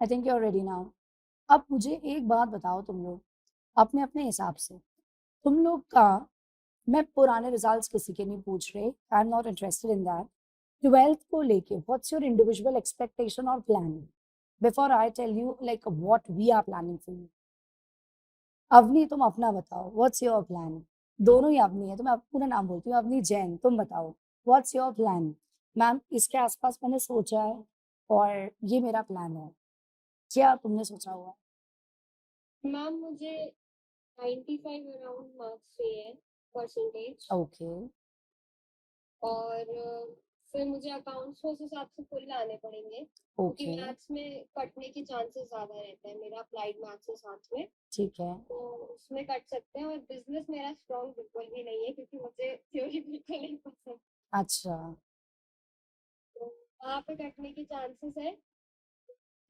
I think you are ready now. अब मुझे एक बात बताओ तुम लोग अपने अपने हिसाब से, तुम लोग का, मैं पुराने रिजल्ट्स किसी के नहीं पूछ रहे, I am not interested in that. 12th को लेके व्हाट्स योर इंडिविजुअल एक्सपेक्टेशन और plan before I tell you like what we are planning for you. Avni तुम अपना बताओ, व्हाट्स योर प्लान। दोनों ही अवनी है तो मैं पूरा नाम बोलती हूँ, अवनी जैन, तुम बताओ व्हाट्स योर प्लान। मैम इसके आसपास मैंने सोचा है और ये मेरा प्लान है, क्या तुमने सोचा हुआ है? मैम मुझे 95 अराउंड मार्क्स चाहिए परसेंटेज। ओके। और फिर मुझे अकाउंट्स उस हिसाब से फुल लाने पड़ेंगे क्योंकि ओके। मैथ्स में कटने के चांसेस ज्यादा रहते हैं। मेरा अप्लाइड मैथ्स है साथ में, ठीक है। तो उसमें कट सकते हैं। और बिजनेस मेरा स्ट्रॉन्ग बिल्कुल भी नहीं है क्योंकि मुझे थ्योरी बिल्कुल नहीं पसंद। अच्छा। तो वहाँ पे कटने के चांसेस है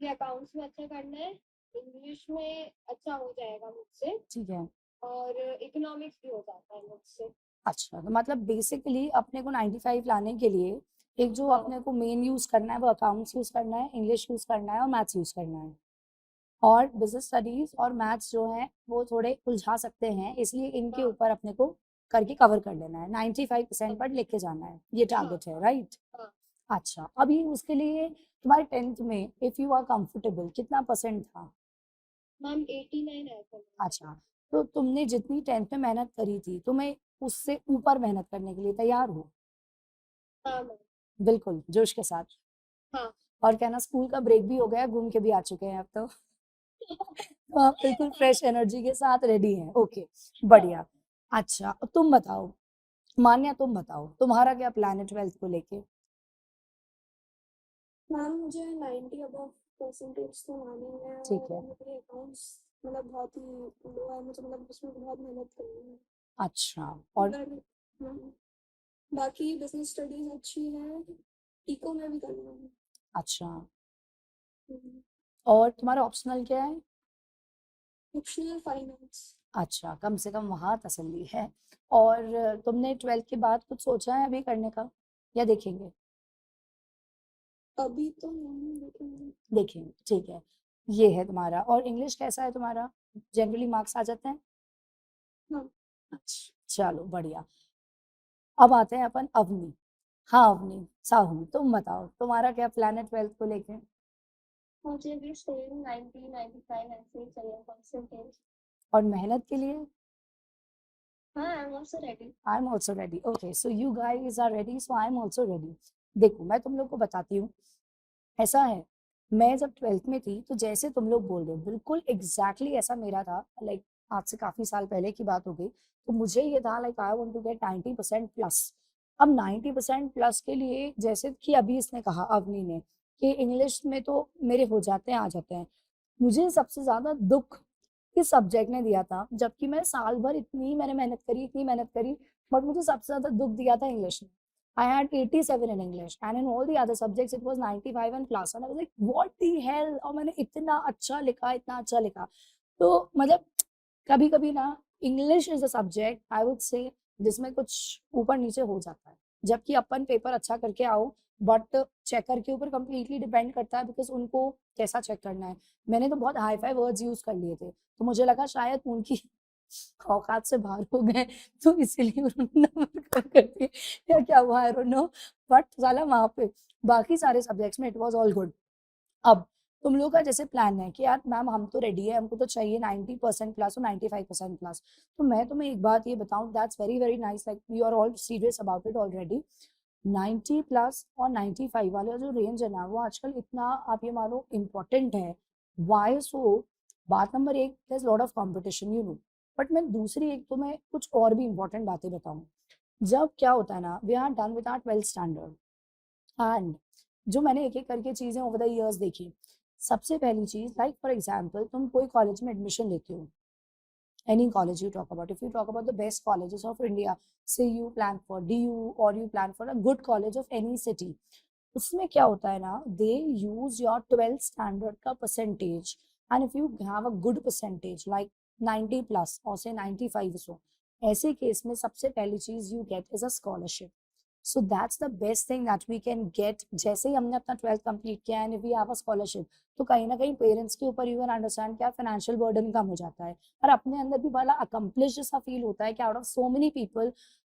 कि अकाउंट्स में अच्छा करना है, इंग्लिश में अच्छा हो जाएगा मुझसे, ठीक है। और इकोनॉमिक्स भी हो जाता है मुझसे। अच्छा तो मतलब बेसिकली अपने को 95 लाने के लिए एक जो हाँ अपने को मेन यूज करना है वो अकाउंट्स यूज करना है, इंग्लिश यूज करना है और मैथ्स यूज करना है। और बिजनेस स्टडीज और मैथ्स जो है वो थोड़े उलझा सकते हैं, इसलिए इनके हाँ ऊपर अपने को करके कवर कर लेना है, 95% पर लेके जाना है, ये हाँ टारगेट है, हाँ राइट? हाँ। अच्छा, अभी उसके लिए तुम्हारे 10th में इफ यू आर कंफर्टेबल कितना परसेंट था? मैम 89 आया था मेरा। अच्छा, तो तुमने जितनी 10th में मेहनत करी थी तुम्हें उससे ऊपर मेहनत करने के लिए तैयार हो? हाँ मैम। बिल्कुल जोश के साथ। हाँ और कहना स्कूल का ब्रेक भी हो गया, घूम के भी आ चुके हैं अब तो। तो आप बिल्कुल फ्रेश एनर्जी के साथ रेडी हैं, ओके, हाँ। बढ़िया। अच्छा अब तुम बताओ, मान्या तुम बताओ तुम्हारा क्या प्लान है 12th को लेके? मैम मुझे 90 अबव परसेंटेज तो लानी है, ठीक और है। मेरे अकाउंट्स मतलब बहुत ही लो है। मुझे मतलब उसमें बहुत मेहनत करनी है। अच्छा और पर हाँ, बाकी बिजनेस स्टडीज अच्छी है, इको में भी करना है। अच्छा, और तुम्हारा ऑप्शनल क्या है? Optional finance. अच्छा, कम से कम वहाँ तसल्ली है। और तुमने 12th के बाद कुछ सोचा है अभी करने का या देखेंगे? अभी तो नहीं देखेंगे। देखेंगे, ठीक है। ये है तुम्हारा, और इंग्लिश कैसा है तुम्हारा? जनरली मार्क्स आ जाते हैं? हाँ अच्छा चलो बढ़िया। अब आते हैं अपन अवनी। हाँ अवनी साहू तुम बताओ तुम्हारा क्या प्लान है 12th को लेके? मुझे भी सेम 90 95 ऐसे ही चाहिए परसेंटेज। और मेहनत के लिए? हाँ I am also ready. I am also ready, okay so you guys are ready, so I am also ready. देखो मैं तुम लोग को बताती हूँ, ऐसा है, मैं जब 12th में थी तो जैसे तुम लोग बोल रहे हो बिल्कुल एग्जैक्टली ऐसा मेरा था, लाइक आज से काफी साल पहले की बात हो गई। तो मुझे ये था like I want to get 90% plus. अब 90% प्लस के लिए जैसे कि अभी इसने कहा अवनी ने कि इंग्लिश में तो मेरे हो जाते हैं, आ जाते हैं, मुझे सबसे ज्यादा दुख किस सब्जेक्ट ने दिया था, जबकि मैं साल भर इतनी मैंने मेहनत करी, इतनी मेहनत करी, बट मुझे सबसे ज्यादा दुख दिया था इंग्लिश ने। I had 87 in English and in all the other subjects it was 95 and plus and I was like what the hell, और मैंने इतना अच्छा लिखा, इतना अच्छा लिखा। तो मतलब कभी कभी ना English is a subject I would say जिसमें कुछ ऊपर नीचे हो जाता है, जबकि अपन पेपर अच्छा करके आओ, बट चेकर के ऊपर कंप्लीटली डिपेंड करता है बिकॉज उनको कैसा चेक करना है। मैंने तो बहुत हाई फाई वर्ड्स यूज कर लिए थे तो मुझे लगा शायद उनकी औकात से बाहर हो गए, तो इसीलिए उन्होंने नंबर कम कर दिए या क्या हुआ आई डोंट नो। बट साला वहां पे बाकी सारे सब्जेक्ट्स में इट वाज ऑल गुड। अब तुम लोग का जैसे प्लान है कि यार मैम हम तो रेडी है, हमको तो चाहिए 90% प्लस और 95% प्लस, तो मैं तुम्हें एक बात ये बताऊं, that's very very nice, like you are all serious about it already. 90 plus और 95 वाला जो रेंज है ना वो आजकल इतना आप ये मानो इम्पोर्टेंट है। वाई सो, बात नंबर एक, there lot of competition you know, but मैं दूसरी एक तुम्हें कुछ और भी इम्पोर्टेंट बातें बताऊं। जब क्या होता है ना we are done with our 12th standard and जो मैंने एक एक करके चीजें ओवर द इयर्स देखी, सबसे पहली चीज लाइक फॉर एग्जांपल तुम कोई कॉलेज में एडमिशन लेते हो, any college you talk about, if you talk about the best colleges of India, say you plan for DU or you plan for a good college of any city, उसमें क्या होता है ना दे use your 12th standard का percentage, and if you have a good percentage like 90 plus और से 95 सो, ऐसे case में सबसे पहली चीज you get is a scholarship. So that's the best thing that we can get. जैसे ही हमने अपना 12th कंप्लीट किया and we have a scholarship, तो कहीं ना कहीं पेरेंट्स के ऊपर यू कैन अंडरस्टैंड क्या फाइनेंशियल बर्डन कम हो जाता है, और अपने अंदर भी बड़ा अकम्प्लिश सा फील होता है कि out of so many people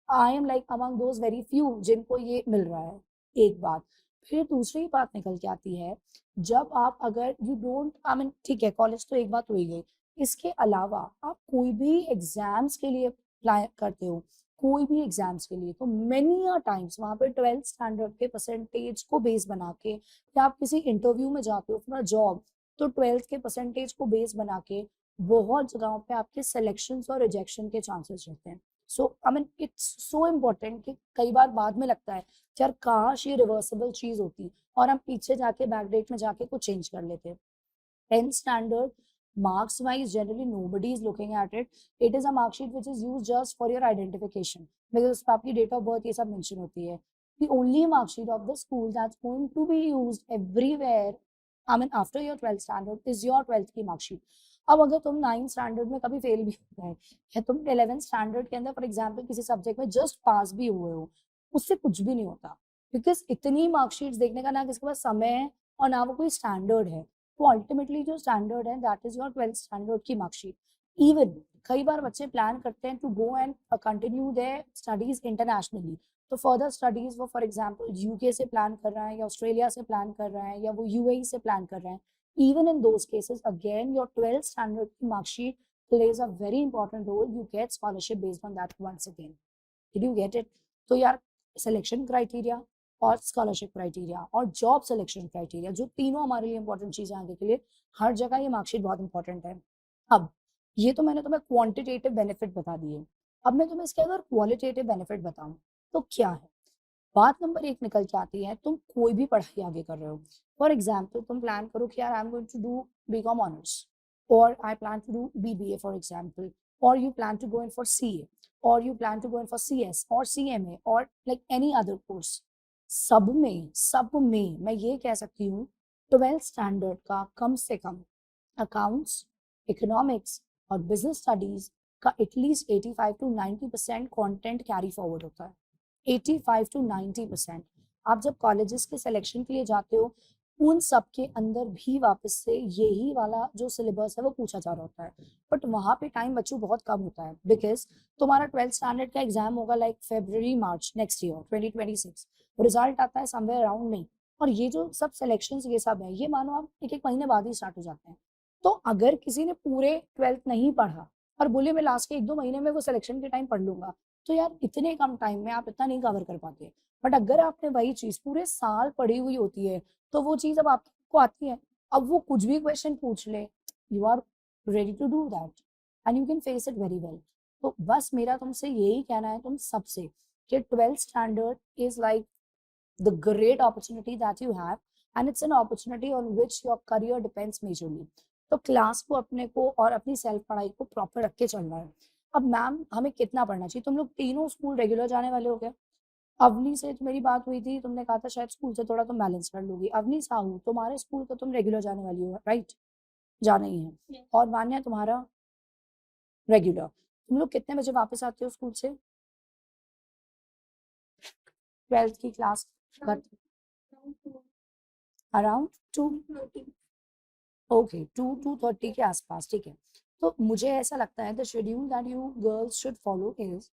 I am like among those very few जिनको ये मिल रहा है। एक बात। फिर दूसरी बात निकल के आती है, जब आप अगर यू डोंट आई मीन ठीक है कॉलेज तो एक बात हो ही गई, इसके अलावा आप कोई भी एग्जाम्स के लिए अप्लाई करते हो, कोई भी एग्जाम्स के लिए, तो मेनी अ टाइम्स वहाँ पे 12th स्टैंडर्ड के परसेंटेज को बेस बना के, या आप किसी इंटरव्यू में जाते हो फॉर अ जॉब, तो 12th के परसेंटेज को बेस बना के बहुत जगहों पे आपके सिलेक्शन और रिजेक्शन के चांसेस रहते हैं। So I mean it's so important कि कई बार बाद में लगता है यार काश ये रिवर्सिबल चीज होती और हम पीछे जाके बैकडेट में जाके कुछ चेंज कर लेते। 10th standard, marks wise, generally nobody is looking at it. It is a mark sheet which is used just for your identification, because उसमें आपकी date of birth ये सब mention होती है। The only mark sheet of the school that's going to be used everywhere, I mean after your 12th standard, is your 12th की mark sheet। अब अगर तुम 9th standard में कभी फेल भी हो गए, या तुम 11th standard के अंदर फॉर एग्जाम्पल किसी सब्जेक्ट में जस्ट पास भी हुए हो, उससे कुछ भी नहीं होता, बिकॉज इतनी मार्कशीट्स देखने का ना किसके पास समय है और ना वो कोई स्टैंडर्ड है। तो अल्टीमेटली जो स्टैंडर्ड है that is your 12th standard की मार्कशीट। इवन कई बार बच्चे प्लान करते हैं to go and continue their studies internationally, तो फर्दर स्टडीज वो फॉर एग्जांपल यूके से प्लान कर रहा है या ऑस्ट्रेलिया से प्लान कर रहा है या वो यूएई से प्लान कर रहा है। Even in those cases again your 12th standard की marksheet plays a very important role, you get scholarship based on that once again। did you get it? तो यार सिलेक्शन क्राइटेरिया और स्कॉलरशिप क्राइटेरिया और job selection criteria, जो तीनों हमारे लिए important चीजें आगे के लिए, हर जगह ये मार्कशीट बहुत इंपॉर्टेंट है। अब ये तो मैंने तुम्हें क्वांटिटेटिव बेनिफिट बता दिए, अब मैं तुम्हें इसके अगर क्वालिटेटिव बेनिफिट बताऊं तो क्या है। बात नंबर एक निकल के आती है, तुम कोई भी पढ़ाई आगे कर रहे हो, फॉर एग्जाम्पल तुम प्लान करो कि यार I am going to do BCom honours, और I plan to do BBA for example, और you plan to go in for CA, और you plan to go in for CS or CMA or like any other course, सब में मैं ये कह सकती हूँ 12th स्टैंडर्ड का कम से कम अकाउंट्स, इकोनॉमिक्स और बिजनेस स्टडीज का at least 85 to 90% content carry forward होता है। 85 to 90%। आप जब कॉलेजेस के सिलेक्शन के लिए जाते हो, उन सब के अंदर भी वापस से यही वाला जो सिलेबस है वो पूछा जा रहा होता है, बट वहाँ पे टाइम बच्चों बहुत कम होता है, बिकॉज तुम्हारा 12th स्टैंडर्ड का एग्जाम होगा like February March next year 2026, result आता है समवेयर अराउंड मई, और ये जो सब सिलेक्शंस ये सब है ये मानो आप एक एक महीने बाद ही स्टार्ट हो जाते हैं। तो अगर किसी ने पूरे 12th नहीं पढ़ा और बोले मैं लास्ट के 1-2 महीने में वो सिलेक्शन के टाइम पढ़ लूंगा, तो यार इतने कम टाइम में आप इतना नहीं कवर कर पाते। बट अगर आपने वही चीज पूरे साल पढ़ी हुई होती है, तो वो चीज अब आपको आती है, अब वो कुछ भी क्वेश्चन पूछ ले, you are ready to do that and you can face it very well. तो बस मेरा तुमसे यही कहना है तुम सबसे कि 12th standard is like the great opportunity that you have, and it's an opportunity on which your career depends majorly। तो क्लास को अपने को और अपनी सेल्फ पढ़ाई को प्रॉपर रख के चलना है। अब मैम हमें कितना पढ़ना चाहिए, तुम लोग तीनों स्कूल रेगुलर जाने वाले हो क्या? अवनी से तो मेरी बात हुई थी, तुमने कहा था शायद स्कूल से थोड़ा तुम बैलेंस कर लोगी। अवनी साहू तुम्हारे स्कूल को तुम रेगुलर जाने वाली हो राइट? जाना ही है। Yes। और मान्या तुम्हारा रेगुलर। तुम लोग कितने बजे वापस आते हो स्कूल से 12th की क्लास? अराउंड 2:30। ओके 2-2:30 के आसपास, ठीक है। तो मुझे ऐसा लगता है the schedule that you girls should follow is,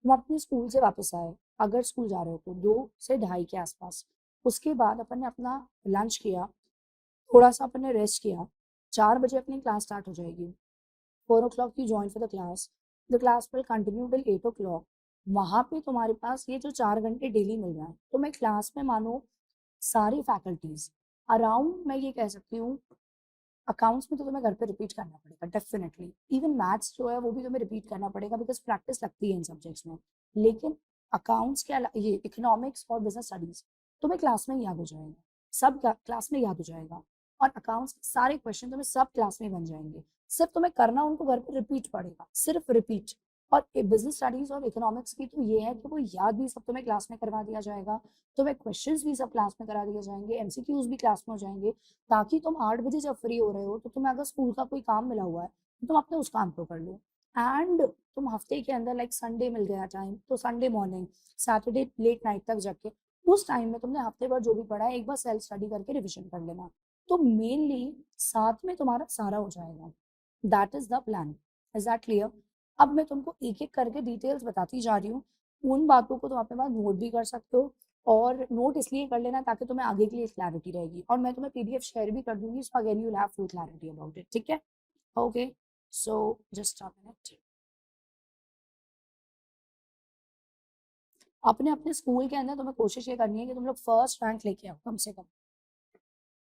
तुम अपने स्कूल से वापस आए, अगर स्कूल जा रहे हो तो 2 से 2:30 के आसपास, उसके बाद अपन ने अपना लंच किया, थोड़ा सा अपन ने रेस्ट किया, 4 बजे अपनी क्लास स्टार्ट हो जाएगी, 4 o'clock you join for the class will continue till 8 o'clock। वहाँ पे तुम्हारे पास ये जो 4 घंटे डेली मिल रहा है, तो मैं क्लास में मानो सारी फैकल्टीज अराउंड, मैं ये कह सकती हूँ अकाउंट्स में तो तुम्हें घर पे रिपीट करना पड़ेगा डेफिनेटली, इवन मैथ्स जो है वो भी तुम्हें रिपीट करना पड़ेगा बिकॉज प्रैक्टिस लगती है इन सब्जेक्ट्स में। लेकिन अकाउंट्स के ये इकोनॉमिक्स और बिजनेस स्टडीज तुम्हें क्लास में याद हो जाएगा, सब क्लास में याद हो जाएगा, और अकाउंट्स के सारे क्वेश्चन तुम्हें सब क्लास में बन जाएंगे, सिर्फ तुम्हें करना उनको घर पे रिपीट पड़ेगा, सिर्फ रिपीट। और बिजनेस स्टडीज और इकोनॉमिक्स की तो ये है कि वो याद भी सब तुम्हें क्लास में करवा दिया जाएगा, तुम्हें क्वेश्चंस भी सब क्लास में करा दिए जाएंगे, एमसीक्यूज भी क्लास में हो जाएंगे, ताकि तुम 8 बजे जब फ्री हो रहे हो तो तुम्हें अगर स्कूल का कोई काम मिला हुआ है तो तुम अपने उस काम को कर लो। एंड तुम हफ्ते के अंदर लाइक संडे मिल गया टाइम तो Sunday morning, Saturday late night तक जग के उस टाइम में तुमने हफ्ते भर जो भी पढ़ा है एक बार सेल्फ स्टडी करके रिविजन कर लेना, तो मेनली साथ में तुम्हारा सारा हो जाएगा। That is the plan. Is that clear? अब मैं तुमको एक एक करके डिटेल्स बताती जा रही हूँ, उन बातों को तुम अपने पास नोट भी कर सकते हो, और नोट इसलिए कर लेना ताकि तुम्हें आगे के लिए क्लैरिटी रहेगी, और मैं तुम्हें पीडीएफ शेयर भी कर दूंगी, so again you will have full clarity about it. ठीक है? Okay, so just a minute. अपने अपने स्कूल के अंदर तुम्हें कोशिश ये करनी है कि तुम लोग फर्स्ट रैंक लेके आओ कम से कम,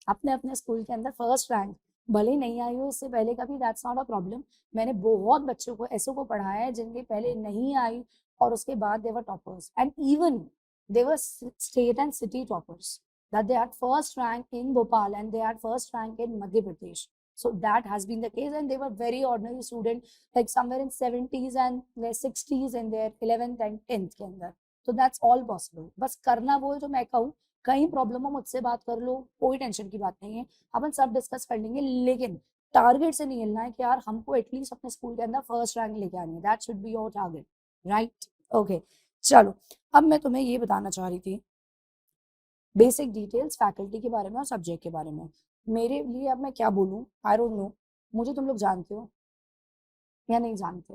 अपने अपने स्कूल के अंदर फर्स्ट रैंक। भले नहीं आई हो इससे पहले कभी, दैट्स नॉट अ प्रॉब्लम। मैंने बहुत बच्चों को ऐसो को पढ़ाया है जिनके पहले नहीं आई और उसके बाद they were toppers, and even they were state and city toppers, that they had first rank in Bhopal and they had first rank in Madhya Pradesh. So that has been the case, and they were very ordinary student, like somewhere in 70s and their 60s in their 11th and 10th के अंदर। तो that's all possible। बस करना वो है जो मैं कहूँ, कहीं प्रॉब्लम हो मुझसे बात कर लो, कोई टेंशन की बात नहीं है, अपन सब डिस्कस कर लेंगे, लेकिन टारगेट से नहीं हिलना है कि यार हमको एटलीस्ट अपने स्कूल के अंदर फर्स्ट रैंक लेके आनी है। That should be your target, right? Okay, चलो अब मैं तुम्हें ये बताना चाह रही थी बेसिक डिटेल्स फैकल्टी के बारे में और सब्जेक्ट के बारे में। मेरे लिए अब मैं क्या बोलूँ, आई डोंट नो। मुझे तुम लोग जानते हो या नहीं जानते?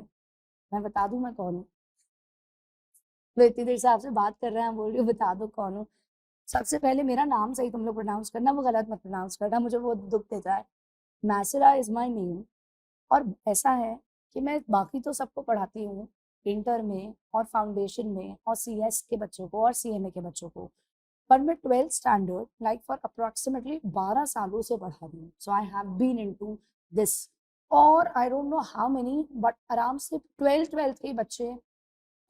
मैं बता दूं मैं कौन हूँ? तो इतनी देर से आपसे बात कर रहे हैं, बोल रही हूँ बता दो कौन हूँ। सबसे पहले मेरा नाम सही तुम लोग प्रोनाउंस करना, वो गलत मत प्रोनाउंस करना, मुझे वो दुख देता है। मैसरा इज माई नेम। और ऐसा है कि मैं बाकी तो सबको पढ़ाती हूँ, इंटर में और फाउंडेशन में और सीएस के बच्चों को और सीएमए के बच्चों को, पर मैं 12th standard like for approximately 12 सालों से पढ़ा रही हूँ। So I have been into this, और I don't know how many, but आराम से 12th के बच्चे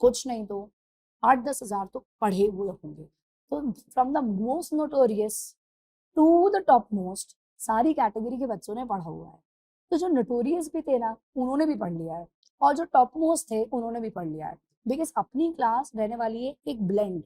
कुछ नहीं तो 8-10 हजार तो पढ़े हुए होंगे। तो from the most notorious to the top most सारी कैटेगरी के बच्चों ने पढ़ा हुआ है। तो जो नोटोरियस भी थे ना उन्होंने भी पढ़ लिया है, और जो टॉप मोस्ट थे उन्होंने भी पढ़ लिया है, बिकॉज अपनी क्लास रहने वाली है एक blend,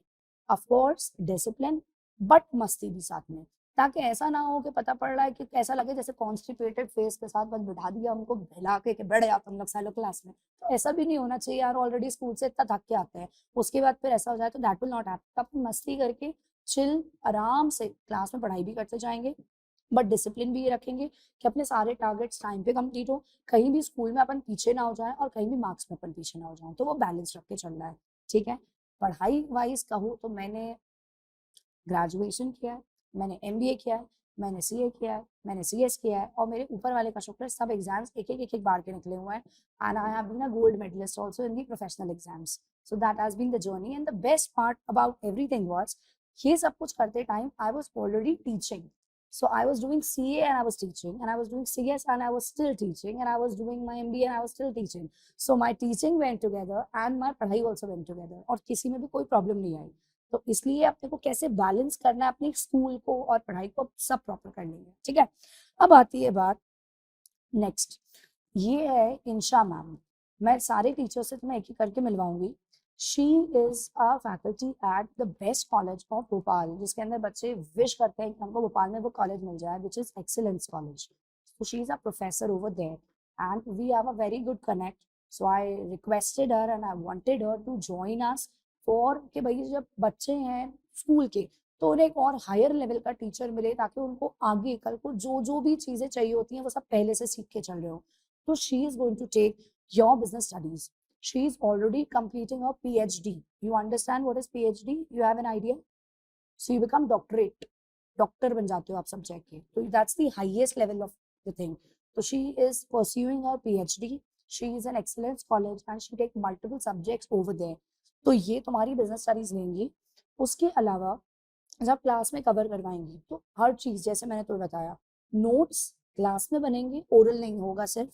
of course discipline but मस्ती भी साथ में, ताकि ऐसा ना हो कि पता पड़ रहा है कि ऐसा लगे जैसे कॉन्स्टिपेटेड फेस के साथ बस बिठा दिया हमको हिला के बैठ जाओ तुम लोग सालों क्लास में। तो ऐसा भी नहीं होना चाहिए यार, ऑलरेडी स्कूल से इतना थक के आते हैं, उसके बाद फिर ऐसा हो जाए तो दैट विल नॉट हैपन। अपन मस्ती करके चिल आराम से क्लास में पढ़ाई भी करते जाएंगे, बट डिसिप्लिन भी ये रखेंगे कि अपने सारे टारगेट्स टाइम पे कंप्लीट हो, कहीं भी स्कूल में अपन पीछे ना हो जाए और कहीं भी मार्क्स में अपन पीछे ना हो जाए, तो वो बैलेंस रख के चल रहा है। ठीक है? पढ़ाई वाइज कहूँ तो मैंने ग्रेजुएशन किया है, मैंने एमबीए किया है, मैंने सीए किया है, मैंने सीएस किया है, और मेरे ऊपर वाले का शुक्र है सब एग्जाम्स एक एक बार के निकले हुए हैं, and I have been a gold medalist also in the professional exams. So that has been the journey, and the best part about everything was ये सब कुछ करते time I was already teaching. So I was doing CA and I was teaching, and I was doing CS and I was still teaching, and I was doing my MBA and I was still teaching. So my teaching went together and my पढ़ाई also went together, और किसी में भी कोई problem नहीं आई। तो इसलिए अपने को कैसे बैलेंस करना है अपने स्कूल को और पढ़ाई को, सब प्रॉपर कर लेंगे। ठीक है? अब आती है बात नेक्स्ट, ये है इंशा मैम। मैं सारे टीचर से तुम्हें एक एक करके मिलवाऊंगी। She is a faculty at the best college of Bhopal, जिसके अंदर बच्चे विश करते हैं कि हमको भोपाल में वो कॉलेज मिल जाए, which is excellence college. So she is a professor over there, and we have a very good connect. So I requested her and I wanted her to join us for कि भाई जब बच्चे हैं school के तो उन्हें एक और हायर लेवल का टीचर मिले, ताकि उनको आगे कल को जो जो भी चीजें चाहिए होती हैं वो सब पहले से सीख के चल रहे हो। तो she is going to take your business studies. She is already completing a PhD। You understand what is PhD? You have an idea? So you become doctorate, doctor बन जाते हो आप सब्जेक्ट के, तो that's the highest level of the thing. तो she is pursuing her PhD, she is an excellence college and she take multiple subjects over there. तो ये तुम्हारी बिजनेस स्टडीज लेंगी। उसके अलावा जब क्लास में कवर करवाएंगी तो हर चीज जैसे मैंने तुम्हें बताया, नोट्स क्लास में बनेंगे, ओरल नहीं होगा सिर्फ।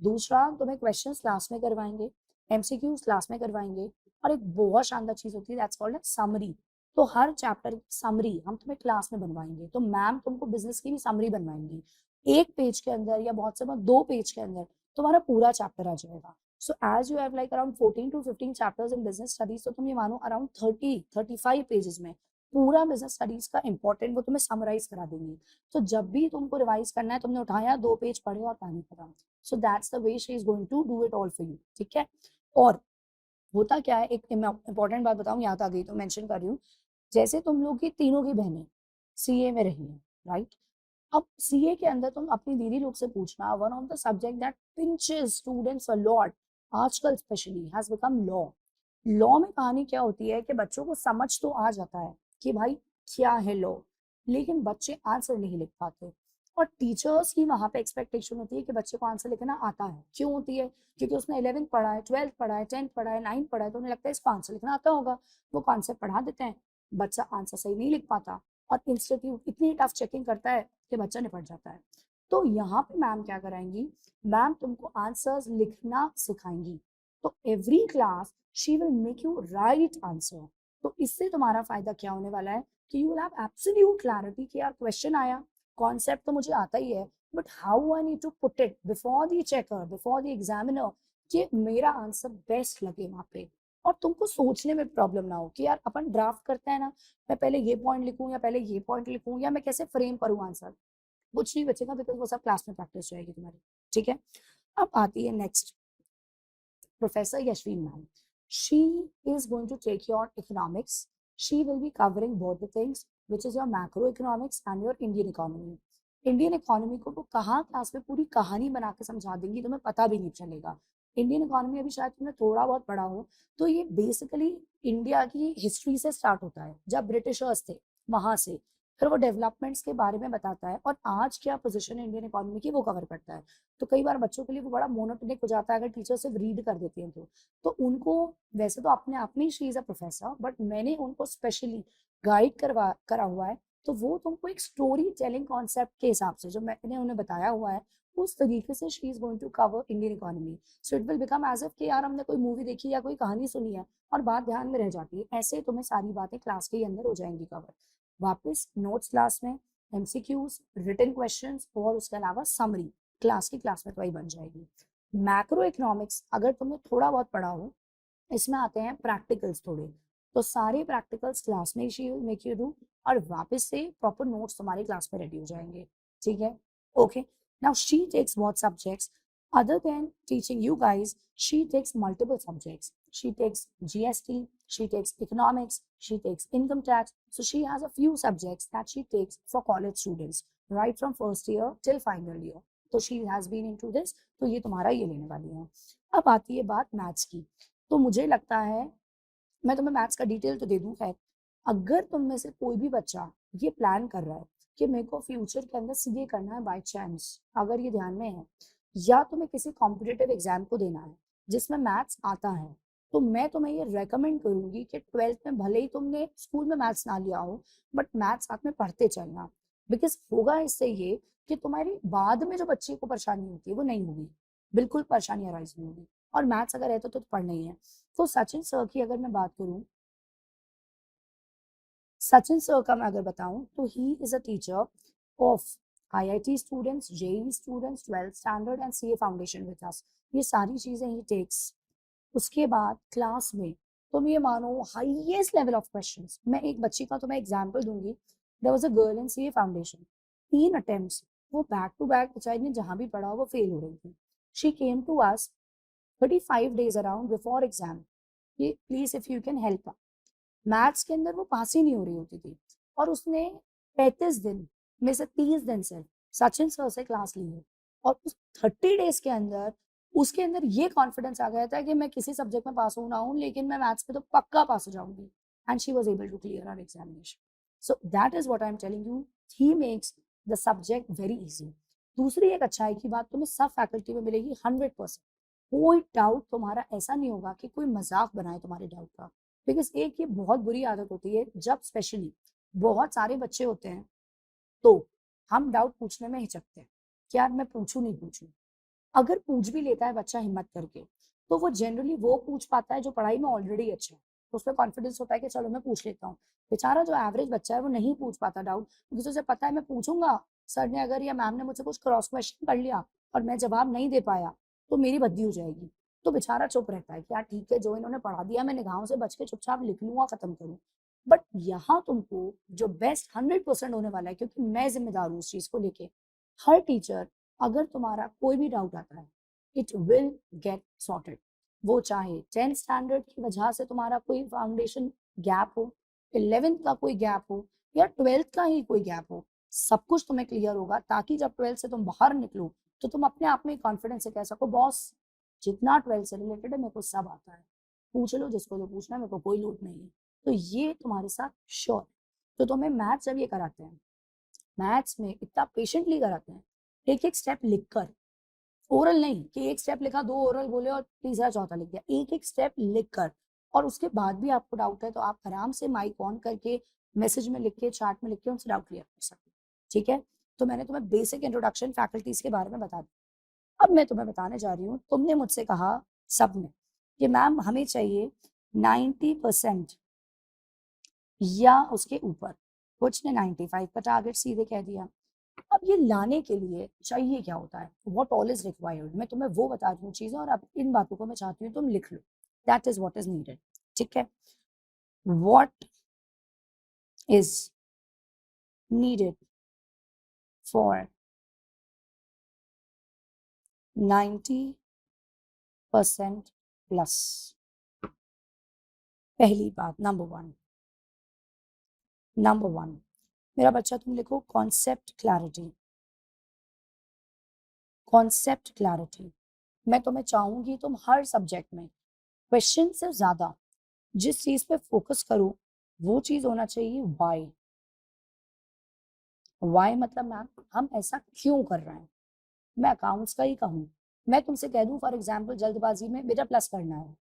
दूसरा, तुम्हें क्वेश्चंस क्लास में करवाएंगे, MCQs क्लास में करवाएंगे, और एक बहुत शानदार चीज होती है दैट्स कॉल्ड समरी। तो हर चैप्टर की समरी हम तुम्हें क्लास में बनवाएंगे। तो मैम तुमको बिजनेस की भी समरी बनवाएंगी, एक पेज के अंदर या बहुत से बहुत 2 पेज के अंदर तुम्हारा पूरा चैप्टर आ जाएगा। So as you have like around 14 to 15 chapters in business studies, तो तुम ये मानो अराउंड 30-35 पेजेस में पूरा बिजनेस स्टडीज का इंपॉर्टेंट वो तुम्हें समराइज करा देंगे। तो जब भी तुमको रिवाइज करना है, तुमने उठाया 2 पेज पढ़े और कहानी खत्म। So that's the way she is going to do it all for you, ठीक है। और होता क्या है, एक इंपॉर्टेंट बात बताऊं, याद आ गई तो मेंशन कर रही हूँ। जैसे तुम लोग की तीनों की बहनें सीए में रही हैं, राइट। अब सीए के अंदर तुम अपनी दीदी लोग से पूछना, one of the subject that pinches students a lot आजकल specially has become law. Law में कहानी क्या होती है कि बच्चों को समझ तो आ जाता है कि भाई क्या है लॉ, लेकिन बच्चे आंसर नहीं लिख पाते। और टीचर्स की वहां पे एक्सपेक्टेशन होती है कि बच्चे को आंसर लिखना आता है। क्यों होती है? क्योंकि उसने 11th पढ़ा है, 12th पढ़ा है, 10th पढ़ा है, 9th पढ़ा है, तो उन्हें लगता है इसको आंसर लिखना आता होगा। वो कॉन्सेप्ट पढ़ा देते हैं, बच्चा आंसर सही नहीं लिख पाता, और इंस्टीट्यूट इतनी टफ चेकिंग करता है कि बच्चा निपट जाता है। तो यहाँ पे मैम क्या कराएंगी, मैम तुमको आंसर्स लिखना सिखाएंगी। तो every class she will make you right answer. तो इससे तुम्हारा फायदा क्या होने वाला है कि you will have absolute clarity कि यार क्वेश्चन आया, कॉन्सेप्ट तो मुझे आता ही है, but how I need to put it before the checker, before the examiner, कि मेरा आंसर बेस्ट लगे वहां पे। और तुमको सोचने में प्रॉब्लम ना हो कि यार अपन ड्राफ्ट करते हैं ना, मैं पहले ये पॉइंट लिखूं या पहले ये पॉइंट लिखूं, या मैं कैसे फ्रेम करूं आंसर, कुछ नहीं बचेगा, बिकॉज वो सब क्लास में प्रैक्टिस रहेगी तुम्हारी, ठीक है। अब आती है next, Professor Yashvin ma'am. She is going to take your economics. She will be covering both the things, which is your macroeconomics and your Indian economy. Indian economy को वो कहाँ क्लास में पूरी कहानी बना के समझा देंगी, तुम्हें पता भी नहीं चलेगा। इंडियन इकोनॉमी अभी शायद तुमने थोड़ा बहुत पढ़ा हो, तो ये बेसिकली इंडिया की हिस्ट्री से स्टार्ट होता है, जब ब्रिटिशर्स थे वहां से, फिर वो डेवलपमेंट्स के बारे में बताता है, और आज क्या पोजीशन है इंडियन इकोनॉमी की वो कवर करता है। तो कई बार बच्चों के लिए वो बड़ा मोनोटोनिक हो जाता है अगर टीचर सिर्फ रीड कर देती हैं तो उनको, वैसे तो अपने आप में she is a professor, but मैंने उनको स्पेशली गाइड करा हुआ है। तो वो तुमको एक स्टोरी टेलिंग कॉन्सेप्ट के हिसाब से जो मैंने उन्हें बताया हुआ है, उस तरीके से she is going to cover Indian economy. So it will become as if कि यार हमने कोई मूवी देखी या कोई कहानी सुनी है और बात ध्यान में रह जाती है, ऐसे तुम्हें सारी बातें क्लास के अंदर हो जाएंगी कवर। वापस नोट्स क्लास में, एमसीक्यूज, रिटन क्वेश्चंस, और उसके अलावा समरी क्लास में तो वही बन जाएगी। मैक्रो इकोनॉमिक्स अगर तुमने थोड़ा बहुत पढ़ा हो, इसमें आते हैं प्रैक्टिकल्स थोड़े, तो सारे प्रैक्टिकल्स क्लास में she will make you do, और वापस से प्रॉपर नोट्स तुम्हारी क्लास में रेडी हो जाएंगे, ठीक है। Okay, now she takes what subjects other than teaching you guys, she takes multiple subjects. She takes GST, she takes economics, she takes income tax. So she has a few subjects that she takes for college students right from first year till final year. तो she has been into this, तो ये तुम्हारा ये लेने वाली है। अब आती है बात मैथ्स की। तो मुझे लगता है, मैं तुम्हें मैथ्स का डिटेल तो दे दूं, खैर अगर तुम में से कोई भी बच्चा ये प्लान कर रहा है कि मेरे को फ्यूचर के अंदर सीए करना है बाय चांस, अगर ये ध्यान में है, या तुम्हें किसी कॉम्पिटिटिव एग्जाम को देना है जिसमें मैथ्स आता है, तो मैं तुम्हें ये रेकमेंड करूंगी कि 12th में भले ही तुमने स्कूल में मैथ्स ना लिया हो, बट मैथ्स साथ में पढ़ते चलना। बिकॉज होगा इससे ये कि तुम्हारी बाद में जो बच्चे को परेशानी होती है वो नहीं होगी, बिल्कुल परेशानी अराइज नहीं होगी। और मैथ्स अगर है तो पढ़ना ही है। तो सचिन सर की अगर मैं बात करूं, सचिन सर का मैं अगर बताऊं, तो he is a teacher of IIT students, JEE students, 12th standard and CA foundation with us. ये सारी चीजें ही टेक्स। उसके बाद क्लास में तुम ये मानो हाईएस्ट लेवल ऑफ क्वेश्चंस। मैं एक बच्ची का तुम्हें एग्जांपल दूंगी। There was a girl in CA foundation, 3 attempts वो बैक टू बैक बेचारी ने जहां भी पढ़ा वो फेल हो रही थी। She came to us 35 days around before exam कि please if you can help. Maths के अंदर वो पास ही नहीं हो रही होती थी, और उसने 35 दिन में से 30 दिन से सचिन सर से क्लास ली है, और उस 30 डेज के अंदर उसके अंदर ये कॉन्फिडेंस आ गया था कि मैं किसी सब्जेक्ट में पास हो ना हूं, लेकिन मैं मैथ्स में तो पक्का पास हो जाऊंगी। And she was able to clear our examination. So that is what I am telling you, he makes the subject very easy. दूसरी एक अच्छाई की बात तुम्हें सब फैकल्टी में मिलेगी 100%। कोई डाउट तुम्हारा ऐसा नहीं होगा कि कोई मजाक बनाए तुम्हारे डाउट का। बिकॉज एक ये बहुत बुरी आदत होती है, जब स्पेशली बहुत सारे बच्चे होते हैं तो हम डाउट पूछने में हिचकते हैं कि यार मैं पूछूं नहीं पूछूं। अगर पूछ भी लेता है बच्चा हिम्मत करके, तो वो जनरली वो पूछ पाता है जो पढ़ाई में ऑलरेडी अच्छा है, तो उसमें कॉन्फिडेंस होता है कि चलो मैं पूछ लेता हूँ। बेचारा जो एवरेज बच्चा है वो नहीं पूछ पाता डाउट, क्योंकि उसे पता है मैं पूछूंगा, सर ने अगर या मैम ने मुझसे कुछ क्रॉस क्वेश्चन कर लिया और मैं जवाब नहीं दे पाया तो मेरी बद्दी हो जाएगी। तो बेचारा चुप रहता है कि यार ठीक है, जो इन्होंने पढ़ा दिया मैं निगाहों से बच के चुपचाप लिख लूंगा, खत्म करूँ। बट यहाँ तुमको जो बेस्ट 100% होने वाला है, क्योंकि मैं जिम्मेदार हूँ उस चीज को लेके, हर टीचर, अगर तुम्हारा कोई भी डाउट आता है, इट विल गेट सॉर्टेड। वो चाहे 10th स्टैंडर्ड की वजह से तुम्हारा कोई फाउंडेशन गैप हो, 11th का कोई गैप हो, या 12th का ही कोई गैप हो, सब कुछ तुम्हें क्लियर होगा, ताकि जब 12th से तुम बाहर निकलो तो तुम अपने आप में कॉन्फिडेंस से कह सको, बॉस जितना 12th से रिलेटेड है मेरे को सब आता है, पूछ लो जिसको जो पूछना है, मेरे को कोई लोड नहीं है। तो ये तुम्हारे साथ श्योर। तो तुम्हें मैथ्स जब ये कराते हैं, मैथ्स में इतना पेशेंटली कराते हैं, एक एक स्टेप लिखकर, ओरल नहीं कि एक स्टेप लिखा, दो ओरल बोले और तीसरा चौथा लिख दिया, एक एक स्टेप लिखकर, और उसके बाद भी आपको डाउट है तो आप आराम से माइक ऑन करके मैसेज में लिख के, चैट में लिख के उनसे डाउट क्लियर कर सकते हैं। ठीक है, तो मैंने तुम्हें बेसिक इंट्रोडक्शन फैकल्टीज के बारे में बता दिया। अब मैं तुम्हें बताने जा रही हूँ, तुमने मुझसे कहा सबने कि मैम हमें चाहिए 90% या उसके ऊपर, कुछ ने 95 का टारगेट सीधे कह दिया। अब ये लाने के लिए चाहिए क्या होता है, व्हाट ऑल इज रिक्वायर्ड, मैं तुम्हें वो बता रही हूँ चीजें, और अब इन बातों को मैं चाहती हूँ तुम लिख लो, that is what is needed. ठीक है, what is needed for 90% plus. पहली बात, नंबर वन, मेरा बच्चा तुम लिखो कॉन्सेप्ट क्लैरिटी। कॉन्सेप्ट क्लैरिटी, मैं तुम्हें चाहूंगी तुम हर सब्जेक्ट में क्वेश्चन से ज्यादा जिस चीज पे फोकस करो, वो चीज होना चाहिए वाई। वाई मतलब मैम हम ऐसा क्यों कर रहे हैं। मैं अकाउंट्स का ही कहूँ, मैं तुमसे कह दूं फॉर एग्जाम्पल जल्दबाजी में बेटा प्लस करना है,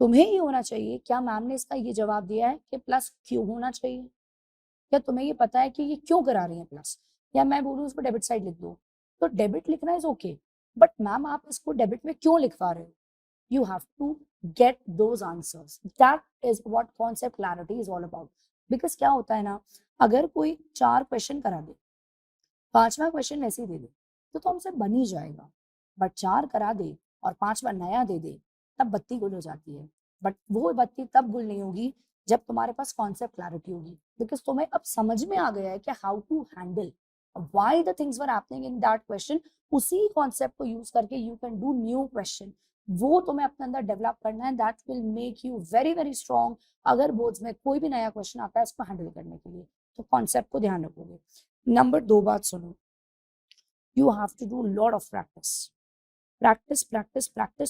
तुम्हें ये होना चाहिए क्या मैम ने इसका ये जवाब दिया है कि प्लस क्यों होना चाहिए, क्या तुम्हें ये पता है कि ये क्यों करा रही है प्लस, या मैं बोलूँ उसको डेबिट साइड लिख दो, तो डेबिट लिखना इज ओके, बट मैम आप इसको डेबिट में क्यों लिखवा रहे हो, you have to get those answers. That is what concept clarity is all about. Because क्या होता है ना, अगर कोई 4 क्वेश्चन करा दे, 5वां क्वेश्चन वैसे ही दे दे, तो हमसे बन ही जाएगा, बट 4 करा दे और 5वां नया दे दे, तब बत्ती गुल हो जाती है। बट वो बत्ती तब गुल नहीं होगी जब तुम्हारे पास कॉन्सेप्ट क्लैरिटी होगी, बिकॉज तुम्हें अब समझ में आ गया है कि how to handle why the things were happening in that question. उसी कॉन्सेप्ट को यूज करके you can do new question, वो तुम्हें अपने अंदर डेवलप करना है, that will make you very very strong. अगर बोर्ड्स में कोई भी नया क्वेश्चन आता है उसको हैंडल करने के लिए, तो कॉन्सेप्ट को ध्यान रखोगे। नंबर 2 बात सुनो, you have to do lot of practice,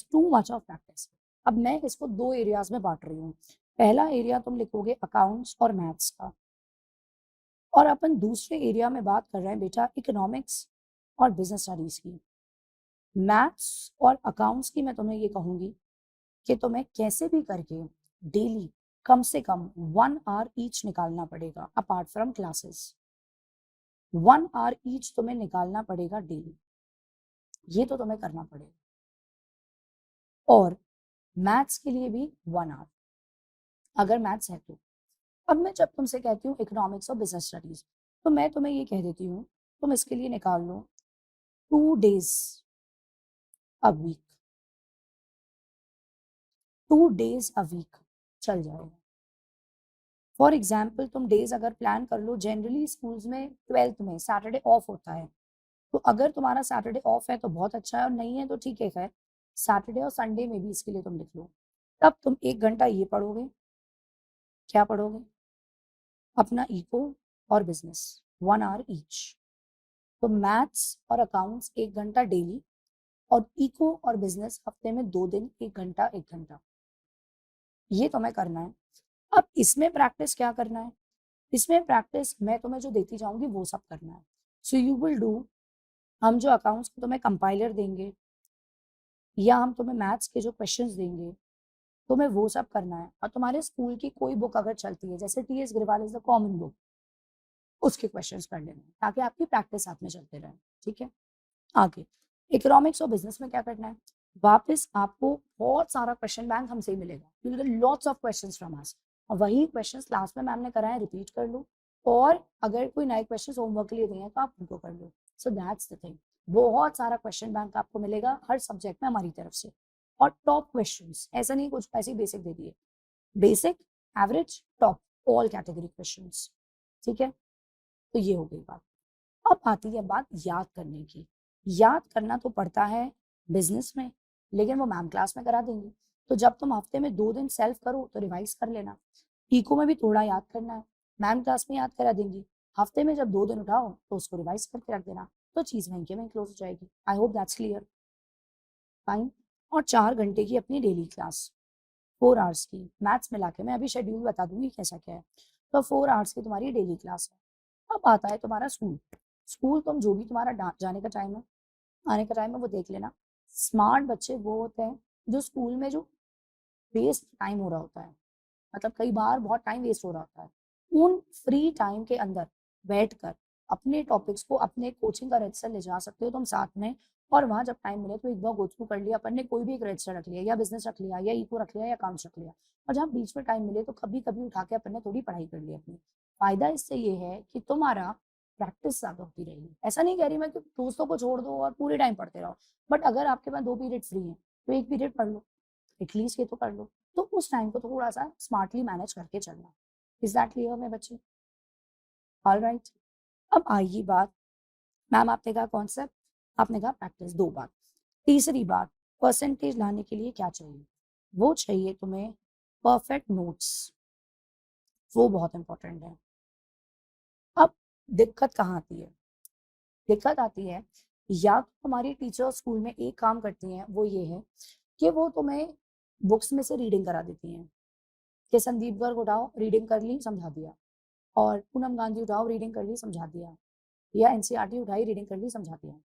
too much of practice। अब मैं इसको 2 एरियाज में बांट रही हूँ। पहला एरिया तुम लिखोगे अकाउंट्स और मैथ्स का, और अपन दूसरे एरिया में बात कर रहे हैं बेटा इकोनॉमिक्स और बिजनेस स्टडीज की। मैथ्स और अकाउंट्स की मैं तुम्हें ये कहूंगी कि तुम्हें कैसे भी करके डेली कम से कम 1 आवर ईच निकालना पड़ेगा, apart from classes 1 hour each तुम्हें निकालना पड़ेगा डेली, ये तो तुम्हें करना पड़ेगा। और मैथ्स के लिए भी 1 आवर, अगर मैथ्स है तो। अब मैं जब तुमसे कहती हूँ इकोनॉमिक्स और बिजनेस स्टडीज, तो मैं तुम्हें ये कह देती हूँ तुम इसके लिए निकाल लो 2 days a week, 2 days a week चल जाएगा। फॉर एग्जाम्पल तुम डेज अगर प्लान कर लो, जनरली स्कूल्स में 12th में सैटरडे ऑफ होता है, तो अगर तुम्हारा सैटरडे ऑफ है तो बहुत अच्छा है, और नहीं है तो ठीक है, खैर सैटरडे और संडे में भी इसके लिए तुम लिख लो। तब तुम 1 घंटा ये पढ़ोगे, क्या पढ़ोगे, अपना इको और बिजनेस 1 आवर ईच। तो मैथ्स और अकाउंट्स 1 घंटा डेली, और इको और बिजनेस हफ्ते में 2 दिन 1 घंटा 1 घंटा, ये तुम्हें करना है। अब इसमें प्रैक्टिस क्या करना है, इसमें प्रैक्टिस मैं तुम्हें जो देती जाऊंगी वो सब करना है। सो यू विल डू, हम जो अकाउंट्स को तुम्हें कंपाइलर देंगे, या हम तुम्हें मैथ्स के जो क्वेश्चंस देंगे, तुम्हें वो सब करना है। और तुम्हारे स्कूल की कोई बुक अगर चलती है, जैसे T S Grewal is the common book, उसके क्वेश्चंस कर लेना, ताकि आपकी प्रैक्टिस साथ में चलते रहे। ठीक है, आगे इकोनॉमिक्स और बिजनेस में क्या करना है, वापस आपको बहुत सारा क्वेश्चन बैंक हमसे ही मिलेगा, you will get lots of questions from us, और वही क्वेश्चंस क्लास में मैम ने कराए रिपीट कर लो, और अगर कोई नए क्वेश्चंस होमवर्क के लिए दिए हैं तो आप उनको कर लो। सो दैट्स द थिंग, बहुत सारा क्वेश्चन बैंक आपको मिलेगा हर सब्जेक्ट में हमारी तरफ से, और टॉप क्वेश्चंस, ऐसा नहीं कुछ ऐसे बेसिक दे दिए, basic, average, top, all category questions, ठीक है। तो ये हो गई बात। अब आती है बात याद करने की। याद करना तो पड़ता है बिजनेस में, लेकिन वो मैम क्लास में करा देंगी। तो जब तुम हफ्ते में 2 दिन सेल्फ करो तो रिवाइज कर लेना। इको में भी थोड़ा याद करना है, मैम क्लास में याद करा देंगी। हफ्ते में जब 2 दिन उठाओ तो उसको रिवाइज करके रख देना, तो चीज वहीं के वहीं क्लोज हो जाएगी। I hope that's clear. Fine. और 4 घंटे की अपनी डेली क्लास, 4 आवर्स की मैथ्स मिला के, मैं अभी शेड्यूल बता दूंगी कैसा क्या है। तो 4 आवर्स की तुम्हारी डेली क्लास है। अब आता है तुम्हारा स्कूल। स्कूल तुम जो भी तुम्हारा जाने का टाइम है, आने का टाइम है, वो देख लेना। स्मार्ट बच्चे वो होते हैं जो स्कूल में जो वेस्ट टाइम हो रहा होता है, मतलब कई बार बहुत टाइम वेस्ट हो रहा होता है, उन फ्री टाइम के अंदर बैठकर अपने टॉपिक्स को अपने कोचिंग का रजिस्टर ले जा सकते हो तुम साथ में। और वहां जब टाइम मिले तो एक बार गो थ्रू कर लिया अपन ने, कोई भी एक रजिस्टर रख लिया, या बिजनेस रख लिया, या इको रख लिया, या अकाउंट्स रख लिया। और जब बीच में टाइम मिले तो कभी कभी उठा के अपन ने थोड़ी पढ़ाई कर ली अपनी। फायदा इससे ये है कि तुम्हारा प्रैक्टिस ज्यादा होती रहेगी। ऐसा नहीं कह रही मैं कि दोस्तों को छोड़ दो और पूरे टाइम पढ़ते रहो, बट अगर आपके पास 2 पीरियड फ्री है तो 1 पीरियड पढ़ लो, एटलीस्ट ये तो कर लो। तो उस टाइम को थोड़ा सा स्मार्टली मैनेज करके चलना। इज दैट क्लियर मेरे बच्चे? ऑलराइट। अब आएगी बात, मैम आपने कहा कॉन्सेप्ट, आपने कहा प्रैक्टिस, 2 बात। तीसरी बात, परसेंटेज लाने के लिए क्या चाहिए? वो चाहिए तुम्हें परफेक्ट नोट्स, वो बहुत इंपॉर्टेंट है। अब दिक्कत कहाँ आती है? दिक्कत आती है, या तो हमारी टीचर स्कूल में एक काम करती हैं, वो ये है कि वो तुम्हें बुक्स में से रीडिंग करा देती हैं कि संदीप गर्ग उठाओ रीडिंग कर ली समझा दिया, और पूनम गांधी उठाओ रीडिंग कर ली समझा दिया, या एनसीईआरटी उठाई रीडिंग कर ली समझा दिया।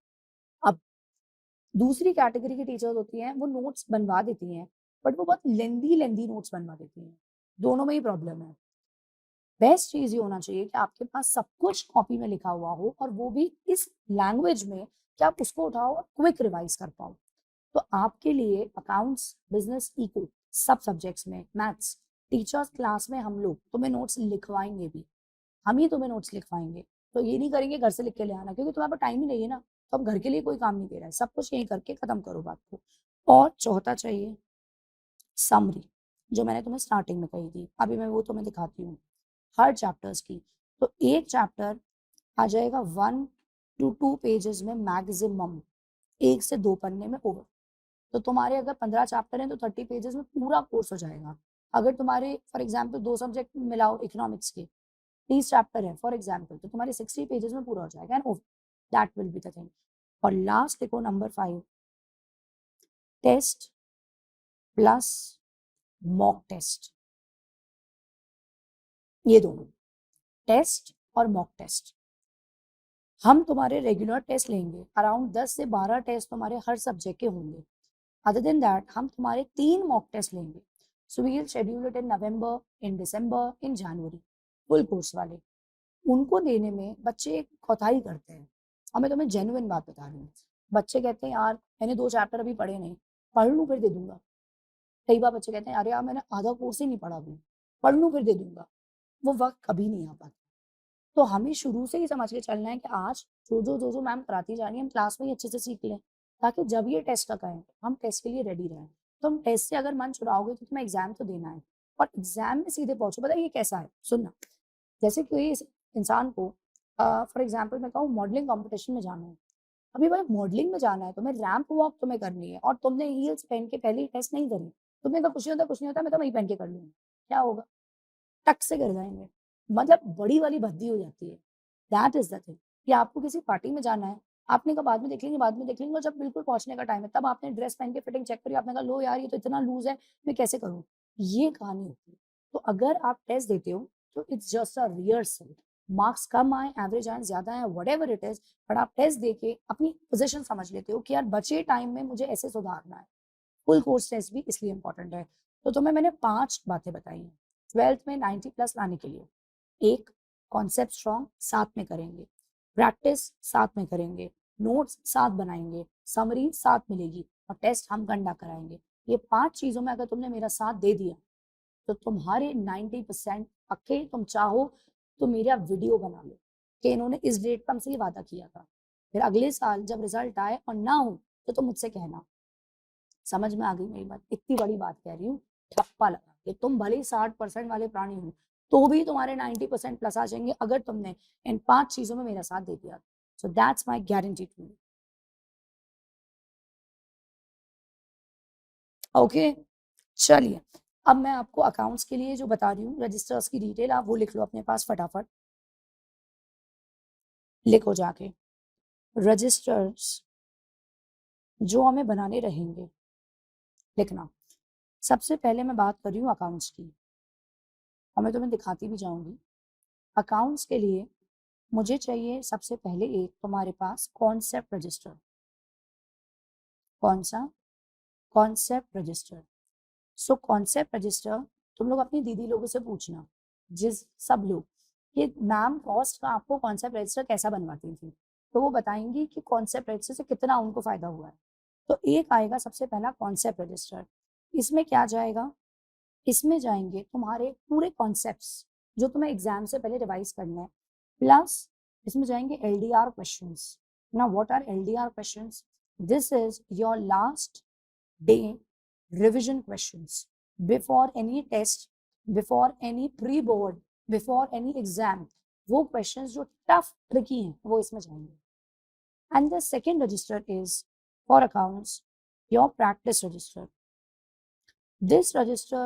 अब दूसरी कैटेगरी की टीचर्स होती हैं, वो नोट्स बनवा देती हैं, बट वो बहुत लेंदी लेंदी नोट्स बनवा देती हैं। दोनों में ही प्रॉब्लम है। बेस्ट चीज ये होना चाहिए कि आपके पास सब कुछ कॉपी में लिखा हुआ हो, और वो भी इस लैंग्वेज में कि आप उसको उठाओ और क्विक रिवाइज कर पाओ। तो आपके लिए अकाउंट्स, बिजनेस, इको, सब सब्जेक्ट्स में, मैथ्स, टीचर्स क्लास में हम लोग तुम्हें नोट्स लिखवाएंगे भी। हम ही तुम्हें नोट्स लिखवाएंगे। तो ये नहीं करेंगे घर से लिख के ले आना, क्योंकि तुम्हारे पास टाइम ही नहीं है ना। तो अब घर के लिए कोई काम नहीं दे रहा है, सब कुछ यहीं करके खत्म करो बात को। और चौथा चाहिए समरी, जो मैंने तुम्हें स्टार्टिंग में कही थी, अभी मैं वो तुम्हें दिखाती हूँ हर चैप्टर्स की। तो एक चैप्टर आ जाएगा 1 to 2 पेजेस में मैक्सिमम, 1 से 2 पन्ने में ओवर। तो तुम्हारे अगर 15 चैप्टर हैं तो 30 पेजेस में पूरा कोर्स हो जाएगा। अगर तुम्हारे फॉर एग्जाम्पल 2 सब्जेक्ट मिलाओ इकोनॉमिक्स के, 30 चैप्टर है फॉर एग्जाम्पल, तो तुम्हारे 60 पेजेस में पूरा हो जाएगा, and that will be the thing. और लास्ट देखो number 5, test plus mock test. ये दोनों, टेस्ट और मॉक टेस्ट। हम तुम्हारे रेगुलर टेस्ट लेंगे, अराउंड 10 से 12 टेस्ट तुम्हारे हर सब्जेक्ट के होंगे। अदर देन दैट हम तुम्हारे 3 मॉक टेस्ट लेंगे। So we will schedule it in November, in December, in January, full course वाले। उनको देने में बच्चे कोताही करते हैं, और मैं तुम्हें जेन्युइन बात बता रही हूँ। बच्चे कहते हैं यार मैंने 2 चैप्टर अभी पढ़े नहीं, पढ़ लूँ फिर दे दूंगा। कई बार बच्चे कहते हैं अरे यार मैंने आधा कोर्स ही नहीं पढ़ा अभी, पढ़ लूँ फिर दे दूंगा। वो वक्त कभी नहीं आ पाता। तो हमें शुरू से ही समझ के चलना है कि आज जो मैम कराती जा रही है हम क्लास में ही अच्छे से सीख लें, ताकि जब ये टेस्ट का कहें हम टेस्ट के लिए रेडी रहें। तुम टेस्ट से अगर मन छुड़ाओगे तो तुम्हें एग्जाम तो देना है, और एग्जाम में सीधे पहुंचो। पता है ये कैसा है, सुनना। जैसे कोई इंसान को फॉर एग्जाम्पल मैं कहूँ मॉडलिंग कॉम्पिटिशन में जाना है। अभी भाई मॉडलिंग में जाना है, तुम्हें रैंप वॉक तुम्हें करनी है, और तुमने हील्स पहन के पहले ही टेस्ट नहीं करी, तुमने कहा कुछ नहीं होता मैं तो वही पहन के कर लूंगा, क्या होगा? टक से गिर जाएंगे। मतलब बड़ी वाली भद्दी हो जाती है। दैट इज द थिंग कि आपको किसी पार्टी में जाना है, आपने कहा बाद में देख लेंगे, बाद में देख लेंगे, और जब बिल्कुल पहुंचने का टाइम है तब आपने ड्रेस पहन के फिटिंग चेक करी, आपने कहा लो यार ये तो इतना लूज है, मैं कैसे करूँ? ये कहानी होती है। तो अगर आप टेस्ट देते हो तो it's just a rehearsal. Marks कम आए, एवरेज आए, ज्यादा आए, व्हाटएवर इट इज, बट आप टेस्ट देके अपनी पोजीशन समझ लेते हो कि यार बचे टाइम में मुझे ऐसे सुधारना है। फुल कोर्स टेस्ट भी इसलिए इंपॉर्टेंट है। तो तुम्हें मैंने 5 बातें बताई हैं 12th में 90 प्लस लाने के लिए। एक, कॉन्सेप्ट स्ट्रॉन्ग साथ में करेंगे, प्रैक्टिस साथ में करेंगे, नोट्स साथ बनाएंगे, समरी साथ मिलेगी, और टेस्ट हम गंडा कराएंगे। ये 5 चीजों में अगर तुमने मेरा साथ दे दिया तो तुम्हारे 90% पक्के। तुम चाहो तो मेरा वीडियो बना लो कि इन्होंने इस डेट पर हमसे ये वादा किया था, फिर अगले साल जब रिजल्ट आए और ना हो तो तुम मुझसे कहना। समझ में आ गई मेरी बात? इतनी बड़ी बात कह रही हूँ, ठप्पा लगा कि तुम भले ही 60% वाले प्राणी हो, तो भी तुम्हारे 90% प्लस आ जाएंगे अगर तुमने इन 5 चीजों में मेरा साथ दे दिया। So that's my guarantee to you. Okay, चलिए अब मैं आपको अकाउंट्स के लिए जो बता रही हूँ, रजिस्टर्स की डिटेल आप वो लिख लो अपने पास फटाफट, लिखो जाके रजिस्टर्स जो हमें बनाने रहेंगे, लिखना। सबसे पहले मैं बात कर रही हूँ अकाउंट्स की और मैं तुम्हें दिखाती भी जाऊंगी। अकाउंट्स के लिए मुझे चाहिए सबसे पहले एक तुम्हारे पास कॉन्सेप्ट रजिस्टर। कौन सा? Concept register. So concept register तुम लोग अपनी दीदी लोगों से पूछना, जिस सब लोग कि मैम कॉस्ट का आपको कॉन्सेप्ट रजिस्टर कैसा बनवाती थी, तो वो बताएंगी कि कॉन्सेप्ट रजिस्टर से कितना उनको फायदा हुआ है। तो एक आएगा सबसे पहला कॉन्सेप्ट रजिस्टर। इसमें क्या जाएगा? इसमें जाएंगे तुम्हारे पूरे कॉन्सेप्ट्स जो तुम्हें एग्जाम से पहले रिवाइज करना है, प्लस इसमें जाएंगे एलडीआर क्वेश्चंस। ना what are LDR questions? This is your last day revision questions before any test, before any pre-board, before any exam। वो questions जो tough tricky हैं वो इसमें जाएंगे। And the second register is for accounts your practice register। This register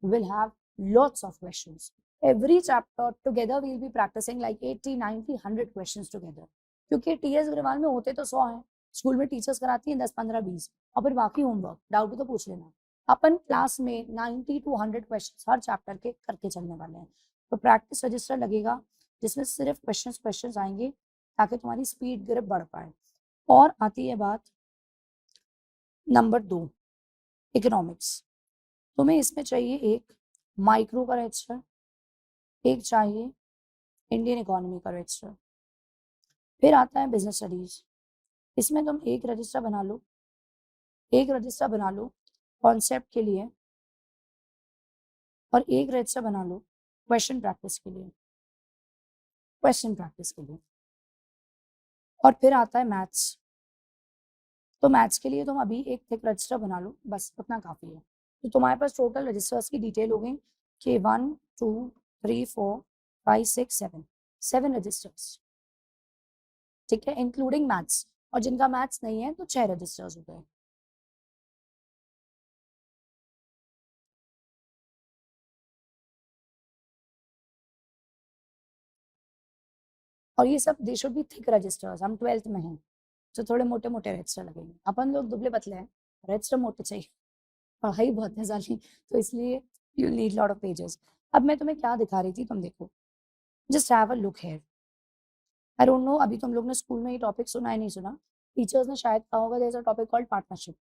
will have lots of questions। Every chapter together we'll be practicing like 80, 90, 100 questions together। क्योंकि TS Agarwal में होते तो 100 हैं, स्कूल में टीचर्स कराती हैं 10, 15, 20 और फिर बाकी होमवर्क डाउट तो पूछ लेना। अपन क्लास में 90 to 100 क्वेश्चन हर चैप्टर के करके चलने वाले हैं। तो प्रैक्टिस रजिस्टर लगेगा जिसमें सिर्फ क्वेश्चन आएंगे ताकि तुम्हारी स्पीड ग्रिप बढ़ पाए। और आती है बात नंबर 2, इकोनॉमिक्स। तुम्हें इसमें चाहिए एक माइक्रो का रजिस्टर, एक चाहिए इंडियन इकोनॉमी का रजिस्टर। फिर आता है बिजनेस स्टडीज। इसमें तुम एक रजिस्टर बना लो, एक रजिस्टर बना लो कॉन्सेप्ट के लिए और एक रजिस्टर बना लो क्वेश्चन प्रैक्टिस के लिए, क्वेश्चन प्रैक्टिस के लिए। और फिर आता है मैथ्स। तो मैथ्स के लिए तुम अभी एक थिक रजिस्टर बना लो, बस उतना काफ़ी है। तो तुम्हारे पास टोटल रजिस्टर्स की डिटेल हो गई कि 1, 2, 3, 4, 5, 6, 7, 7 रजिस्टर्स, ठीक है, इंक्लूडिंग मैथ्स। और जिनका मैथ्स नहीं है तो 6 रजिस्टर्स हो गए। और ये सब they should be thick registers. हम 12th में हैं तो थोड़े मोटे मोटे रजिस्टर लगेंगे, अपन लोग दुबले पतले हैं, रजिस्टर मोटे चाहिए, पढ़ाई बहुत है सारी, तो इसलिए you need lot of pages. अब मैं तुम्हें क्या दिखा रही थी, तुम देखो, just have a look here. I don't no अभी तुम लोग ने स्कूल में ये टॉपिक सुना है नहीं सुना, टीचर्स ने शायद कहा होगा there is a topic called partnership.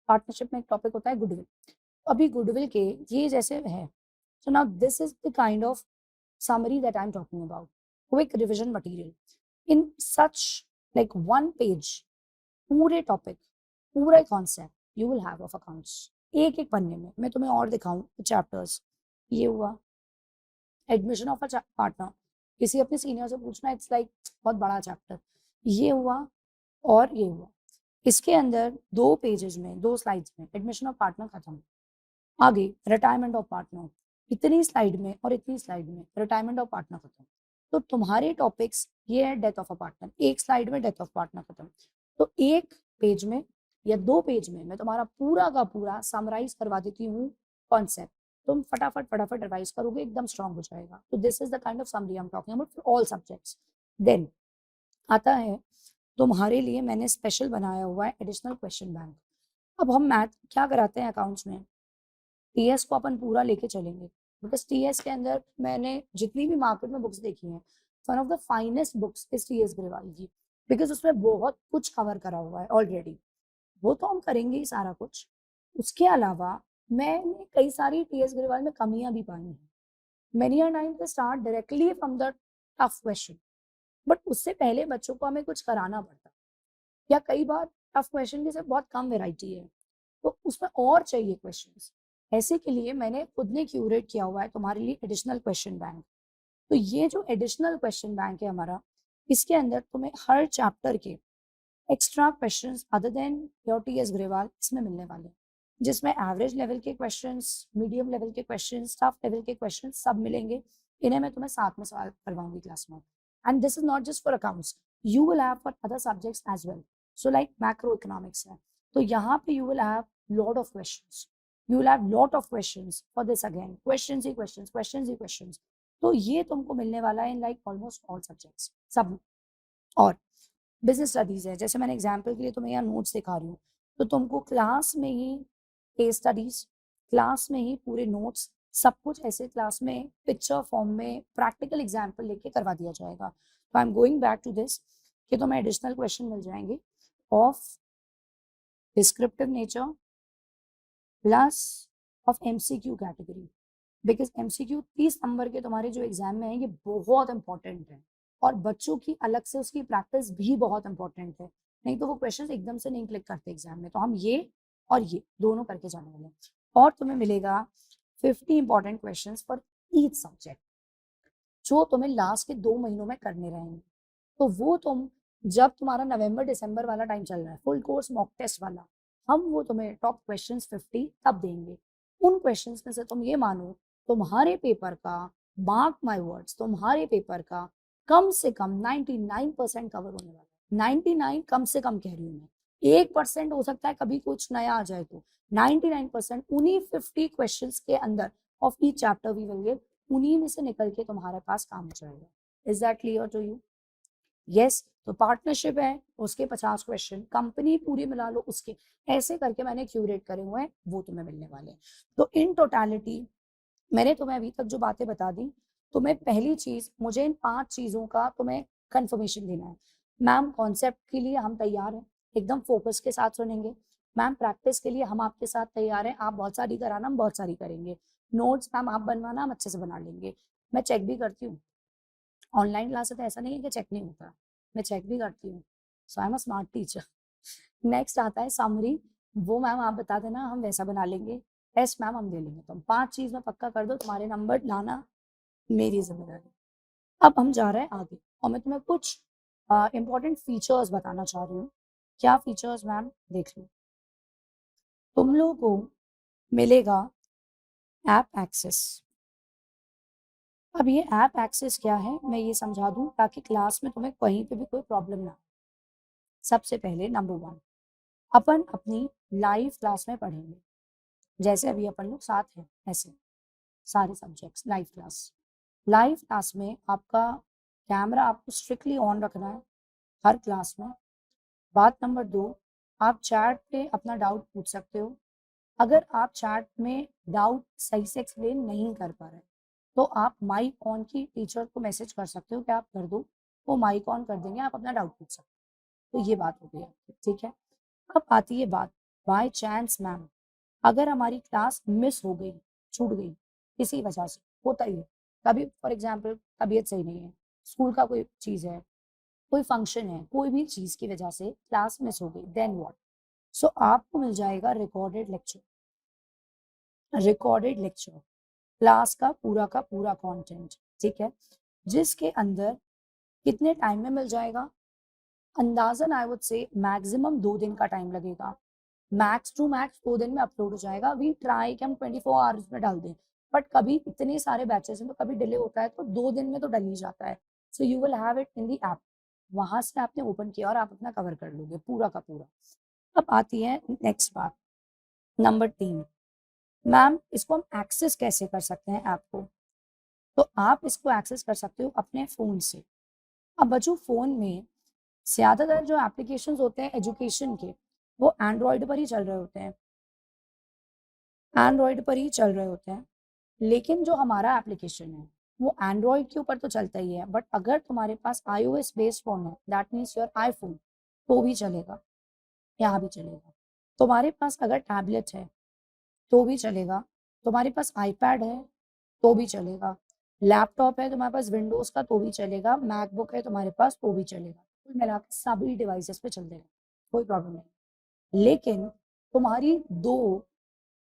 Partnership में एक टॉपिक होता है गुडविल। अभी गुडविल के ये जैसे है, so now this is the kind of summary that I'm talking about, quick revision material in such like one page, पूरे टॉपिक, पूरा concept you will have of accounts एक एक पन्ने में। मैं तुम्हें और दिखाऊं चैप्टर्स, ये हुआ एडमिशन ऑफ अ पार्टनर, किसी अपने सीनियर से पूछना, इट्स लाइक बहुत बड़ा चैप्टर, ये हुआ और ये हुआ। इसके अंदर 2 पेजेस में 2 स्लाइड्स में एडमिशन ऑफ पार्टनर खत्म। आगे रिटायरमेंट ऑफ पार्टनर, इतनी स्लाइड में और इतनी स्लाइड में रिटायरमेंट ऑफ पार्टनर खत्म। तो तुम्हारे टॉपिक्स ये है डेथ ऑफ अ पार्टनर, एक स्लाइड में डेथ ऑफ पार्टनर खत्म। तो एक पेज में या 2 पेज में मैं तुम्हारा पूरा का पूरा समराइज करवा देती हूँ कॉन्सेप्ट। तुम फटाफट फटाफट रिवाइज करोगे, एकदम स्ट्रांग हो जाएगा। तो this is the kind of summary I am talking about for all subjects. Then आता है तुम्हारे लिए मैंने स्पेशल बनाया हुआ है एडिशनल क्वेश्चन बैंक। अब हम मैथ क्या कराते हैं अकाउंट्स में, टीएस को अपन पूरा लेके चलेंगे, बिकॉज टीएस के अंदर मैंने जितनी भी मार्केट में बुक्स देखी हैं, one of the finest books is TS Grewal की, बिकॉज उसमें बहुत कुछ कवर करा हुआ है ऑलरेडी। वो तो हम करेंगे ही सारा कुछ। उसके अलावा मैंने कई सारी टीएस ग्रेवाल में कमियां भी पाई हैं। Many are time they start directly from the tough question, but उससे पहले बच्चों को हमें कुछ कराना पड़ता, या कई बार टफ क्वेश्चन की सिर्फ बहुत कम वेराइटी है तो उसमें और चाहिए क्वेश्चंस। ऐसे के लिए मैंने खुद ने क्यूरेट किया हुआ है तुम्हारे लिए एडिशनल क्वेश्चन बैंक। तो ये जो एडिशनल क्वेश्चन बैंक है हमारा, इसके अंदर तुम्हें हर चैप्टर के extra questions other than your TS Grewal इसमें मिलने वाले हैं, जिसमें एवरेज लेवल के क्वेश्चंस, मीडियम लेवल के क्वेश्चंस, टफ लेवल के क्वेश्चंस सब मिलेंगे। इन्हें मैं तुम्हें साथ में सवाल करवाऊंगी क्लास में. And this is not just for accounts, you will have for other subjects as well. So like macro economics है, तो यहाँ पे you will have lot of questions. You will have lot of questions for this again, questions he questions, questions he questions. तो ये तुमको मिलने वाला है in like almost all subjects सब में. और बिजनेस स्टडीज है, जैसे मैंने एग्जाम्पल के लिए तुम्हें यहाँ नोट्स दिखा रही हूँ, तो तुमको क्लास में ही केस स्टडीज, क्लास में ही पूरे नोट्स, सब कुछ ऐसे क्लास में पिक्चर फॉर्म में प्रैक्टिकल एग्जाम्पल लेके करवा दिया जाएगा. तो I am going back to this कि तुम्हें एडिशनल क्वेश्चन मिल जाएंगे of descriptive nature plus of MCQ category. Because MCQ 30 number के तुम्हारे जो एग्जाम में है ये बहुत इंपॉर्टेंट है, और बच्चों की अलग से उसकी प्रैक्टिस भी बहुत इंपॉर्टेंट है, नहीं तो वो क्वेश्चंस एकदम से नहीं क्लिक करते एग्जाम में. तो हम ये और ये दोनों करके जाने वाले हैं. और तुम्हें मिलेगा 50 important questions for each subject, जो तुम्हें लास्ट के 2 महीनों में करने रहेंगे. तो वो तुम जब तुम्हारा नवंबर दिसंबर वाला टाइम चल रहा है फुल कोर्स मॉक टेस्ट वाला, हम वो तुम्हें टॉप क्वेश्चंस 50 तब देंगे. उन क्वेश्चंस में से तुम ये मानो तुम्हारे पेपर का, मार्क माय वर्ड्स, तुम्हारे पेपर का कम से कम 99% कवर होने वाला है. 99 कम से कम कह रही हूँ मैं, 1% हो सकता है कभी कुछ नया आ जाए तो. 99% उन्हीं 50 क्वेश्चंस के अंदर of each chapter we will give, उन्हीं में से निकल के तुम्हारे पास काम हो जाएगा. Is that clear to you? Yes. तो पार्टनरशिप है उसके 50 क्वेश्चन, कंपनी पूरी मिला लो उसके, ऐसे करके मैंने क्यूरेट करे हुए हैं, वो तुम्हें मिलने वाले हैं. तो इन टोटालिटी मैंने तुम्हें अभी तक जो बातें बता दी, तुम्हें पहली चीज मुझे इन 5 चीजों का तुम्हें कंफर्मेशन देना है. मैम कॉन्सेप्ट के लिए हम तैयार हैं, एकदम फोकस के साथ सुनेंगे. मैम प्रैक्टिस के लिए हम आपके साथ तैयार हैं, आप बहुत सारी कराना हम बहुत सारी करेंगे. नोट्स मैम आप बनवाना हम अच्छे से बना लेंगे. मैं चेक भी करती हूँ, ऑनलाइन क्लास है तो ऐसा नहीं है कि चेक नहीं होता, मैं चेक भी करती हूँ. So I am a smart teacher. Next आता है समरी, वो मैम आप बता देना हम वैसा बना लेंगे. टेस्ट मैम हम दे लेंगे. तो 5 चीज में पक्का कर दो, तुम्हारे नंबर लाना मेरी जिम्मेदारी. अब हम जा रहे हैं आगे, और मैं तुम्हें कुछ इंपॉर्टेंट फीचर्स बताना चाह रही हूँ. क्या फीचर्स मैम? देख लो, तुम लोगों को मिलेगा ऐप एक्सेस. अब ये ऐप एक्सेस क्या है मैं ये समझा दूं ताकि क्लास में तुम्हें कहीं पे भी कोई प्रॉब्लम ना. सबसे पहले नंबर 1, अपन अपनी लाइव क्लास में पढ़ेंगे, जैसे अभी अपन लोग साथ हैं ऐसे सारे subjects live class. Live class में आपका कैमरा आपको स्ट्रिक्टली ऑन रखना है हर क्लास में. बात नंबर 2, आप चैट पे अपना डाउट पूछ सकते हो. अगर आप चैट में डाउट सही से एक्सप्लेन नहीं कर पा रहे तो आप माइक ऑन की टीचर को मैसेज कर सकते हो कि आप कर दो, वो माइक ऑन कर देंगे, आप अपना डाउट पूछ सकते हो. तो ये बात हो गई आपकी, ठीक है. अब आती है बात बाय चांस मैम, अगर हमारी क्लास मिस हो गई, छूट गई किसी वजह से, होता ही है कभी, फॉर एग्जाम्पल तबीयत सही नहीं है, स्कूल का कोई चीज़ है, कोई फंक्शन है, कोई भी चीज़ की वजह से क्लास मिस हो गई, देन व्हाट? सो आपको मिल जाएगा recorded lecture. Recorded lecture class का पूरा कंटेंट, ठीक है, जिसके अंदर कितने टाइम में मिल जाएगा? अंदाजन आई वुड से मैक्सिमम 2 दिन का टाइम लगेगा. मैक्स टू मैक्स 2 दिन में अपलोड हो जाएगा. वी ट्राई कि हम 24 आवर्स में डाल दें, बट कभी इतने सारे बैचेस हैं तो कभी डिले होता है, तो 2 दिन में तो डल ही जाता है. So you will have it in the app, वहां से आपने ओपन किया और आप अपना कवर कर लोगे पूरा का पूरा. अब आती है नेक्स्ट बात, नंबर 3, मैम इसको हम एक्सेस कैसे कर सकते हैं ऐप को? तो आप इसको एक्सेस कर सकते हो अपने फ़ोन से. अब बच्चों फ़ोन में ज़्यादातर जो एप्लीकेशंस होते हैं एजुकेशन के, वो एंड्रॉयड पर ही चल रहे होते हैं, एंड्रॉयड पर ही चल रहे होते हैं. लेकिन जो हमारा एप्लीकेशन है वो एंड्रॉयड के ऊपर तो चलता ही है, बट अगर तुम्हारे पास iOS बेस्ड फ़ोन है, दैट मीन्स योर आईफोन, तो भी चलेगा, यहाँ भी चलेगा. तुम्हारे पास अगर टैबलेट है तो भी चलेगा, तुम्हारे पास आईपैड है तो भी चलेगा, लैपटॉप है तुम्हारे पास विंडोज़ का तो भी चलेगा, मैकबुक है तुम्हारे पास तो भी चलेगा. कुल मिला के सभी डिवाइसेस पे चल देगा, कोई प्रॉब्लम नहीं. लेकिन तुम्हारी 2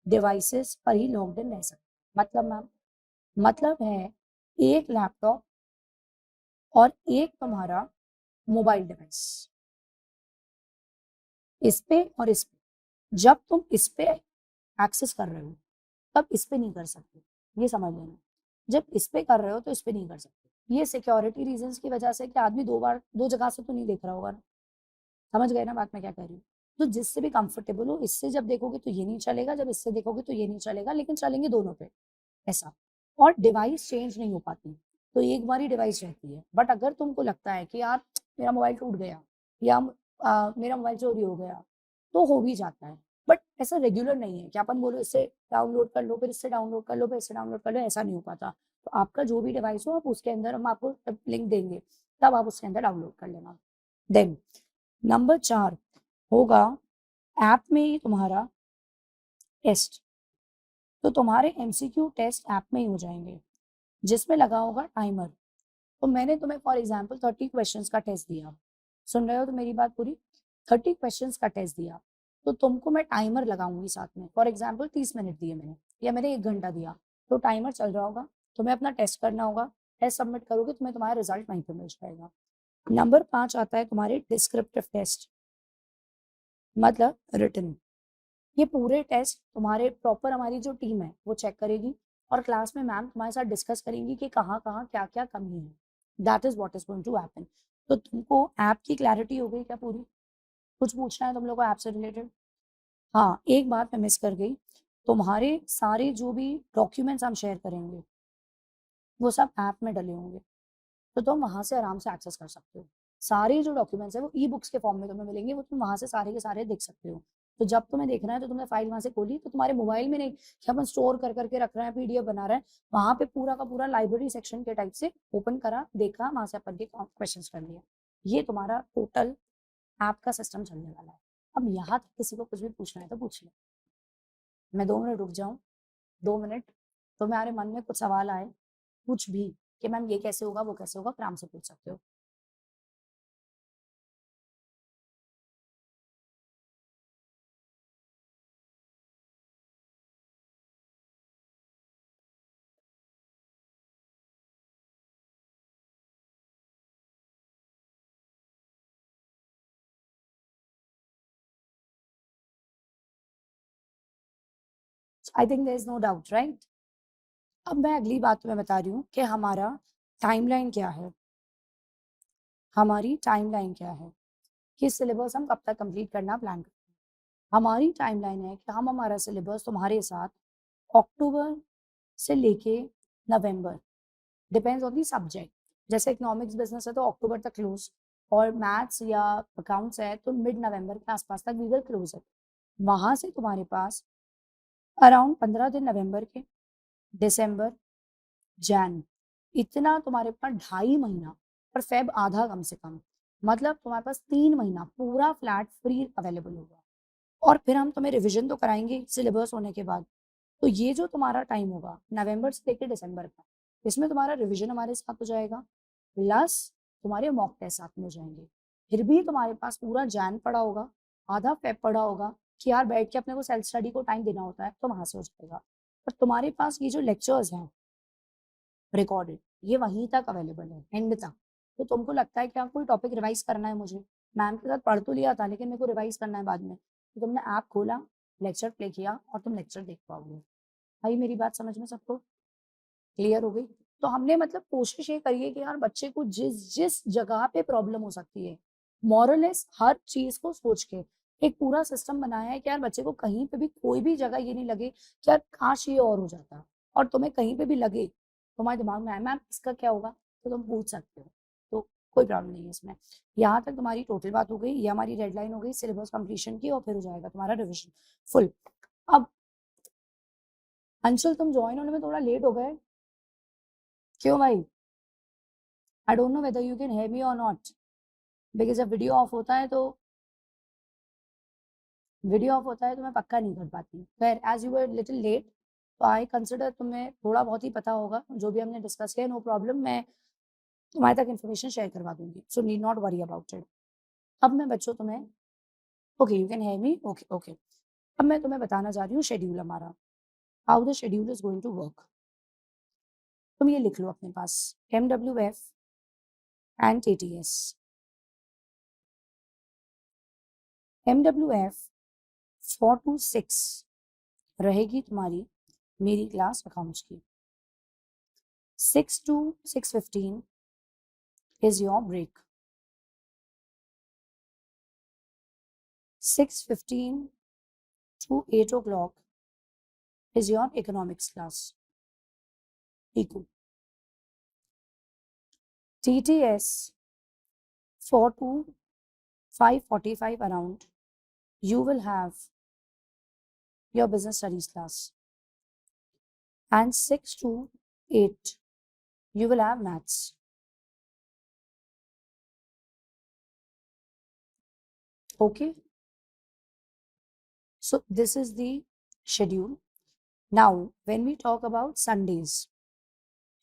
डिवाइसेस पर ही लॉग्ड इन रह सकते. मतलब मैम, मतलब है एक लैपटॉप और एक तुम्हारा मोबाइल डिवाइस, इस पे और इस पे. जब तुम इस पे एक्सेस कर रहे हो तब इस पे नहीं कर सकते, ये समझ लेना. जब इस पे कर रहे हो तो इस पे नहीं कर सकते। ये सिक्योरिटी रीजंस की वजह से कि आदमी 2 बार 2 जगह से तो नहीं देख रहा होगा ना। समझ गए ना बात मैं क्या कह रही हूँ? तो जिससे भी कंफर्टेबल हो, इससे जब देखोगे तो ये नहीं चलेगा, जब इससे देखोगे तो ये नहीं चलेगा, लेकिन चलेंगे दोनों पे, ऐसा। और डिवाइस चेंज नहीं हो पाती, तो एक बार ही डिवाइस रहती है। बट अगर तुमको लगता है कि यार मेरा मोबाइल टूट गया या मेरा मोबाइल चोरी हो गया, तो हो भी जाता है। बट ऐसा रेगुलर नहीं है कि अपन बोलो इससे डाउनलोड कर लो, फिर इससे डाउनलोड कर लो, फिर इससे डाउनलोड कर लो, ऐसा नहीं हो पाता। तो आपका जो भी डिवाइस हो, आप उसके अंदर हम आपको लिंक देंगे, तब आप उसके अंदर डाउनलोड कर लेना। देन नंबर 4 होगा ऐप में ही तुम्हारा टेस्ट। तो तुम्हारे एमसीक्यू टेस्ट ऐप में ही हो जाएंगे, जिसमें लगा होगा टाइमर। तो मैंने तुम्हें फॉर एग्जांपल 30 क्वेश्चंस का टेस्ट दिया, सुन रहे हो तो मेरी बात पूरी? 30 क्वेश्चंस का टेस्ट दिया, तो तुमको मैं टाइमर लगाऊंगी साथ में। फॉर एग्जांपल 30 मिनट दिए मैंने, या मैंने 1 घंटा दिया, तो टाइमर चल रहा होगा, तुम्हें अपना टेस्ट करना होगा। टेस्ट सबमिट करोगे, तुम्हें तुम्हारा रिजल्ट वहीं पे मिल जाएगा। नंबर 5 आता है तुम्हारे डिस्क्रिप्टिव टेस्ट, मतलब रिटन। ये पूरे टेस्ट तुम्हारे प्रॉपर, हमारी जो टीम है वो चेक करेगी, और क्लास में मैम तुम्हारे साथ डिस्कस करेंगी कि कहाँ कहाँ क्या क्या कमी है। That is what is going to happen. तो तुमको ऐप की क्लैरिटी हो गई क्या पूरी? कुछ पूछना है तुम लोग को ऐप से रिलेटेड? हाँ, एक बात मैं मिस कर गई, तुम्हारे सारे जो भी डॉक्यूमेंट्स हम शेयर करेंगे वो सब ऐप में डले होंगे, तो तुम वहां से आराम से एक्सेस कर सकते हो। सारे जो डॉक्यूमेंट्स है वो ई बुक्स के फॉर्म में तुम्हें मिलेंगे, वो तुम वहां से सारे के सारे देख सकते हो। तो जब तुम्हें देखना है तो तुमने फाइल वहां से खोली, तो तुम्हारे मोबाइल में नहीं कि अपन स्टोर कर करके रख रहे हैं, पीडीएफ बना रहे हैं, वहां पे पूरा का पूरा लाइब्रेरी सेक्शन के टाइप से ओपन करा, देखा, वहां से अपन के क्वेश्चन कर लिए। ये तुम्हारा टोटल ऐप का सिस्टम चलने वाला है। अब यहाँ तक किसी को कुछ भी पूछना है तो पूछ ले। मैं 2 मिनट रुक जाऊं? 2 मिनट? तुम्हारे मन में कुछ सवाल आए कुछ भी कि मैम ये कैसे होगा, वो कैसे होगा, आराम से पूछ सकते हो। I think there is no doubt, right? अब मैं अगली बात तुम्हें बता रही हूँ कि हमारा टाइमलाइन क्या है। हमारी टाइमलाइन क्या है कि सिलेबस हम कब तक कंप्लीट करना प्लान करते हैं। हमारी टाइमलाइन है कि हम हमारा सिलेबस तुम्हारे साथ अक्टूबर से लेके नवंबर, डिपेंड्स ऑन दी सब्जेक्ट। जैसे इकोनॉमिक्स बिजनेस है तो अक्टूबर तक क्लोज, और मैथ्स या अकाउंट्स है तो मिड नवंबर के आसपास तक वी विल क्लोज इट। वहां से तुम्हारे पास अराउंड 15 दिन नवंबर के, दिसंबर, जैन, इतना तुम्हारे पास 2.5 महीना, और फेब आधा कम से कम, मतलब तुम्हारे पास 3 महीना पूरा फ्लैट फ्री अवेलेबल होगा। और फिर हम तुम्हें रिवीजन तो कराएंगे सिलेबस होने के बाद। तो ये जो तुम्हारा टाइम होगा नवंबर से लेकर दिसंबर का, इसमें तुम्हारा रिवीजन हमारे साथ हो जाएगा, प्लस तुम्हारे मॉक टेस्ट साथ में हो जाएंगे। फिर भी तुम्हारे पास पूरा जैन पड़ा होगा, आधा फेब पड़ा होगा, कि यार बैठ के अपने को सेल्फ स्टडी को टाइम देना होता है, तो वहां से हो जाएगा। और तुम्हारे पास ये जो लेक्चर्स हैं रिकॉर्डेड, ये वहीं तक अवेलेबल है, एंड तक। तो तुमको लगता है कि हाँ कोई टॉपिक रिवाइज करना है मुझे, मैम के साथ पढ़ तो लिया था लेकिन मेरे को रिवाइज करना है बाद में, तो तुमने ऐप खोला, लेक्चर प्ले किया, और तुम लेक्चर देख पाओगे। भाई मेरी बात समझ में सबको क्लियर हो गई? तो हमने मतलब कोशिश ये करी है कि यार बच्चे को जिस जिस जगह पे प्रॉब्लम हो सकती है, मोरलेस हर चीज को सोच के एक पूरा सिस्टम बनाया है कि यार बच्चे को कहीं पे भी कोई भी जगह ये नहीं लगे कि यार काश ये और हो जाता। और तुम्हें कहीं पे भी लगे, तुम्हारे दिमाग में आए मैम इसका क्या होगा, तो तुम पूछ सकते हो। तो कोई प्रॉब्लम नहीं है इसमें। यहाँ तक तुम्हारी टोटल बात हो गई, ये हमारी डेडलाइन हो गई सिलेबस कंप्लीशन की, और फिर हो जाएगा तुम्हारा रिविजन फुल। अब अंशुल तुम ज्वाइन होने में थोड़ा लेट हो गए, क्यों भाई? I don't know whether you can hear me और नॉट, बिकॉज जब वीडियो ऑफ होता है तो मैं पक्का नहीं कर पाती। खैर as you were little late, तो आई कंसिडर तुम्हें थोड़ा बहुत ही पता होगा जो भी हमने डिस्कस किया, नो प्रॉब्लम, मैं तुम्हारे तक इन्फॉर्मेशन शेयर करवा दूंगी, so need not worry about it. अब मैं बच्चों तुम्हें, okay you can hear me, okay okay. अब मैं तुम्हें बताना चाह रही हूँ शेड्यूल हमारा, how the schedule is going to work. तुम ये लिख लो अपने पास, MWF and TTS। MWF 4 to 6 रहेगी तुम्हारी मेरी क्लास अकाउंट्स की। 6 to 6:15 is your break. 6:15 to 8 o'clock is your economics class. Eco. TTS 4 to 5:45 around, you will have your business studies class. And 6 to 8, you will have maths. Okay? So this is the schedule. Now, when we talk about Sundays,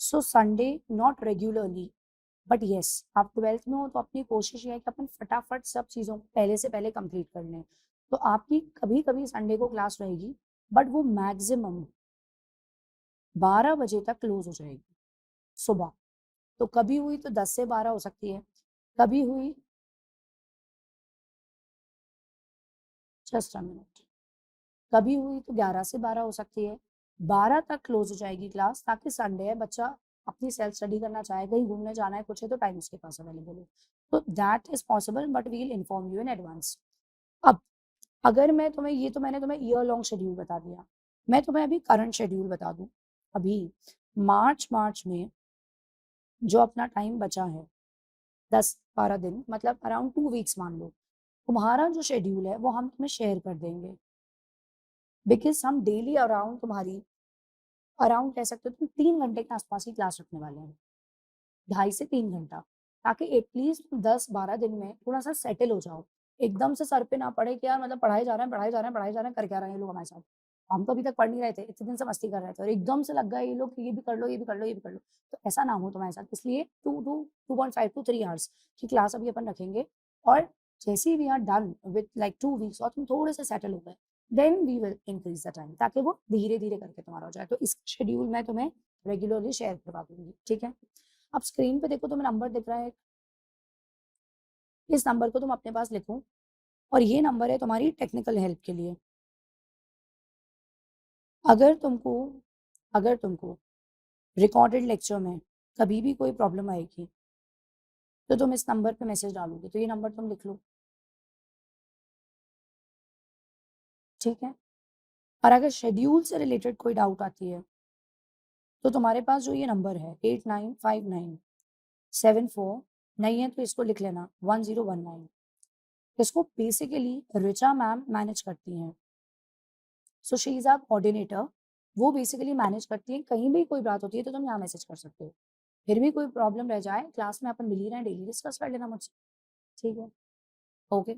so Sunday not regularly, but yes आप 12th में हो तो अपनी कोशिश ये है कि अपन फटाफट सब चीज़ों को पहले से पहले कंप्लीट कर लें। तो आपकी कभी कभी संडे को क्लास रहेगी, बट वो मैक्सिमम 12 बजे तक क्लोज हो जाएगी सुबह। तो कभी हुई तो 10 से 12 हो सकती है, कभी हुई जस्ट अ मिनट, कभी हुई तो 11 से 12 हो सकती है। 12 तक क्लोज हो जाएगी क्लास, ताकि संडे है, बच्चा अपनी सेल्फ स्टडी करना चाहे, कहीं घूमने जाना है, कुछ है तो टाइम उसके पास अवेलेबल हो। तो that is possible, but we will inform you in advance. अब अगर मैं तुम्हें, ये तो मैंने तुम्हें ईयर लॉन्ग शेड्यूल बता दिया, मैं तुम्हें अभी करंट शेड्यूल बता दूं। अभी मार्च में जो अपना टाइम बचा है 10-12 दिन, मतलब अराउंड 2 वीक्स मान लो, तुम्हारा जो शेड्यूल है वो हम तुम्हें शेयर कर देंगे। बिकॉज हम डेली अराउंड तुम्हारी, अराउंड कह सकते हो तुम 3 घंटे के आसपास ही क्लास रखने वाले हैं, 2.5 से 3 घंटा, ताकि एटलीस्ट 10-12 दिन में थोड़ा सा सेटल हो जाओ। एकदम से सर पे ना पड़े कि यार मतलब पढ़ाए जा रहे हैं पढ़ाए जा रहे हैं पढ़ाए जा रहे हैं, कर क्या रहे हैं ये लोग हमारे साथ, हम तो अभी तक पढ़ नहीं रहे थे, इतने दिन से मस्ती कर रहे थे और एकदम से लग गए ये लोग कि ये भी कर लो ये भी कर लो ये भी कर लो। तो ऐसा ना हो तुम्हारे साथ, इसलिए 2.5 to 3 आवर्स की क्लास अभी अपन रखेंगे। और जैसे ही we are done with like 2 weeks और तुम थोड़े से सेटल हो गए, then we will increase the time, ताकि वो धीरे धीरे करके तुम्हारा हो जाए। तो इसका शेड्यूल मैं तुम्हें रेगुलरली शेयर करवा दूंगी, ठीक है। अब स्क्रीन पे देखो, तुम्हें नंबर दिख रहा है, इस नंबर को तुम अपने पास लिखो, और ये नंबर है तुम्हारी टेक्निकल हेल्प के लिए। अगर तुमको रिकॉर्डेड लेक्चर में कभी भी कोई प्रॉब्लम आएगी तो तुम इस नंबर पे मैसेज डालोगे, तो ये नंबर तुम लिख लो, ठीक है। और अगर शेड्यूल से रिलेटेड कोई डाउट आती है तो तुम्हारे पास जो ये नंबर है 895974, नहीं है तो इसको लिख लेना 1019। इसको बेसिकली रिचा मैम मैनेज करती हैं। So she is our coordinator, वो बेसिकली मैनेज करती है। कहीं भी कोई बात होती है तो तुम यहाँ मैसेज कर सकते हो, फिर भी कोई प्रॉब्लम रह जाए क्लास में अपन मिल ही रहे हैं, डेली डिस्कस कर लेना मुझसे, ठीक है। ओके,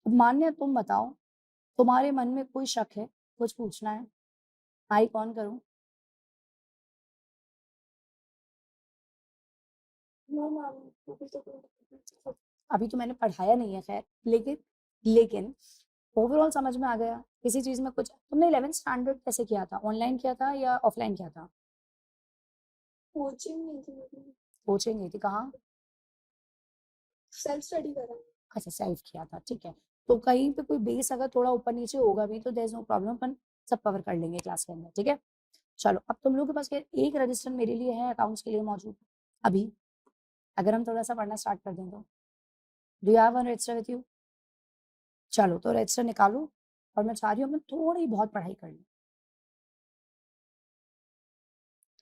अब मान्य तुम बताओ, तुम्हारे मन में कोई शक है, कुछ पूछना है, माइक ऑन करूं? अभी तो मैंने पढ़ाया नहीं है खैर, लेकिन ओवरऑल समझ में आ गया किसी चीज में कुछ? तुमने 11th स्टैंडर्ड कैसे किया था, ऑनलाइन किया था या ऑफलाइन किया था? कोचिंग गई थी, कहाँ? सेल्फ स्टडी करा। अच्छा, सेल्फ किया था, ठीक है। तो कहीं पे कोई बेस अगर थोड़ा ऊपर नीचे होगा भी तो देयर इज नो प्रॉब्लम, अपन सब कवर कर लेंगे क्लास के अंदर, ठीक है। चलो, अब तुम लोगों के पास एक रजिस्टर मेरे लिए है अकाउंट्स के लिए मौजूद अभी, अगर हम थोड़ा सा पढ़ना स्टार्ट कर दें तो। Do you have one register with you? चलो तो रजिस्टर निकालो, और मैं चाह रही हूँ अपन थोड़ी बहुत पढ़ाई कर लें।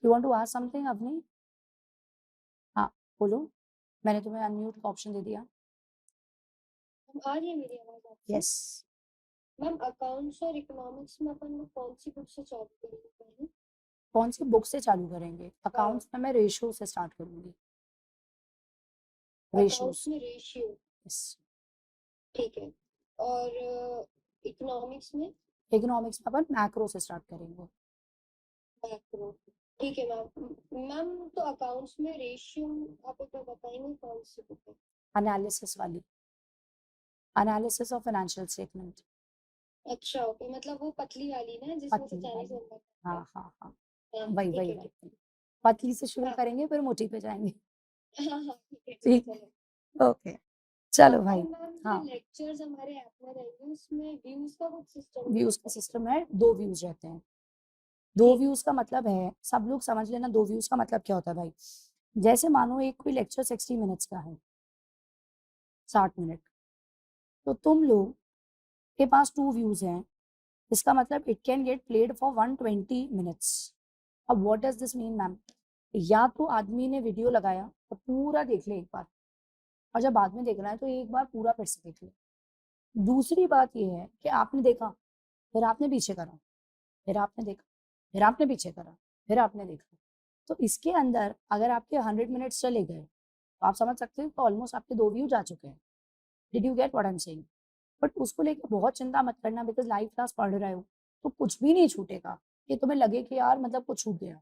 You want to ask something Avni? हाँ, बोलो, मैंने तुम्हें अनम्यूट का ऑप्शन दे दिया। आ रही है मेरी आवाज आपको? यस। मैम अकाउंट्स और इकोनॉमिक्स में अपन लोग कौन सी बुक से चालू करेंगे पहले? कौन सी बुक से चालू करेंगे? अकाउंट्स में मैं रेशियो से स्टार्ट करूंगी। रेशियोज, अकाउंट्स में रेशियो, यस। ठीक है। और इकोनॉमिक्स में इकोनॉमिक्स में अपन मैक्रो से स्टार्ट करेंगे। मैक्रो, ठीक है मैम। मैम तो अकाउंट्स में रेशियो आप एक बार बताएंगे कौन सी बुक है? एनालिसिस वाली, एनालिसिस ऑफ फाइनेंशियल स्टेटमेंट। अच्छा ओके, मतलब वो पतली वाली ना जिसमें से पतली 40 वाली, नंबर? हाँ हाँ हाँ, हाँ वही ठीक वही है वही ठीक वही। पतली से शुरू है। करेंगे फिर मोटी पे जाएंगे। हाँ हाँ ठीक है ठीक, चलो। ओके, चलो और भाई। मैम जो हाँ, लेक्चर्स हमारे ऐप में रहेंगे उसमें व्यूज का कुछ सिस्टम व्यूज का है? सिस्टम है, 2 व्यूज रहते हैं। 2 जी। व्यूज का मतलब है, सब लोग समझ लेना 2 व्यूज का मतलब क्या होता है भाई। जैसे मानो एक कोई लेक्चर 60 मिनट्स का है, 60 मिनट, तो तुम लोग के पास 2 व्यूज हैं, इसका मतलब it can get played for 120 minutes. अब what does this mean ma'am? या तो आदमी ने वीडियो लगाया तो पूरा देख ले एक बार, और जब बाद में देखना है तो एक बार पूरा फिर से देख ले। दूसरी बात ये है कि आपने देखा, फिर आपने पीछे करा, फिर आपने देखा, फिर आपने पीछे करा, फिर आपने देखा। तो इसके अंदर अगर आपके 100 मिनट्स चले गए तो आप समझ सकते हो कि ऑलमोस्ट आपके 2 व्यू जा चुके हैं। Did you get what I am saying? But उसको लेकर बहुत चिंता मत करना, बिकॉज लाइव क्लास पढ़ रहे हो तो कुछ भी नहीं छूटेगा कि तुम्हें लगे कि यार मतलब कुछ छूट गया।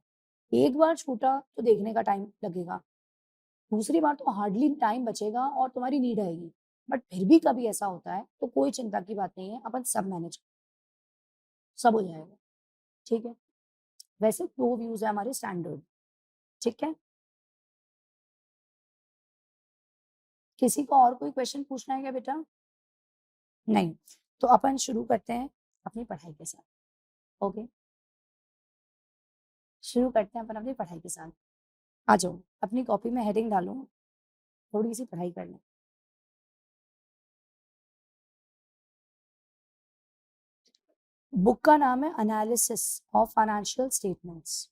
एक बार छूटा तो देखने का टाइम लगेगा, दूसरी बार तो हार्डली टाइम बचेगा और तुम्हारी नीड आएगी। बट फिर भी कभी ऐसा होता है तो कोई चिंता की बात नहीं है, अपन सब मैनेज, सब हो जाएगा। ठीक है, वैसे 2 व्यूज है हमारे स्टैंडर्ड। ठीक है, किसी को और कोई क्वेश्चन पूछना है क्या बेटा? नहीं, तो अपन शुरू करते हैं अपनी पढ़ाई के साथ। ओके, शुरू करते हैं अपन अपनी पढ़ाई के साथ। आ जाओ, अपनी कॉपी में हेडिंग डालो, थोड़ी सी पढ़ाई कर लें। बुक का नाम है analysis of financial statements.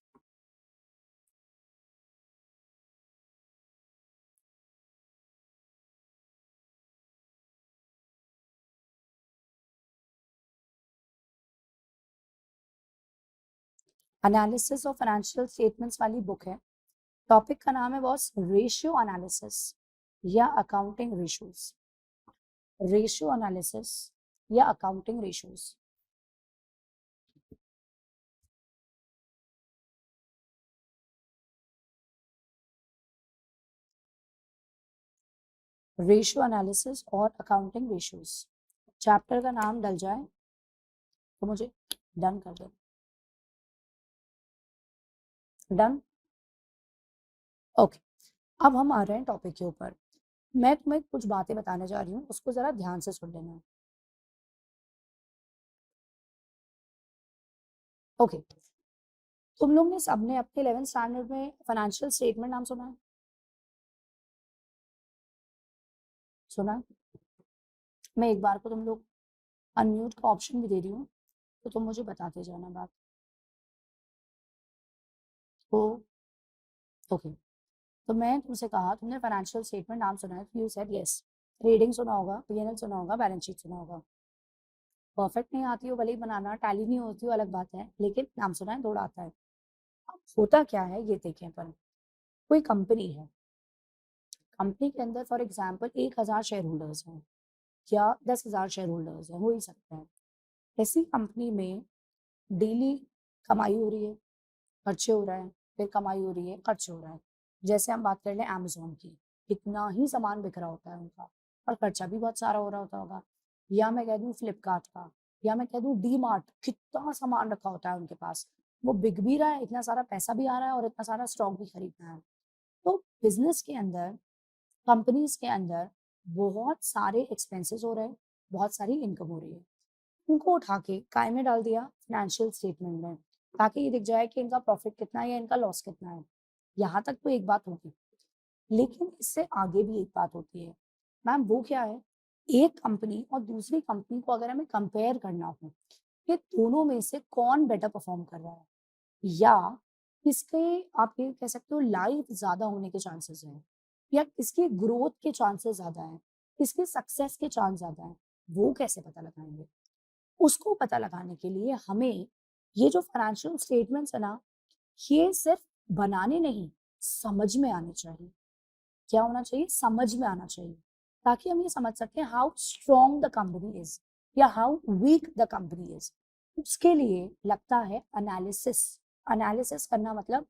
Analysis of financial statements वाली बुक है। टॉपिक का नाम है बॉस रेशियो एनालिसिस या अकाउंटिंग रेशियोज। रेशियो एनालिसिस या अकाउंटिंग रेशियोज। रेशियो एनालिसिस और अकाउंटिंग रेशियोज। चैप्टर का नाम डल जाए तो मुझे डन कर दो। डन। ओके, अब हम आ रहे हैं टॉपिक के ऊपर। मैं तुम्हें कुछ बातें बताने जा रही हूँ, उसको जरा ध्यान से सुन लेना। ओके, तुम लोग ने सबने अपने 11th स्टैंडर्ड में फाइनेंशियल स्टेटमेंट नाम सुना है? सुना है? मैं एक बार को तुम लोग अनम्यूट का ऑप्शन भी दे रही हूँ, तो तुम मुझे बताते जाना बात। ओ ओके, तो मैं तुमसे कहा तुमने फाइनेंशियल स्टेटमेंट नाम सुना है, यू सेड यस। रीडिंग सुना होगा, पीएनएल सुना होगा, बैलेंस शीट सुना होगा। परफेक्ट नहीं आती हो भले ही बनाना, टैली नहीं होती हो अलग बात है, लेकिन नाम सुना है, थोड़ा आता है। अब होता क्या है ये देखें अपन। कोई कंपनी है, कंपनी के अंदर फॉर एग्जाम्पल 1000 शेयर होल्डर्स हैं या 10,000 शेयर होल्डर्स हैं, हो ही सकते हैं। ऐसी कंपनी में डेली कमाई हो रही है, खर्चे हो रहे हैं, फिर कमाई हो रही है, खर्चे हो रहा है। जैसे हम बात कर लें अमेज़न की, कितना ही सामान बिक रहा होता है उनका और खर्चा भी बहुत सारा हो रहा होता होगा। या मैं कह दूँ फ्लिपकार्ट का, या मैं कह दूँ डी-मार्ट, कितना सामान रखा होता है उनके पास। वो बिक भी रहा है, इतना सारा पैसा भी आ रहा है और इतना सारा स्टॉक भी खरीदना है। तो बिज़नेस के अंदर, कंपनीज़ के अंदर बहुत सारे एक्सपेंसेस हो रहे हैं, बहुत सारी इनकम हो रही है। उनको उठा के काय में डाल दिया? फाइनेंशियल स्टेटमेंट में, ताकि ये दिख जाए कि इनका प्रॉफिट कितना है या इनका लॉस कितना है। यहाँ तक तो एक बात होगी, लेकिन इससे आगे भी एक बात होती है। मैम वो क्या है? एक कंपनी और दूसरी कंपनी को अगर हमें कंपेयर करना हो कि दोनों में से कौन बेटर परफॉर्म कर रहा है, या किसके आप ये कह सकते हो लाइफ ज़्यादा होने के चांसेस हैं, या किसके ग्रोथ के चांसेस ज़्यादा हैं, किसके सक्सेस के चांस ज़्यादा हैं, वो कैसे पता लगाएँगे? उसको पता लगाने के लिए हमें ये जो फाइनेंशियल स्टेटमेंट्स है ना, ये सिर्फ बनाने नहीं, समझ में आने चाहिए। क्या होना चाहिए? समझ में आना चाहिए, ताकि हम ये समझ सकें how strong the company is या how weak the company is. उसके लिए लगता है एनालिसिस। एनालिसिस करना मतलब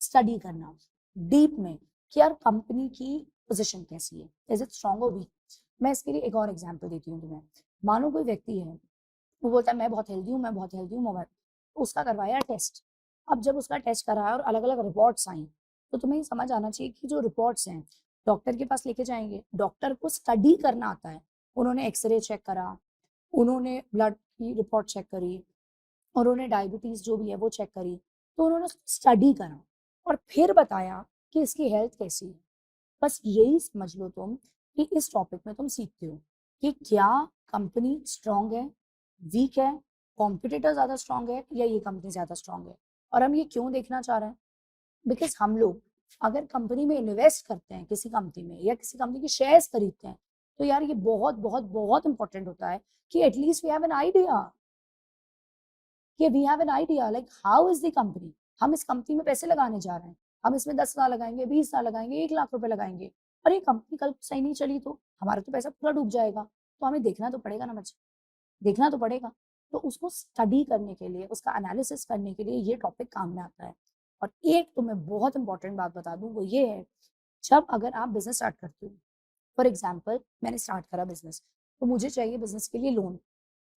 स्टडी करना डीप में कि यार कंपनी की पोजीशन कैसी है, इज इट स्ट्रॉन्ग और वीक। मैं इसके लिए एक और एग्जांपल देती हूँ तुम्हें। मानो कोई व्यक्ति है, वो बोलता है मैं बहुत हेल्दी हूँ, मैं बहुत हेल्दी हूँ, मोबाइल उसका करवाया टेस्ट। अब जब उसका टेस्ट कराया और अलग अलग रिपोर्ट्स आई, तो तुम्हें ये समझ आना चाहिए कि जो रिपोर्ट्स हैं डॉक्टर के पास लेके जाएंगे, डॉक्टर को स्टडी करना आता है। उन्होंने एक्सरे चेक करा, उन्होंने ब्लड की रिपोर्ट चेक करी, उन्होंने डायबिटीज जो भी है वो चेक करी, तो उन्होंने स्टडी करा और फिर बताया कि इसकी हेल्थ कैसी है। बस यही समझ लो तुम कि इस टॉपिक में तुम सीखते हो कि क्या कंपनी स्ट्रांग है, वीक है, कॉम्पिटिटर ज्यादा स्ट्रांग है या ये कंपनी ज्यादा स्ट्रांग है। और हम ये क्यों देखना चाह रहे हैं, बिकॉज हम लोग अगर कंपनी में इन्वेस्ट करते हैं, किसी कंपनी में या किसी कंपनी के शेयर्स खरीदते हैं, तो यार ये बहुत बहुत बहुत इंपॉर्टेंट होता है कि at least we have an idea, कि we have an idea like how is the company. हम इस कंपनी में पैसे लगाने जा रहे हैं, हम इसमें 10,000 लगाएंगे, 20,000 लगाएंगे, 1 लाख रुपए लगाएंगे, और ये कंपनी कल सही नहीं चली तो हमारा तो पैसा पूरा डूब जाएगा। तो हमें देखना तो पड़ेगा ना बच्चे, देखना तो पड़ेगा। तो उसको स्टडी करने के लिए, उसका एनालिसिस करने के लिए ये टॉपिक काम में आता है। और एक तो मैं बहुत इंपॉर्टेंट बात बता दूं, वो ये है, जब अगर आप बिजनेस स्टार्ट करते हो, फॉर एग्जाम्पल मैंने स्टार्ट करा बिजनेस, तो मुझे चाहिए बिजनेस के लिए लोन।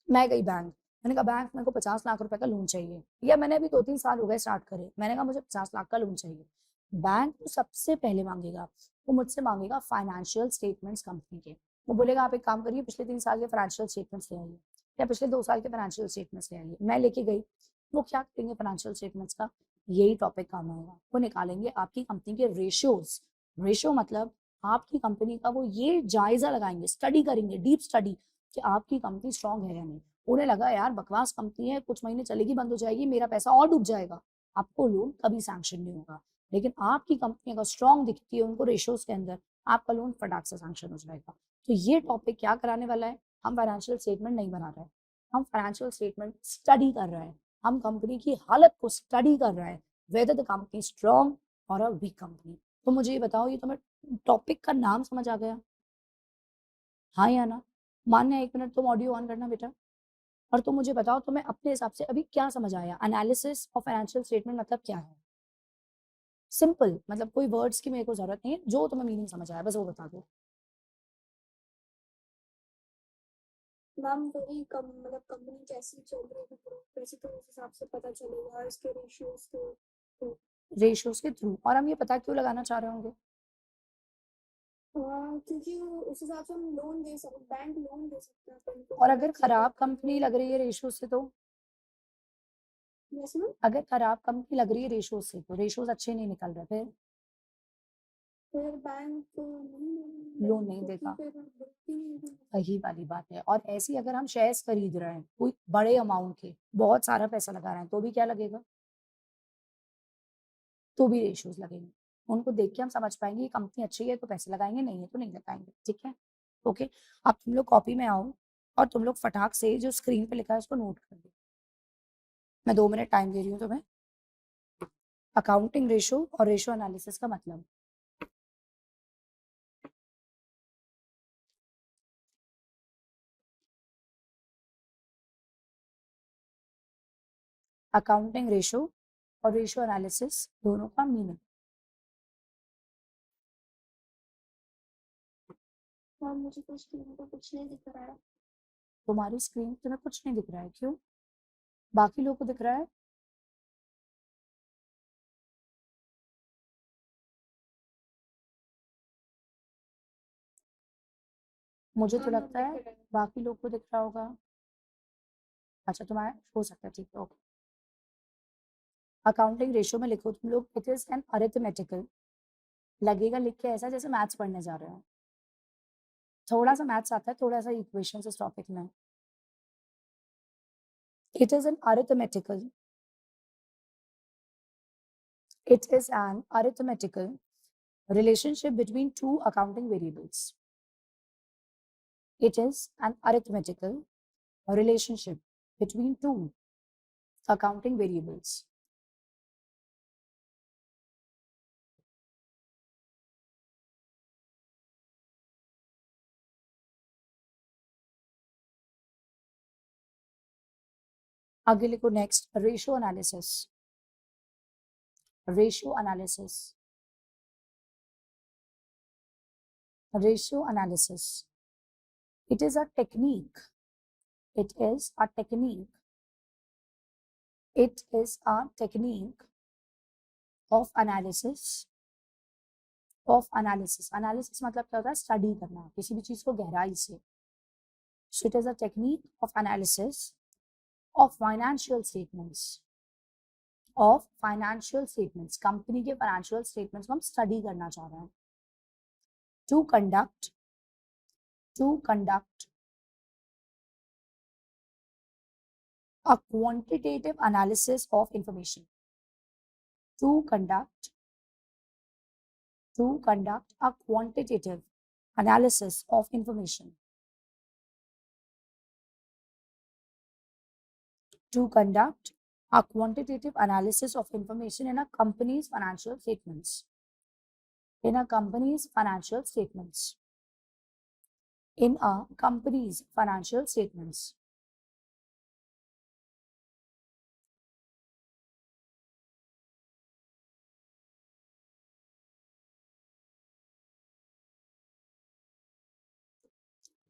मैं गई बैंक, मैंने कहा बैंक मेरे को 50 लाख रुपए का लोन चाहिए, या मैंने अभी 2-3 साल हो गए स्टार्ट करे, मैंने कहा मुझे 50 लाख का लोन चाहिए। बैंक तो सबसे पहले मांगेगा, वो मुझसे मांगेगा फाइनेंशियल स्टेटमेंट्स कंपनी के। वो बोलेगा आप एक काम करिए, पिछले 3 साल के फाइनेंशियल स्टेटमेंट्स ले आइए, या पिछले 2 साल के फाइनेंशियल स्टेटमेंट्स ले आइए। मैं लेके गई, वो क्या करेंगे फाइनेंशियल स्टेटमेंट्स का, यही टॉपिक काम आएगा। वो निकालेंगे आपकी कंपनी के रेशियोज, रेशियो मतलब आपकी कंपनी का वो ये जायजा लगाएंगे, स्टडी करेंगे, डीप स्टडी, कि आपकी कंपनी स्ट्रांग है या नहीं। उन्हें लगा यार बकवास कंपनी है, कुछ महीने चलेगी बंद हो जाएगी, मेरा पैसा और डूब जाएगा, आपको लोन कभी सैंक्शन नहीं होगा। लेकिन आपकी कंपनी अगर स्ट्रांग दिखती है उनको रेशियोज के अंदर, आपका लोन फटाक से सैंक्शन हो जाएगा। तो ये टॉपिक क्या कराने वाला है, हम फाइनेंशियल स्टेटमेंट नहीं बना रहे हैं, हम फाइनेंशियल स्टेटमेंट स्टडी कर रहे हैं। हम कंपनी की हालत को स्टडी कर रहे हैं, वेदर द कंपनी स्ट्रांग और अ वीक कंपनी। तो मुझे ये बताओ, ये तुम्हें टॉपिक का नाम समझ आ गया, हाँ या ना? मान्य, 1 मिनट तुम ऑडियो ऑन करना बेटा। और तुम मुझे बताओ तुम्हें अपने हिसाब से अभी क्या समझ आया, एनालिसिस ऑफ फाइनेंशियल स्टेटमेंट मतलब क्या है। सिंपल, मतलब कोई वर्ड्स की मेरे को जरूरत नहीं है, जो तुम्हें मीनिंग समझ आया बस वो बता दो। मैम वही कम मतलब कंपनी कैसी चल रही है वैसे तो उस हिसाब से पता चलेगा इसके रेशियोज के थ्रू। रेशियोज के थ्रू, और हम ये पता क्यों लगाना चाह रहे होंगे, हाँ क्योंकि उस हिसाब से हम लोन दे सकते, बैंक लोन दे सकते हैं अपन को और अगर अगर अच्छी खराब कंपनी कंपनी हो। लग रही है रेशियो से तो, यस मैम। अगर खराब कंपनी लग रही है रेशियो से तो रेशियोज अच्छे नहीं निकल रहे, फिर बैंक नहीं लोन देगा नहीं क्योंकि देगा। फिर बिकती नहीं है। वही वाली बात है। और ऐसी अगर हम शेयर्स खरीद रहे हैं कोई बड़े अमाउंट के, बहुत सारा पैसा लगा रहे हैं, तो भी क्या लगेगा, तो भी रेशियोज लगेंगे। उनको देख के हम समझ पाएंगे ये कंपनी अच्छी है तो पैसे लगाएंगे, नहीं है तो नहीं लगाएंगे। ठीक है, ओके। अब तुम लोग कॉपी में आओ और तुम लोग फटाक से जो स्क्रीन पे लिखा है उसको नोट कर दो। मैं 2 मिनट टाइम दे रही हूँ तुम्हें। अकाउंटिंग रेशियो और रेशियो एनालिसिस का मतलब, अकाउंटिंग रेशियो और रेशियो एनालिसिस दोनों का मीनिंग। मैम मुझे तो स्क्रीन पे कुछ नहीं दिख रहा है। तुम्हारी स्क्रीन पे तुम्हें कुछ नहीं दिख रहा है, क्यों, बाकी लोगों को दिख रहा है। मुझे तो हाँ मैम लगता दिख है रहा है। बाकी लोग को दिख रहा होगा। अच्छा, तुम्हारा हो सकता है, ठीक है, ओके। अकाउंटिंग रेशियो में लिखो तुम लोग, इट इज एन अरिथमेटिकल, लगेगा लिख के ऐसा जैसे मैथ्स पढ़ने जा रहे हो, थोड़ा सा मैथ्स आता है, थोड़ा सा इक्वेशन इस टॉपिक में। It is an arithmetical, it is an arithmetical relationship between two accounting variables. It is an arithmetical relationship between two accounting variables. आगे लिखो next, ratio analysis. Ratio analysis, ratio analysis, it is a technique, it is a technique, it is a technique of analysis, of analysis, analysis मतलब क्या होता है, study करना किसी भी चीज को गहराई से। So it is a technique of analysis of financial statements, company के फाइनेंशियल स्टेटमेंट्स को हम स्टडी करना चाह रहे हैं। To conduct a quantitative analysis of information. To conduct a quantitative analysis of information. To conduct a quantitative analysis of information in a company's financial statements. In a company's financial statements. In a company's financial statements.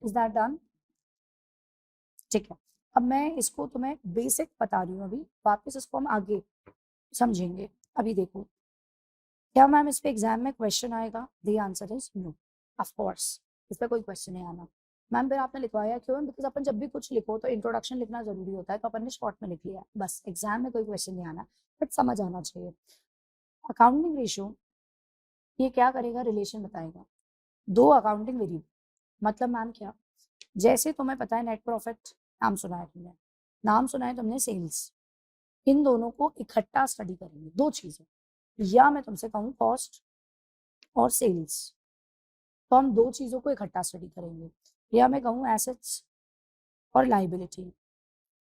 Is that done? ठीक है, अब मैं इसको तुम्हें basic बता रही हूँ, अभी वापस इसको हम आगे समझेंगे। अभी देखो, क्या मैम इस पे एग्जाम में क्वेश्चन आएगा? The answer is no, of course इस पे कोई क्वेश्चन नहीं आना। मैम फिर आपने लिखवाया क्यों? बिकॉज अपन जब भी कुछ लिखो तो इंट्रोडक्शन लिखना जरूरी होता है, तो अपन ने शॉर्ट में लिख लिया, बस एग्जाम में कोई क्वेश्चन नहीं आना, बट समझ आना चाहिए। अकाउंटिंग रेशियो ये क्या करेगा? रिलेशन बताएगा दो अकाउंटिंग वेरिएबल। मतलब मैम क्या? जैसे तुम्हें पता है नेट प्रॉफिट, नाम सुना है तुमने, नाम सुना है तुमने सेल्स, इन दोनों को इकट्ठा स्टडी करेंगे, दो चीजें। या मैं तुमसे कहूँ कॉस्ट और सेल्स, तो हम दो चीजों को इकट्ठा स्टडी करेंगे। या मैं कहूँ एसेट्स और लाइबिलिटी,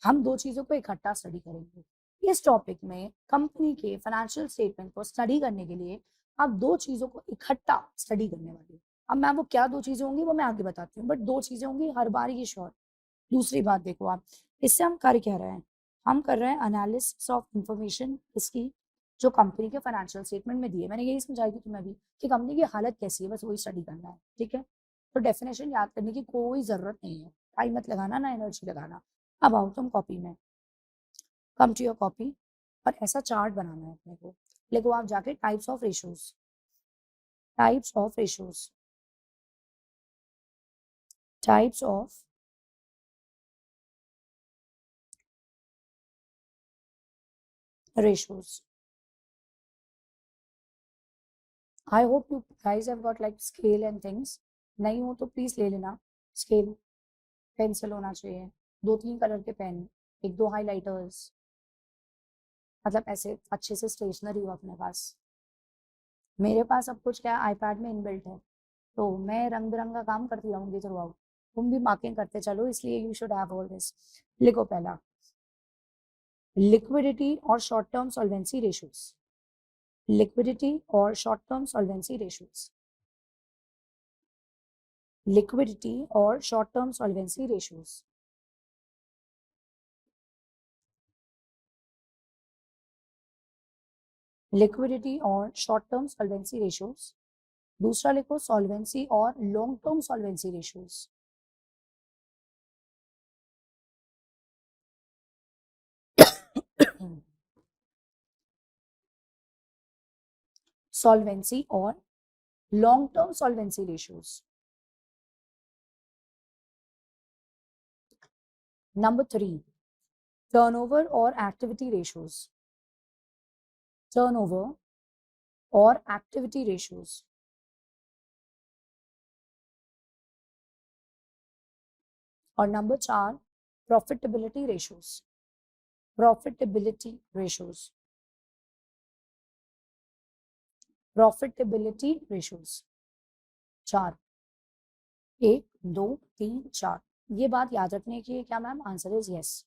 हम दो चीजों को इकट्ठा स्टडी करेंगे। इस टॉपिक में कंपनी के फाइनेंशियल स्टेटमेंट को स्टडी करने के लिए आप दो चीजों को इकट्ठा स्टडी करने वाले। अब मैम वो क्या दो चीजें होंगी वो मैं आगे बताती हूँ, बट दो चीजें होंगी हर बार, ये श्योर। दूसरी बात देखो आप, इससे हम कर क्या रहे हैं? हम कर रहे हैं एनालिसिस ऑफ इंफॉर्मेशन, इसकी जो कंपनी के फाइनेंशियल स्टेटमेंट में दिए। मैंने यही समझाई थी तुम्हें भी कि कंपनी की हालत कैसी है, बस वही स्टडी करना है, ठीक है? तो डेफिनेशन याद करने की कोई जरूरत नहीं है, टाइम मत लगाना ना एनर्जी लगाना। अब आओ तुम कॉपी में, कम टू योर कॉपी, और ऐसा चार्ट बनाना है अपने को। लिखो आप जाके types of ratios, types of ratios, types of ratios. I hope you guys have got like scale and things. नहीं हो तो प्लीज ले लेना स्केल, पेंसिल होना चाहिए, दो तीन कलर के पेन, एक दो हाइलाइटर्स, मतलब ऐसे अच्छे से स्टेशनरी हो अपने पास। मेरे पास सब कुछ क्या है, आईपैड में इनबिल्ट है, तो मैं रंग बिरंगा काम करती रहूंगी थ्रू आउट, तुम भी मार्किंग करते चलो, इसलिए you should have all this. लिखो पहला, लिक्विडिटी और short term solvency ratios, liquidity और short term solvency ratios, liquidity और short term solvency ratios. Liquidity और शॉर्ट टर्म सॉल्वेंसी रेशियोज। दूसरा लिखो सॉल्वेंसी और long term solvency ratios. Solvency और long term solvency ratios. Number 3, turnover और activity ratios, turnover और activity ratios. और number 4, profitability ratios, profitability ratios, profitability ratios. 4, 1 2 3 4, ये बात याद रखने की है क्या ma'am? Answer is yes.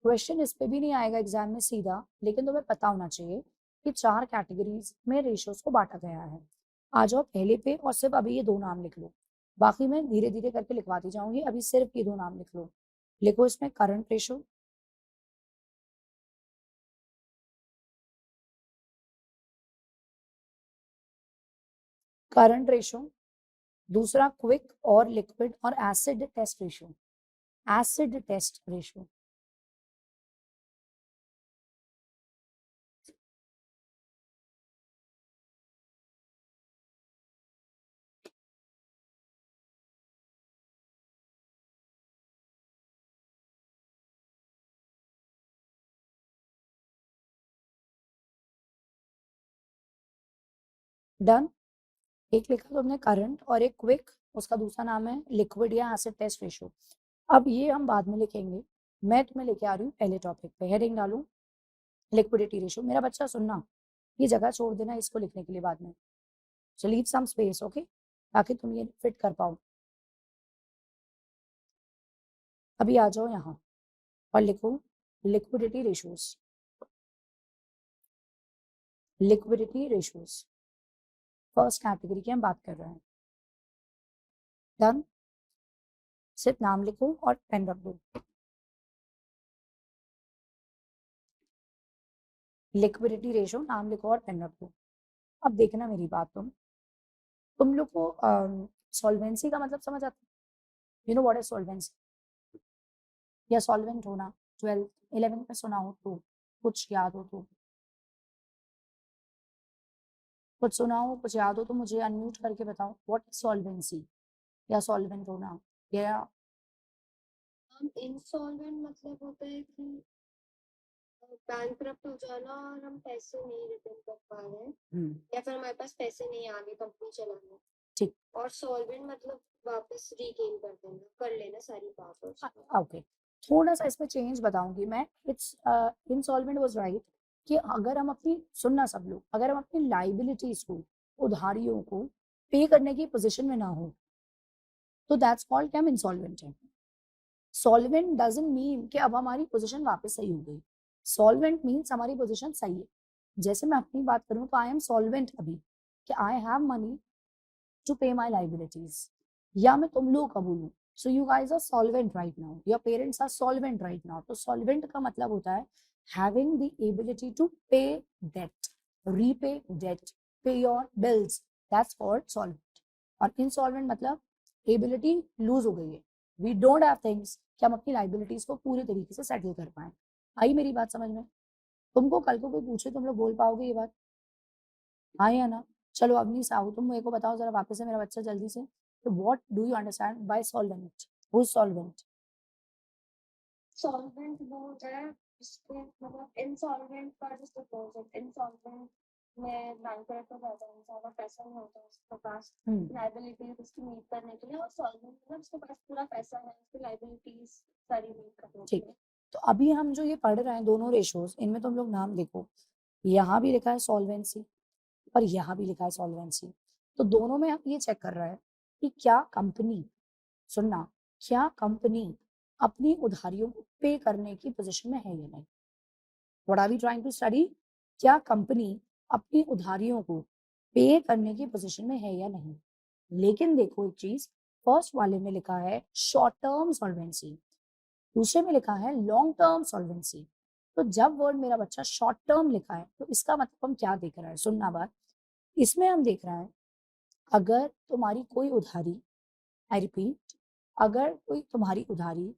Question इस पे भी नहीं आएगा एग्जाम में सीधा, लेकिन तुम्हें पता होना चाहिए कि 4 कैटेगरीज में रेशियोज को बांटा गया है। आ जाओ पहले पे, और सिर्फ अभी ये दो नाम लिख लो, बाकी मैं धीरे धीरे करके लिखवाती जाऊंगी, अभी सिर्फ ये दो नाम लिख लो। लिखो इसमें करंट रेशो, करंट रेशो। दूसरा क्विक और लिक्विड और acid test ratio, acid test ratio. Done. एक लिखा तुमने करंट और एक क्विक, उसका दूसरा नाम है लिक्विड या एसिड टेस्ट रेशियो। अब ये हम बाद में लिखेंगे, मैं तुम्हें लेके आ रही हूँ पहले टॉपिक पे। हेडिंग डालूं लिक्विडिटी रेशियो। मेरा बच्चा सुनना, ये जगह छोड़ देना इसको लिखने के लिए बाद में, so leave some space, okay, ताकि तुम ये फिट कर पाओ। अभी आ जाओ यहाँ और लिखो liquidity ratios, liquidity ratios first category की हम बात कर रहे हैं। डन। सिर्फ नाम लिखो और पेन रख दो। लिक्विडिटी रेशियो, नाम लिखो और पेन रख दो। अब देखना मेरी बात, तुम लोग को सॉल्वेंसी का मतलब समझ आता है? You know what is solvency, या सॉल्वेंट होना, 12th 11th में सुना हो तो, कुछ याद हो तो, कुछ सुना हो कुछ याद हो तो मुझे अनम्यूट करके बताओ व्हाट इज सॉल्वेंसी या सॉल्वेंट होना। या हम इंसॉल्वेंट मतलब होता है कि बैंकरप्ट हो जाना और हम पैसे नहीं रिटर्न कर पा रहे हैं, या फिर हमारे पास पैसे नहीं आ रहे कंपनी चलाने। ठीक। और सॉल्वेंट मतलब वापस रीगेन कर देना, कर लेना सारी पावर्स। ओके, थोड़ा सा इसमें चेंज बताऊंगी मैं। इट्स इंसॉल्वेंट वाज राइट कि अगर हम अपनी, सुनना सब लोग, अगर हम अपनी लाइबिलिटीज को, उधारियों को पे करने की पोजीशन में ना हो तो दैट्स कॉल्ड कि हम इंसॉल्वेंट हैं। सॉल्वेंट डजंट मीन कि अब हमारी पोजीशन वापस सही हो गई। सॉल्वेंट मीन्स हमारी पोजीशन सही है। जैसे मैं अपनी बात करूं तो आई एम सॉल्वेंट अभी, कि आई हैव मनी टू पे माई लाइबिलिटीज, या मैं तुम लोग का बोलूं, so you guys are solvent right now, your parents are solvent right now. तो सॉल्वेंट का मतलब होता है having the ability to pay debt, repay debt, pay your bills, that's called solvent. और इनसॉल्वेंट मतलब एबिलिटी लूज हो गई है, वी डोंट हैव थिंग्स कि हम अपनी लाइबिलिटीज को पूरे तरीके से सेटल कर पाए। आई मेरी बात समझ में? तुमको कल को कोई पूछे तुम लोग बोल पाओगे ये बात? हाँ या ना? चलो अगली साहू, तुम मेरे को बताओ जरा वापस से, मेरा बच्चा जल्दी से, तो what do you understand by solvent, who is solvent? Solvent वो होता है जिसको मतलब इंसॉल्वेंट का जस्ट अपोजिट। इंसॉल्वेंट में बैंकरप्ट हो जाता है, ज्यादा पैसा नहीं होता उसके पास लाइबिलिटीज उसकी मीट करने के लिए, और सॉल्वेंट मतलब उसके पास पूरा पैसा है, उसकी लाइबिलिटीज सारी मीट करने के ठीक। लिए। तो अभी हम जो ये पढ़ रहे हैं दोनों रेशोज, इनमें तुम लोग नाम देखो, यहाँ भी लिखा है सॉल्वेंसी और यहाँ भी लिखा है सॉल्वेंसी। तो दोनों में हम ये चेक कर रहे हैं कि क्या कंपनी, सुनना, क्या कंपनी अपनी उधारियों को पे करने की पोजीशन में है या नहीं। What are we trying to study? क्या कंपनी अपनी उधारियों को पे करने की पोजीशन में है या नहीं। लेकिन देखो एक चीज, फर्स्ट वाले में लिखा है शॉर्ट टर्म सॉल्वेंसी, दूसरे में लिखा है लॉन्ग टर्म सॉल्वेंसी। तो जब वर्ड मेरा बच्चा शॉर्ट टर्म लिखा है तो इसका मतलब हम क्या देख रहे हैं, सुनना बात, इसमें हम देख रहे हैं अगर तुम्हारी कोई उधारी, आई रिपीट, अगर कोई तुम्हारी उधारी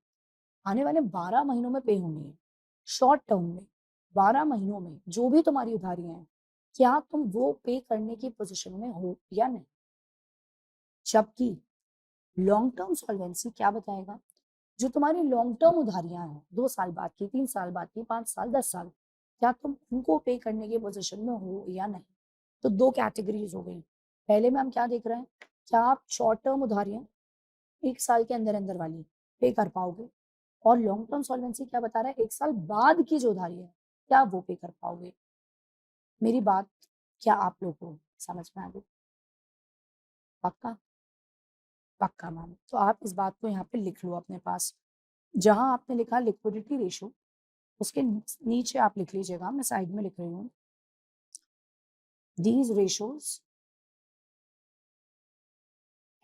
आने वाले 12 महीनों में पे होनी है, शॉर्ट टर्म में 12 महीनों में जो भी तुम्हारी उधारियां हैं, क्या तुम वो पे करने की पोजीशन में हो या नहीं। जबकि लॉन्ग टर्म सॉल्वेंसी क्या बताएगा, जो तुम्हारी लॉन्ग टर्म उधारियां हैं, 2 साल बाद की, 3 साल बाद की, 5 साल, 10 साल, क्या तुम उनको पे करने की पोजीशन में हो या नहीं। तो 2 कैटेगरीज हो गई। पहले में हम क्या देख रहे हैं, क्या आप शॉर्ट टर्म उधारियां 1 साल के अंदर अंदर वाली पे कर पाओगे, और लॉन्ग टर्म सॉल्वेंसी क्या बता रहा है, 1 साल बाद की जो उधारी है क्या वो पे कर पाओगे। मेरी बात क्या आप लोगों को समझ में आ गई? पक्का? पक्का मैम, तो आप इस बात को यहाँ पे लिख लो अपने पास, जहां आपने लिखा लिक्विडिटी रेशो उसके नीचे आप लिख लीजिएगा, मैं साइड में लिख रही हूँ, these ratios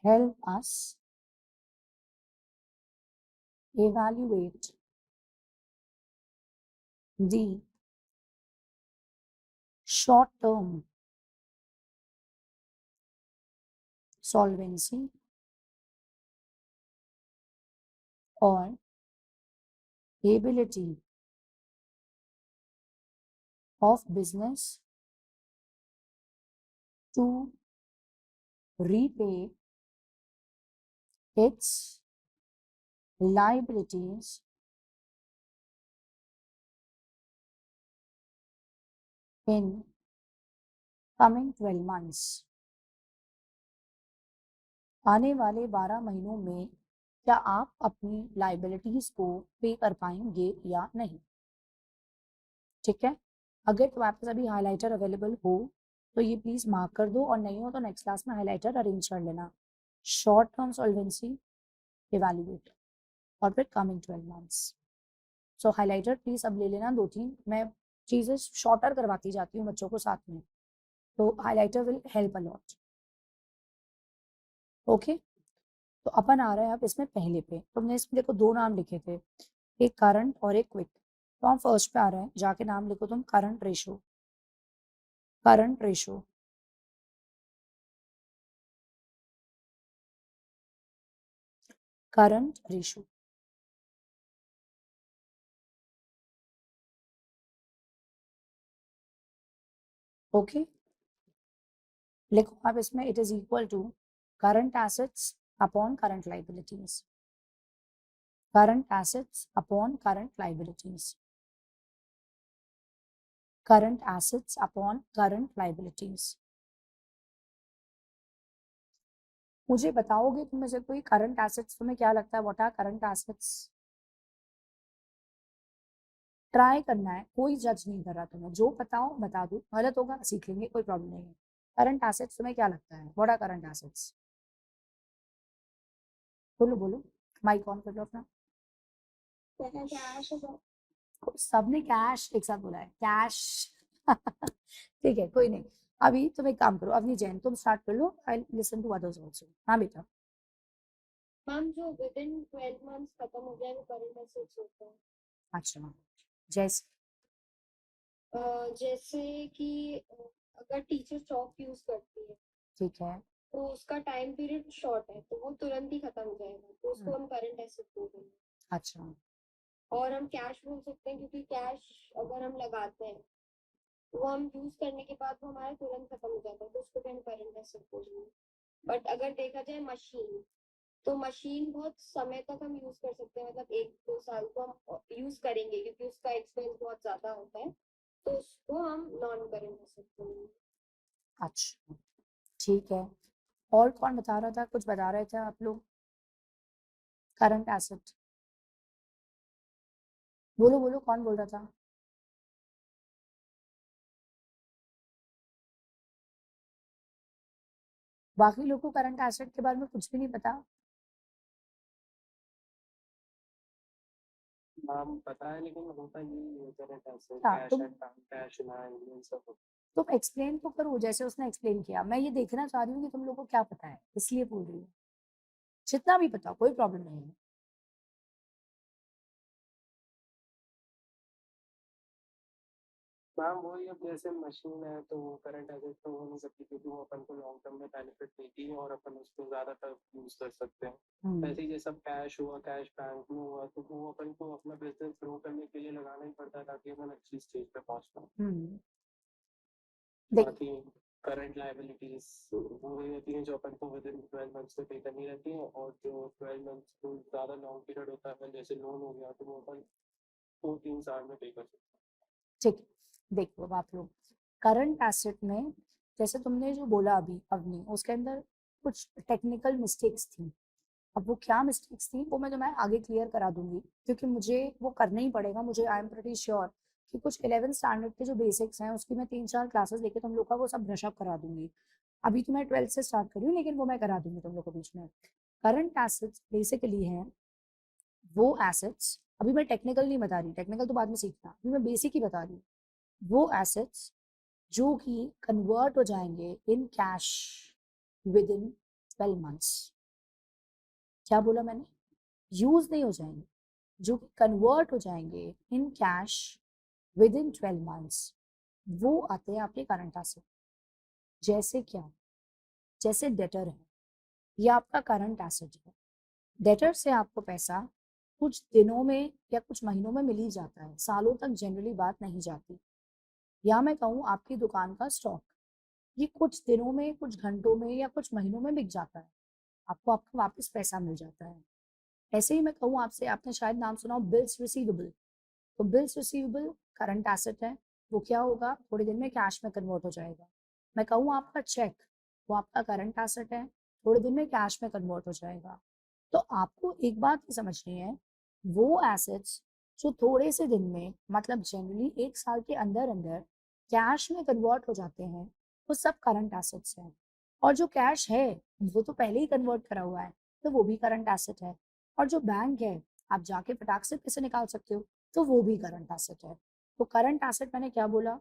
help us evaluate the short term solvency or ability of business to repay its liabilities in coming 12 months. आने वाले 12 महीनों में क्या आप अपनी लाइबिलिटीज को पे कर पाएंगे या नहीं। ठीक है, अगर तुम्हारे पास अभी हाइलाइटर अवेलेबल हो तो ये प्लीज मार्क कर दो, और नहीं हो तो नेक्स्ट क्लास में हाइलाइटर अरेंज कर लेना। शॉर्ट टर्म सॉल्वेंसी इवैल्यूएट और फिर coming 12 months. So highlighter please अब ले लेना 2-3, मैं चीजें शॉर्टर करवाती जाती हूँ बच्चों को साथ में, तो highlighter will help a lot. Okay, तो अपन आ रहे हैं अब इसमें पहले पे। तुमने इसमें देखो 2 नाम लिखे थे, एक करंट और एक क्विक। तो हम फर्स्ट पे आ रहे हैं, जाके नाम लिखो तुम current ratio. Current ratio, current ratio. Okay, लिखो आप इसमें it is equal to current assets upon current liabilities, current assets upon current liabilities, current assets upon current liabilities. मुझे बताओगे तुम में से कोई करंट एसेट्स तुम्हें क्या लगता है, what are current assets? Try करना है, कोई जज नहीं कर रहा तुम्हें, जो बताओ बता दो, गलत होगा सीख लेंगे, कोई प्रॉब्लम नहीं है। करंट एसेट्स तुम्हें क्या लगता है, व्हाट आर करंट एसेट्स? बोलो बोलो, माइक ऑन कर लो अपना। कैश सबने कैश एक साथ बोला है, कैश। ठीक है, कोई नहीं। अभी तुम एक काम करो, अवनी जैन तुम स्टार्ट कर लो, I listen to others also. हाँ बेटा। मैम जो विद इन 12 मंथ्स खत्म हो जाए वो करंट एसेट्स होता है। अच्छा, जैसे जैसे कि अगर टीचर चौक यूज करती है ठीक है। तो उसका टाइम पीरियड शॉर्ट है तो वो तुरंत ही खत्म हो जाएगा, तो उसको हम करंट एसेट बोल रहे हैं। अच्छा, और हम कैश बोल सकते हैं क्योंकि कैश अगर हम लगाते हैं वो हम यूज करने के बाद वो हमारा तुरंत खत्म हो जाता है, तो उसको भी हम करंट एसेट बोल रहे हैं। बट अगर देखा जाए मशीन, तो मशीन बहुत समय तक हम यूज कर सकते हैं, मतलब 1-2 साल को हम यूज करेंगे क्योंकि उसका एक्सपेंस बहुत ज्यादा होता है, तो उसको हम नॉन करंट एसेट बोलेंगे। अच्छा, ठीक है। और कौन बता रहा था, कुछ बता रहे थे आप लोग? करंट एसेट, बोलो बोलो, कौन बोल रहा था? बाकी लोग को करंट एसेट के बारे में कुछ भी नहीं पता। नाम पता है लेकिन होता ये करंट ऐसे हाँ, कैश तुम एंड बैंक कैश लाइन ये सब। तुम एक्सप्लेन तो करो जैसे उसने एक्सप्लेन किया, मैं ये देखना चाह रही हूँ कि तुम लोग को क्या पता है, इसलिए बोल रही हूँ। जितना भी पता, कोई प्रॉब्लम नहीं है। मैम वही अब जैसे मशीन है तो वो करंट एसेट तो हो नहीं सकती क्योंकि वो अपन को लॉन्ग टर्म में बेनिफिट देती है और अपन उसको ज्यादातर यूज कर सकते हैं। वैसे ही जैसा कैश हुआ, कैश बैंक में हुआ, तो वो अपन को अपना बिजनेस ग्रो करने के लिए लगाना ही पड़ता है ताकि अपन अच्छी स्टेज पे पहुंच पाए। देख, बाकी करंट लाइबिलिटीज वो वही होती हैं जो अपन को विद इन 12 मंथ्स में पे करनी रहती है, और जो 12 मंथ्स को ज़्यादा लॉन्ग पीरियड होता है अपन जैसे लोन हो गया तो वो अपन 2-3 साल में पे कर सकते ठीक है, देखो अब आप लोग करंट एसेट में, जैसे तुमने जो बोला अभी अवनी, उसके अंदर कुछ टेक्निकल मिस्टेक्स थी। अब वो क्या मिस्टेक्स थी वो मैं तुम्हें आगे क्लियर करा दूंगी, क्योंकि मुझे वो करना ही पड़ेगा। मुझे आई एम प्रीटी श्योर कि कुछ 11th स्टैंडर्ड के जो बेसिक्स हैं उसकी मैं 3-4 क्लासेस लेके तुम लोग का वो सब ब्रश अप करा दूंगी। अभी तो मैं 12th से स्टार्ट करी हूँ, लेकिन वो मैं करा दूंगी तुम लोग को बीच में। करंट एसेट्स बेसिकली हैं वो एसेट्स, अभी मैं टेक्निकल नहीं बता रही, टेक्निकल तो बाद में सीखना, अभी मैं बेसिक ही बता रही हूँ। वो एसेट्स जो कि कन्वर्ट हो जाएंगे in cash within 12 months. क्या बोला मैंने? यूज नहीं हो जाएंगे, जो कि कन्वर्ट हो जाएंगे in cash within 12 months, वो आते हैं आपके करंट एसेट। जैसे क्या? जैसे डेटर है, ये आपका करंट एसेट है। डेटर से आपको पैसा कुछ दिनों में या कुछ महीनों में मिल ही जाता है, सालों तक जनरली बात नहीं जाती। या मैं कहूँ आपकी दुकान का स्टॉक, ये कुछ दिनों में, कुछ घंटों में या कुछ महीनों में बिक जाता है, आपको आपका वापस पैसा मिल जाता है। ऐसे ही मैं कहूँ आपसे, आपने शायद नाम सुना हो बिल्स रिसीवेबल, तो बिल्स रिसीवेबल करंट एसेट है, वो क्या होगा, थोड़ी देर में कैश में कन्वर्ट हो जाएगा। मैं कहूँ आपका चेक, वो आपका करंट एसेट है, थोड़े दिन में कैश में कन्वर्ट हो जाएगा। तो आपको एक बात ही समझनी है, वो एसेट्स जो थोड़े से दिन में मतलब जनरली 1 साल के अंदर-अंदर कैश में कन्वर्ट हो जाते हैं, वो सब करंट एसेट्स हैं। और जो कैश है, वो तो पहले ही कन्वर्ट करा हुआ है, तो वो भी करंट एसेट है। और जो बैंक है, आप जाके फटाक से पैसे निकाल सकते हो, तो वो भी करंट एसेट है। तो करंट एसेट मैंने क्या बोला?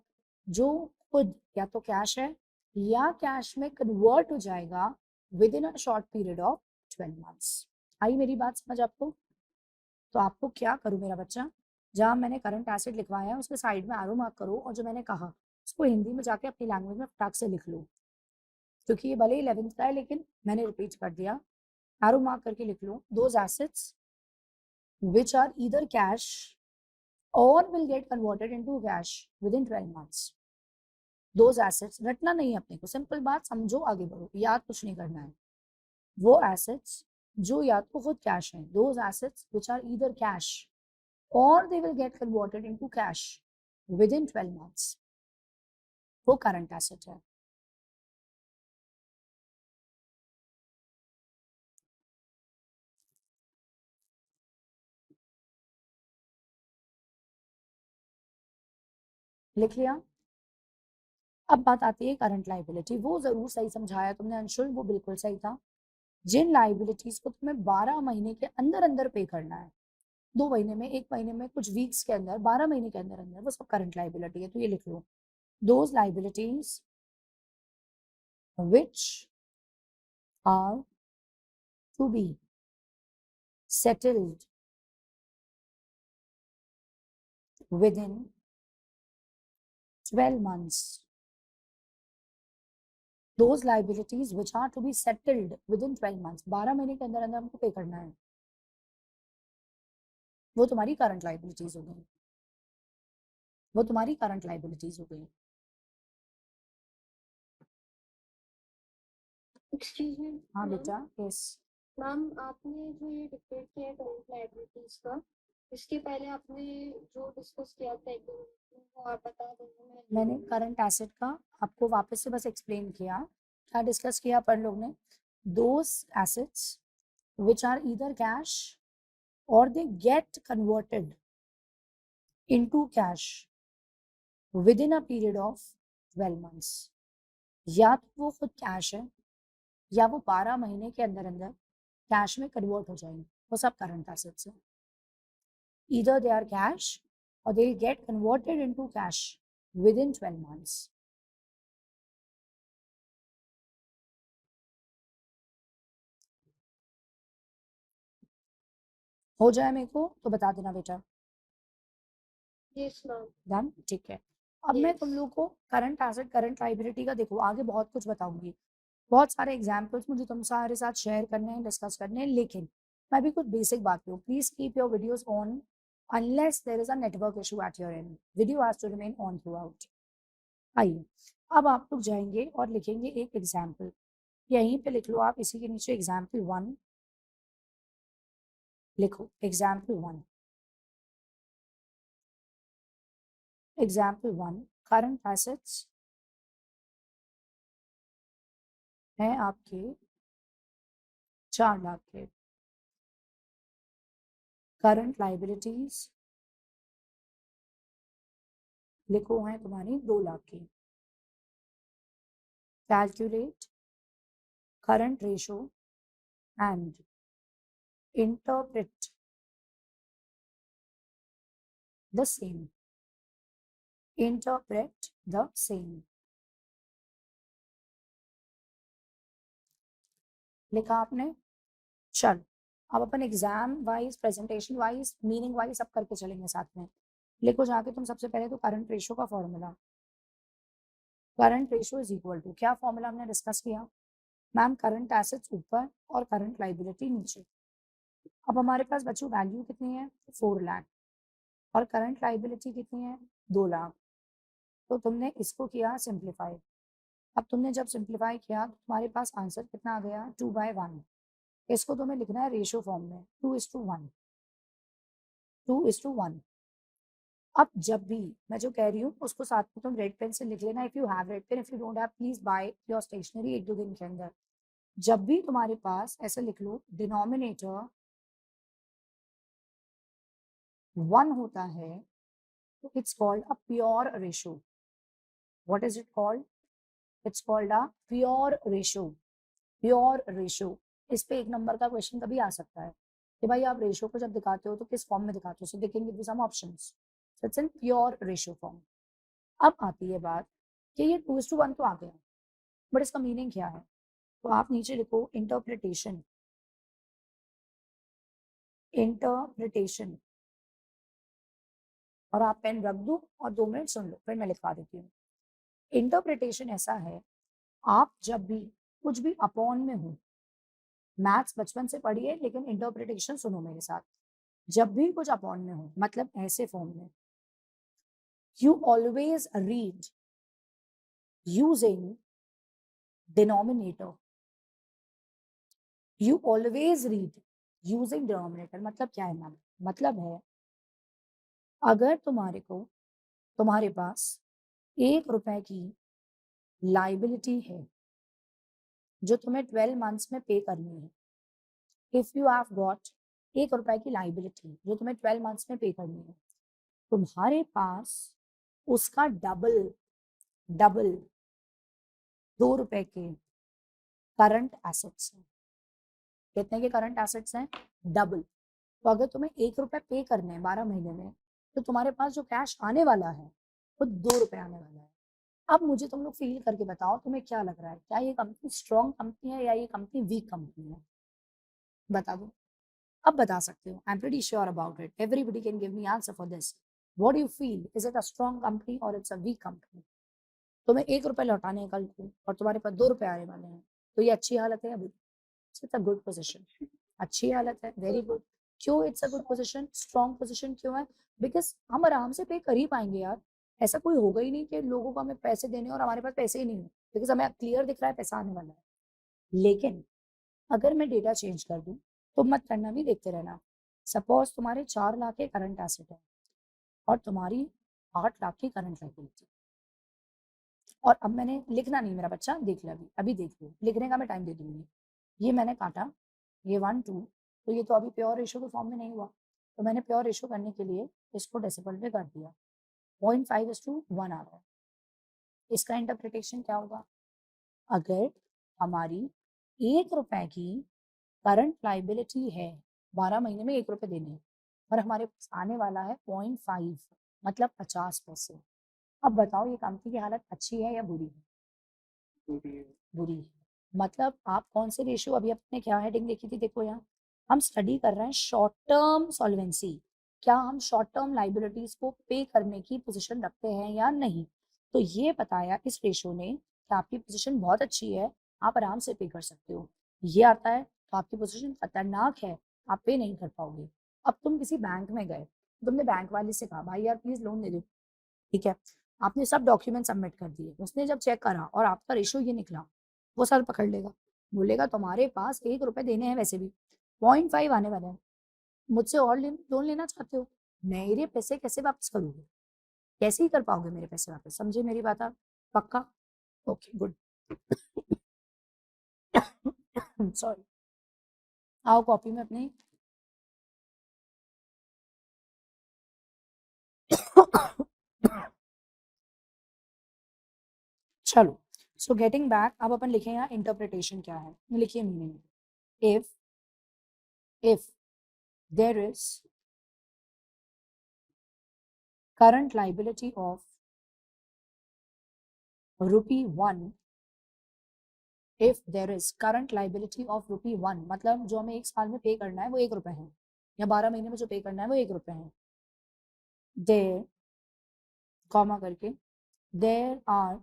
जो खुद या तो कैश है या कैश में कन्वर्ट हो जाएगा within a short period of 12 months. आई मेरी बात समझ आपको? तो आपको क्या करूँ मेरा बच्चा, जहाँ मैंने करंट एसेट लिखवाया है उसके साइड में एरो मार्क करो और जो मैंने कहा उसको हिंदी में जाके अपनी लैंग्वेज में फटाक से लिख लो। क्योंकि ये भले ही 11th का है लेकिन मैंने रिपीट कर दिया। एरो मार्क करके लिख लो, those assets which are either cash और will get converted into cash within 12 months. Those assets रटना नहीं अपने को, सिंपल बात समझो, आगे बढ़ो, याद कुछ नहीं करना है। वो एसेट्स जो या तो खुद कैश हैं, those assets which are either cash और they will get converted into cash within 12 months, वो करंट एसेट है। लिख लिया? अब बात आती है करंट लाइबिलिटी। वो जरूर सही समझाया तुमने अंशुल, वो बिल्कुल सही था। जिन लाइबिलिटीज को तुम्हें 12 महीने के अंदर अंदर पे करना है, 2 महीने में, 1 महीने में, कुछ वीक्स के अंदर, 12 महीने के अंदर अंदर, वो सब करंट लाइबिलिटी है। तो ये लिख लो, those liabilities which are to be settled within 12 months. Those liabilities which are to be settled within 12 months. 12 महीने के अंदर अंदर हमको पे करना है, वो तुम्हारी करंट लाइबिलिटीज हो गई, वो तुम्हारी करंट लाइबिलिटीज हो गई। एक्सक्यूज मी हाँ मैम। बेटा, यस। मैम आपने जो ये डिक्टेट किया है करंट लायबिलिटीज का, इसके पहले आपने जो डिस्कस किया था वो आप बता देंगे? मैंने करंट एसेट का आपको वापस से बस एक्सप्लेन किया, क्या डिस्कस किया अपन लोग ने? Those assets which are either cash or they get converted into cash within a period of 12 months. या तो वो खुद कैश है या वो 12 महीने के अंदर अंदर कैश में कन्वर्ट हो जाएंगे, वो सब करंट एसेट्स है। either they are cash or they will get converted into cash within 12 months. हो जाए मेरे को तो बता देना बेटा। Yes ma'am. डन, ठीक है। अब मैं तुम Yes. लोग को करंट एसेट करंट लाइबिलिटी का देखो आगे बहुत कुछ बताऊंगी, बहुत सारे एग्जाम्पल्स मुझे तुम सारे साथ शेयर करने हैं, डिस्कस करने हैं, लेकिन मैं भी कुछ बेसिक बात करूँ, please keep your videos on unless there is a network issue at your end. Video has to remain on throughout. आइए, अब आप लोग जाएंगे और लिखेंगे एक एग्जाम्पल, यहीं पे लिख लो आप, इसी के नीचे एग्जाम्पल 1 लिखो, एग्जाम्पल 1। एग्जाम्पल 1, करंट एसेट्स हैं आपके 4 लाख के, करंट लाइबिलिटीज लिखो हैं तुम्हारी 2 लाख की। Calculate current ratio and interpret the same, interpret the same. लिखा आपने? चल, अब अपन exam wise, presentation wise, meaning wise सब करके चलेंगे साथ में। लिखो जाके तुम सबसे पहले तो करंट रेशो का formula. Current ratio is equal to, क्या फॉर्मूला हमने डिस्कस किया मैम? करंट एसेट्स ऊपर और करंट लाइबिलिटी नीचे। अब हमारे पास बच्चों वैल्यू कितनी है? 4 लाख, और करंट लाइबिलिटी कितनी है? 2 लाख। तो तुमने इसको किया सिंप्लीफाई। अब तुमने जब सिंप्लीफाई किया तो तुम्हारे पास आंसर कितना आ गया? 2/1। इसको तुम्हें लिखना है रेशो फॉर्म में, 2:1, 2:1। अब जब भी मैं जो कह रही हूँ उसको साथ में तुम रेड पेन से लिख लेना, if you have red pen, if you don't have please buy your stationery 1-2 दिन के अंदर। जब भी तुम्हारे पास ऐसे लिख लो डिनोमिनेटर 1 होता है तो it's called a pure ratio. What is it called? It's called a pure ratio. Pure ratio. इस पे 1 नंबर का क्वेश्चन कभी आ सकता है कि भाई आप रेशो को जब दिखाते हो तो किस फॉर्म में दिखाते हो. So they can give you some options. So it's in pure ratio form. अब आती है बात कि ये 2:1 तो आ गया, बट इसका मीनिंग क्या है? तो आप नीचे लिखो इंटरप्रिटेशन. इंटरप्रिटेशन. और आप पेन रख दो और 2 मिनट सुन लो, फिर मैं लिखवा देती हूँ. इंटरप्रिटेशन ऐसा है, आप जब भी कुछ भी अपॉन में हो, मैथ्स बचपन से पढ़िए लेकिन इंटरप्रिटेशन सुनो मेरे साथ. जब भी कुछ अपॉन में हो, मतलब ऐसे फॉर्म में, you always read using denominator. You always read using denominator. मतलब क्या है मैम? मतलब है अगर तुम्हारे पास 1 रुपए की लाइबिलिटी है जो तुम्हें 12 मंथ्स में पे करनी है. इफ यू हैव गॉट 1 रुपए की लाइबिलिटी जो तुम्हें 12 मंथ्स में पे करनी है, तुम्हारे पास उसका डबल डबल 2 रुपए के करंट एसेट्स हैं. कितने के करंट एसेट्स हैं? डबल. तो अगर तुम्हें 1 रुपए पे करने हैं 12 महीने में, तो तुम्हारे पास जो कैश आने वाला है वो 2 रुपए आने वाला है. अब मुझे तुम लोग फील करके बताओ तुम्हें क्या लग रहा है, क्या ये कंपनी स्ट्रॉन्ग कंपनी है या ये कंपनी वीक कंपनी है? बता दो. अब बता सकते हो. I am pretty sure about it. Everybody can give me answer for this. What do you feel? Is it a strong company और इट्स अ वीक कंपनी? तुम्हें 1 रुपए लौटाने हैं कल को और तुम्हारे पास 2 रुपए आने वाले हैं, तो ये अच्छी हालत है या बुरी? It's a good position. अच्छी हालत है. Very good. क्यों it's a good position? Strong position क्यों है? बिकॉज हम आराम से पे कर ही पाएंगे यार. ऐसा कोई होगा ही नहीं कि लोगों को हमें पैसे देने और हमारे पास पैसे ही नहीं हो, बिकॉज हमें क्लियर दिख रहा है पैसा आने वाला है. लेकिन अगर मैं डेटा चेंज कर दूं तो मत करना भी, देखते रहना. सपोज तुम्हारे 4 लाख के करंट एसेट है और तुम्हारी 8 लाख की करंट लायबिलिटी. और अब मैंने लिखना नहीं मेरा बच्चा, देख ले अभी अभी देख लो, लिखने का मैं टाइम दे दूंगी. ये मैंने काटा, ये 1 2, तो ये तो अभी प्योर रेशो के फॉर्म में नहीं हुआ. तो मैंने प्योर रेशो करने के लिए इसको डेसिमल में कर दिया. 0.5:1 आ रहा है. इसका इंटरप्रिटेशन क्या होगा? अगर हमारी 1 रुपए की करंट लाइबिलिटी है, 12 महीने में 1 रुपए देने हैं, और हमारे पास आने वाला है 0.5, मतलब 50 पैसे. अब बताओ ये कंपनी की हालत अच्छी है या बुरी है? बुरी है. मतलब आप कौन से रेशियो, अभी आपने क्या हेडिंग देखी थी? देखो यहाँ हम स्टडी कर रहे हैं शॉर्ट टर्म सॉल्वेंसी. क्या हम शॉर्ट टर्म लाइबिलिटीज को पे करने की पोजीशन रखते हैं या नहीं? तो ये बताया इस रेशियो ने कि आपकी पोजीशन बहुत अच्छी है, आप आराम से पे कर सकते हो. ये आता है तो आपकी पोजीशन खतरनाक है, आप पे नहीं कर पाओगे. अब तुम किसी बैंक में गए, तुमने बैंक वाले से कहा भाई यार प्लीज लोन दे दो. ठीक है, आपने सब डॉक्यूमेंट सबमिट कर दिए. उसने जब चेक करा और आपका रेशियो ये निकला, वो सर पकड़ लेगा, बोलेगा तुम्हारे पास 1 रुपए देने हैं, वैसे भी 0.5 आने वाले हैं, मुझसे और लोन लेना चाहते हो, मेरे पैसे कैसे वापस करोगे? कैसे ही कर पाओगे मेरे पैसे वापस? समझे मेरी बात आप? पक्का? Okay good. सॉरी. आओ कॉपी में अपनी. चलो, सो गेटिंग बैक, अब अपन लिखे यहाँ इंटरप्रिटेशन क्या है. लिखिए meaning. if there is current liability of ₹1, if there is current liability of ₹1, मतलब जो हमें 1 साल में पे करना है वो 1 रुपए है, या 12 महीने में जो पे करना है वो 1 रुपए है. there, कॉमा करके, there are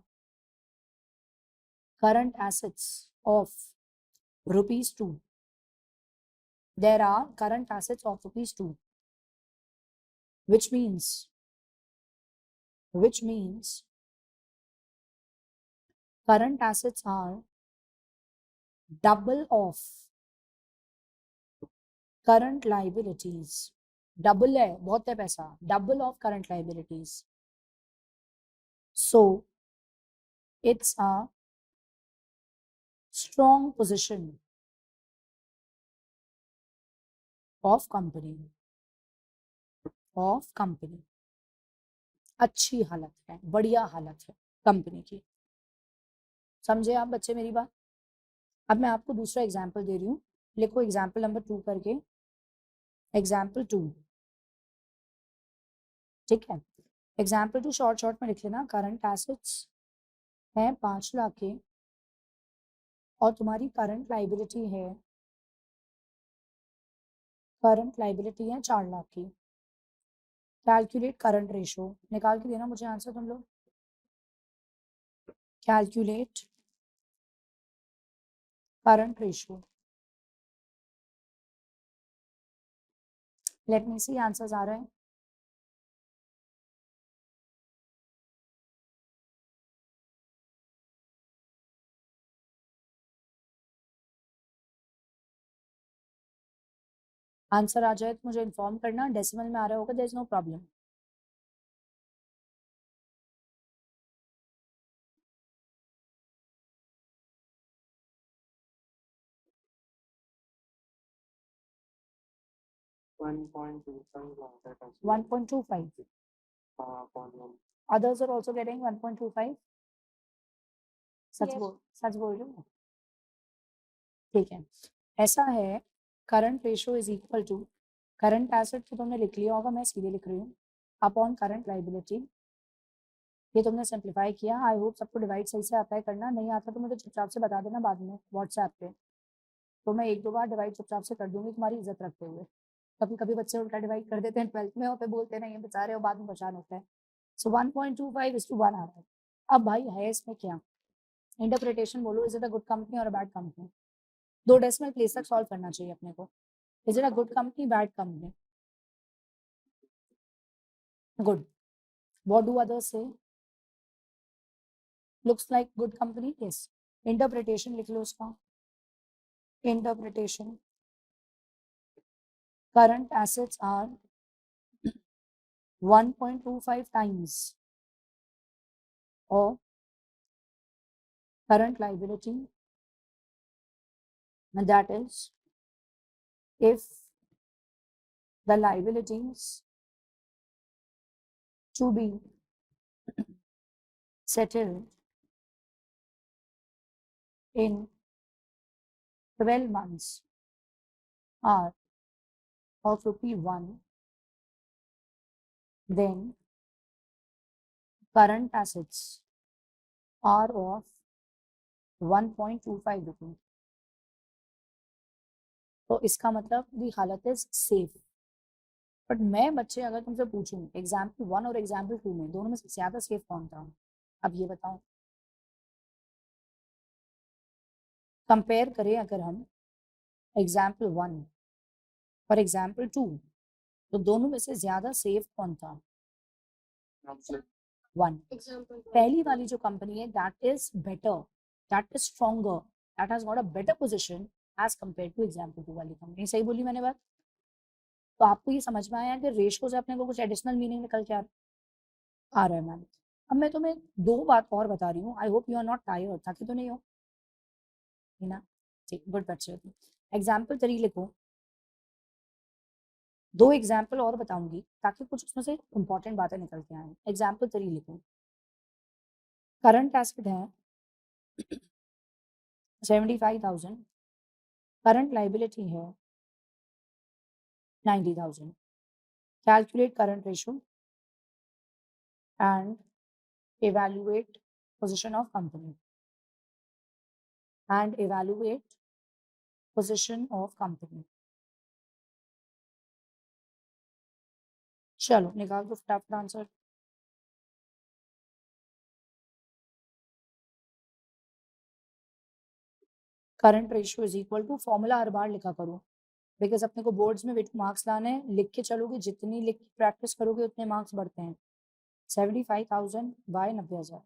current assets of ₹2. there are current assets of ₹2, which means current assets are double of current liabilities. Double है, बहुत है पैसा, double of current liabilities. So it's a strong position of company, अच्छी हालत है, बढ़िया हालत है कंपनी की। समझे आप बच्चे मेरी बात? अब मैं आपको दूसरा एग्जाम्पल दे रही हूँ, लिखो एग्जाम्पल नंबर 2 करके, एग्जाम्पल 2, ठीक है। एग्जाम्पल 2 शॉर्ट में लिख लेना, करंट एसेट्स है 5 लाख के और तुम्हारी करंट लाइबिलिटी है 4 लाख की। कैलकुलेट करंट रेशो, निकाल के देना मुझे आंसर तुम लोग। Calculate current ratio, let me see answers आ रहे हैं। आंसर आ जाए तो मुझे इन्फॉर्म करना, डेसिमल में आ रहा होगा, there is no problem. One point two five 1.25, others are also getting 1.25, Yes. सच बोल रही हूँ, ठीक है। ऐसा है, current ratio is equal to, current asset तो तुमने लिख लिया होगा, मैं सीधे लिख रही हूँ, अपॉन करंट लाइबिलिटी। ये तुमने सिंप्लीफाई किया, आई होप सबको डिवाइड सही से आता है करना, नहीं आता तो मुझे चुपचाप से बता देना बाद में व्हाट्सएप पे, तो मैं 1-2 बार डिवाइड चुपचाप से कर दूंगी तुम्हारी इज्जत रखते हुए। कभी कभी बच्चे उल्टा डिवाइड कर देते हैं 12th में और फिर बोलते नहीं है बेचारे, और बाद में परेशान होता है। सो 1.25:1 आ रहा है। अब भाई है इसमें क्या, इंटरप्रिटेशन बोलो, is it a good company और a bad company? 2 decimal place तक सॉल्व करना चाहिए अपने को। Is it a good company, bad company? Good. What do others say? Looks like good company, yes. Interpretation लिख लो उसका, interpretation, current assets are 1.25 times of current liability, and that is if the liabilities to be settled in 12 months are of ₹1, then current assets are of 1.25 रुपये। तो इसका मतलब दी हालत is safe. But मैं बच्चे अगर तुमसे पूछूं एग्जाम्पल 1 और एग्जाम्पल 2 में दोनों में से ज्यादा सेफ कौन था, अब ये बताओ। कंपेयर करें अगर हम एग्जाम्पल 1 और एग्जाम्पल 2, तो दोनों में से ज्यादा सेफ कौन था? 1। Example. पहली वाली जो कंपनी है that is better, that is stronger, that has got a better position as compared to example 2 वाली कंपनी। सही बोली मैंने बात? तो आपको ये समझ में आया कि रेशो से अपने को कुछ एडिशनल मीनिंग निकल के आ रहा है मैम। अब मैं तुम्हें 2 बात और बता रही हूँ, I hope you are not tired, थके तो नहीं हो ना? ठीक, गुड बच्चे हो। एग्जाम्पल 3 लिखो, 2 एग्जाम्पल और बताऊंगी ताकि कुछ उसमें से इंपॉर्टेंट बातें निकल के आए। एग्जाम्पल 3 लिखो, करंट एसेट है 75,000, करंट लाइबिलिटी है 90,000। Calculate current ratio and evaluate position of company and evaluate position of company। चलो निकाल दो फटाफट answer. Current ratio is equal to, formula हर बार लिखा करो बिकॉज अपने को बोर्ड्स में मार्क्स लाने हैं, लिख के चलोगे, जितनी लिख के प्रैक्टिस करोगे उतने मार्क्स बढ़ते हैं। 75,000 बाय 90,000।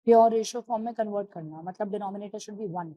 प्योर रेशियो फॉर्म में कन्वर्ट करना, मतलब denominator should be 1।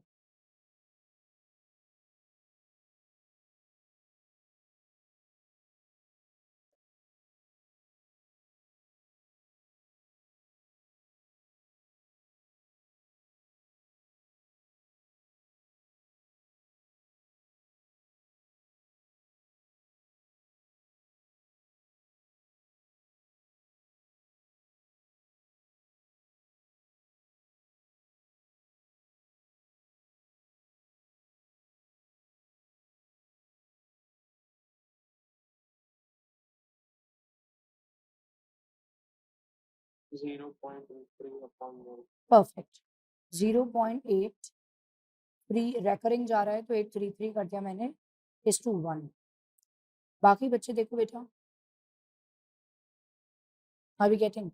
0.83 upon 1. Perfect. 0.83 recurring जा रहा है तो 833 कर दिया मैंने इज टू 1। बाकी बच्चे देखो बेटा, are we getting?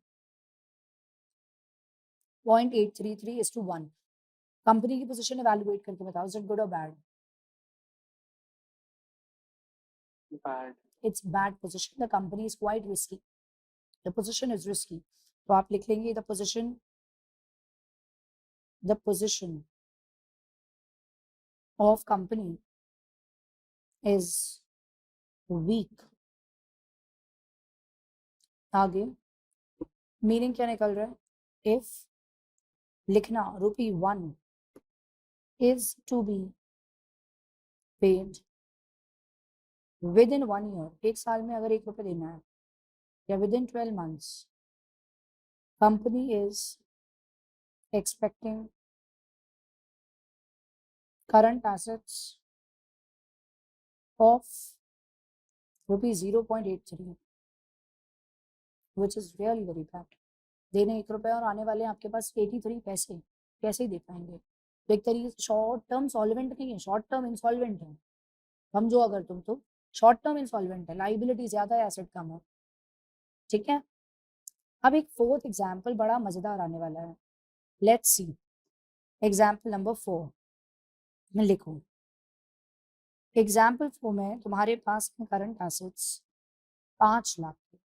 0.833 is to 1। कंपनी की पोजीशन इवैल्यूएट करके बताओ, इज इट गुड और bad? Bad. It's bad position. The company is quite risky. The position is risky. तो आप लिख लेंगे the position of company is weak. आगे मीनिंग क्या निकल रहा है? इफ लिखना ₹1 is to be paid within 1 year, एक साल में अगर ₹1 देना है, या within 12 months, company is expecting current assets of ₹0.83, which is really very bad. देने ₹1 और आने वाले हैं आपके पास 83 पैसे, कैसे दे पाएंगे? तो एक तरीके से शॉर्ट टर्म सॉल्वेंट नहीं है, शॉर्ट टर्म इंसॉल्वेंट है। समझो अगर तुम तो शॉर्ट टर्म इंसॉल्वेंट है, लाइबिलिटी ज्यादा है, एसेट कम है। ठीक है, अब एक फोर्थ एग्जाम्पल बड़ा मजेदार आने वाला है। लेट्स सी एग्जाम्पल नंबर 4 में लिखो। एग्जाम्पल 4 में तुम्हारे पास है करंट एसेट्स 5 लाख की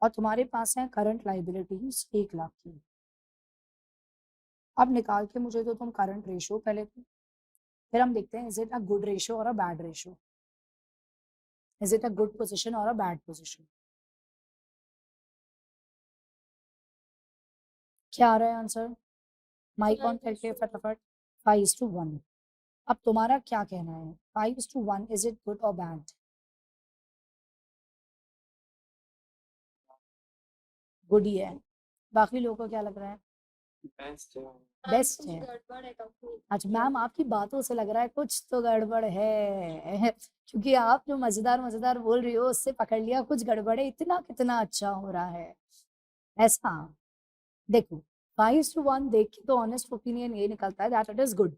और तुम्हारे पास है करंट लाइबिलिटीज 1 लाख की। अब निकाल के मुझे तो तुम करंट रेशो पहले तो, फिर हम देखते हैं is it a good ratio और a bad ratio, is it a good position और अ बैड पोजिशन। क्या आ रहा है आंसर? माइक ऑन करके फटाफट। 5:1। अब तुम्हारा क्या कहना है? 5:1 इज इट गुड और बैड? गुड ही है। बाकी लोगों को क्या लग रहा है? Best है। बेस्ट कुछ है। गड़बड़ है कंपनी अच्छा मैम, आपकी बातों से लग रहा है कुछ तो गड़बड़ है क्योंकि आप जो मजेदार मजेदार बोल रही हो उससे पकड़ लिया कुछ गड़बड़ है। इतना कितना अच्छा हो रहा है ऐसा। देखो 5:1 देख के तो ऑनेस्ट ओपिनियन ये निकलता है दैट इट इज गुड।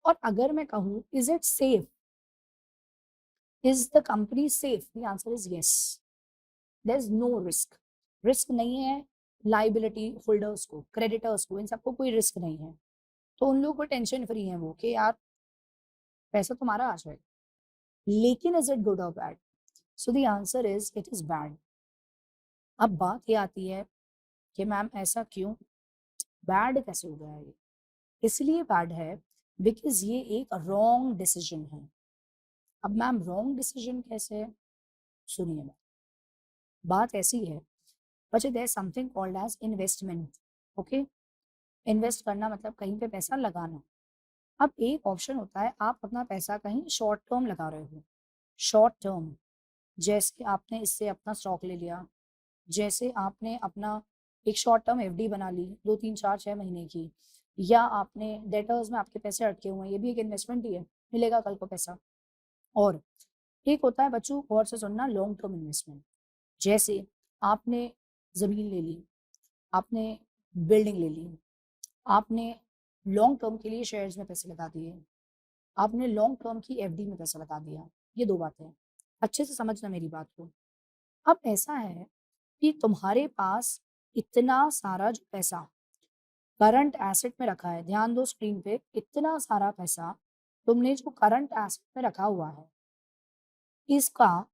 और अगर मैं कहूँ is it safe, is the company safe, the answer is yes. There is no risk, risk नहीं है लाइबिलिटी होल्डर्स को, क्रेडिटर्स को, इन सबको कोई रिस्क नहीं है। तो उन लोगों को टेंशन फ्री है वो कि यार पैसा तुम्हारा आ जाएगा। लेकिन इज इट गुड और bad? So the answer is it is bad. अब बात ये आती है कि मैम ऐसा क्यों, बैड कैसे हो गया ये? इसलिए बैड है बिकॉज ये एक रॉन्ग डिसीजन है। अब मैम रॉन्ग डिसीजन कैसे है? सुनिए मैम, बात ऐसी है बच्चे, there something called as investment. Okay, invest करना मतलब कहीं पे पैसा लगाना। अब एक ऑप्शन होता है आप अपना पैसा कहीं शॉर्ट टर्म लगा रहे हो, शॉर्ट टर्म, जैसे आपने इससे अपना स्टॉक ले लिया, जैसे आपने अपना एक शॉर्ट टर्म एफडी बना ली 2 3 4 6 महीने की, या आपने डेटर्स में आपके पैसे अटके हुए हैं, ये भी एक इन्वेस्टमेंट ही है, मिलेगा कल को पैसा। और एक होता है बच्चों, गौर से सुनना, लॉन्ग टर्म इन्वेस्टमेंट। जैसे आपने ज़मीन ले ली, आपने बिल्डिंग ले ली, आपने लॉन्ग टर्म के लिए शेयर्स में पैसे लगा दिए, आपने लॉन्ग टर्म की एफडी में पैसा लगा दिया। ये 2 बातें हैं, अच्छे से समझना मेरी बात को। अब ऐसा है कि तुम्हारे पास इतना सारा जो पैसा करंट एसेट में रखा है, ध्यान दो स्क्रीन पे, इतना सारा पैसा तुमने जो करंट एसेट में रखा हुआ है, इसका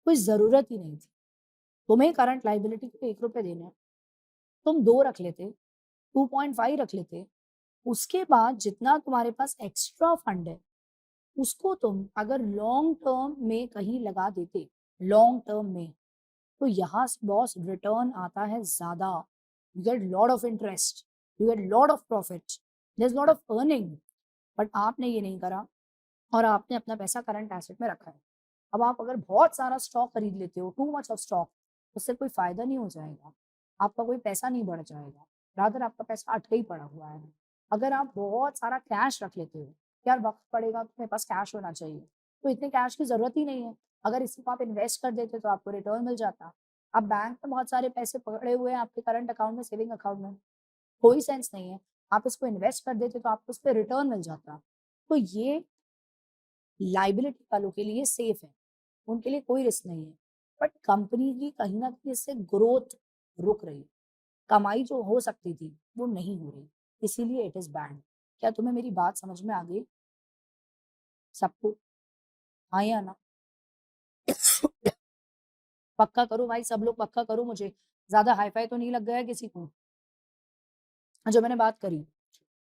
कोई ज़रूरत ही नहीं थी। तुम्हें करंट लायबिलिटी को ₹1 देना है, तुम 2 रख लेते, 2.5 रख लेते। उसके बाद जितना तुम्हारे पास एक्स्ट्रा फंड है, उसको तुम अगर लॉन्ग टर्म में कहीं लगा देते, लॉन्ग टर्म में, तो यहाँ से बॉस रिटर्न आता है ज़्यादा। You get lot of interest, you get lot of profit, there is lot of earning. But आपने ये नहीं करा और आपने अपना पैसा करंट एसेट में रखा है। अब आप अगर बहुत सारा स्टॉक खरीद लेते हो, टू मच ऑफ स्टॉक, उससे कोई फायदा नहीं हो जाएगा, आपका कोई पैसा नहीं बढ़ जाएगा, रादर आपका पैसा अटके ही पड़ा हुआ है। अगर आप बहुत सारा कैश रख लेते हो, यार वक्त पड़ेगा तो मेरे पास कैश होना चाहिए, तो इतने कैश की जरूरत ही नहीं है, अगर इसी को आप इन्वेस्ट कर देते तो आपको रिटर्न मिल जाता। अब बैंक में बहुत सारे पैसे पड़े हुए हैं आपके करंट अकाउंट में, सेविंग अकाउंट में, कोई सेंस नहीं है, आप इसको इन्वेस्ट कर देते तो आपको उस पर रिटर्न मिल जाता। तो ये लाइबिलिटी वालों के लिए सेफ है, उनके लिए कोई रिस्क नहीं है। बट कंपनी की कहीं ना कहीं इससे ग्रोथ रुक रही है, कमाई जो हो सकती थी वो नहीं हो रही, इसीलिए इट इज बैड। क्या तुम्हें मेरी बात समझ में आ गई सबको? हाँ या ना? पक्का करो भाई, सब लोग पक्का करो, मुझे ज्यादा हाईफाई तो नहीं लग गया है किसी को? जो मैंने बात करी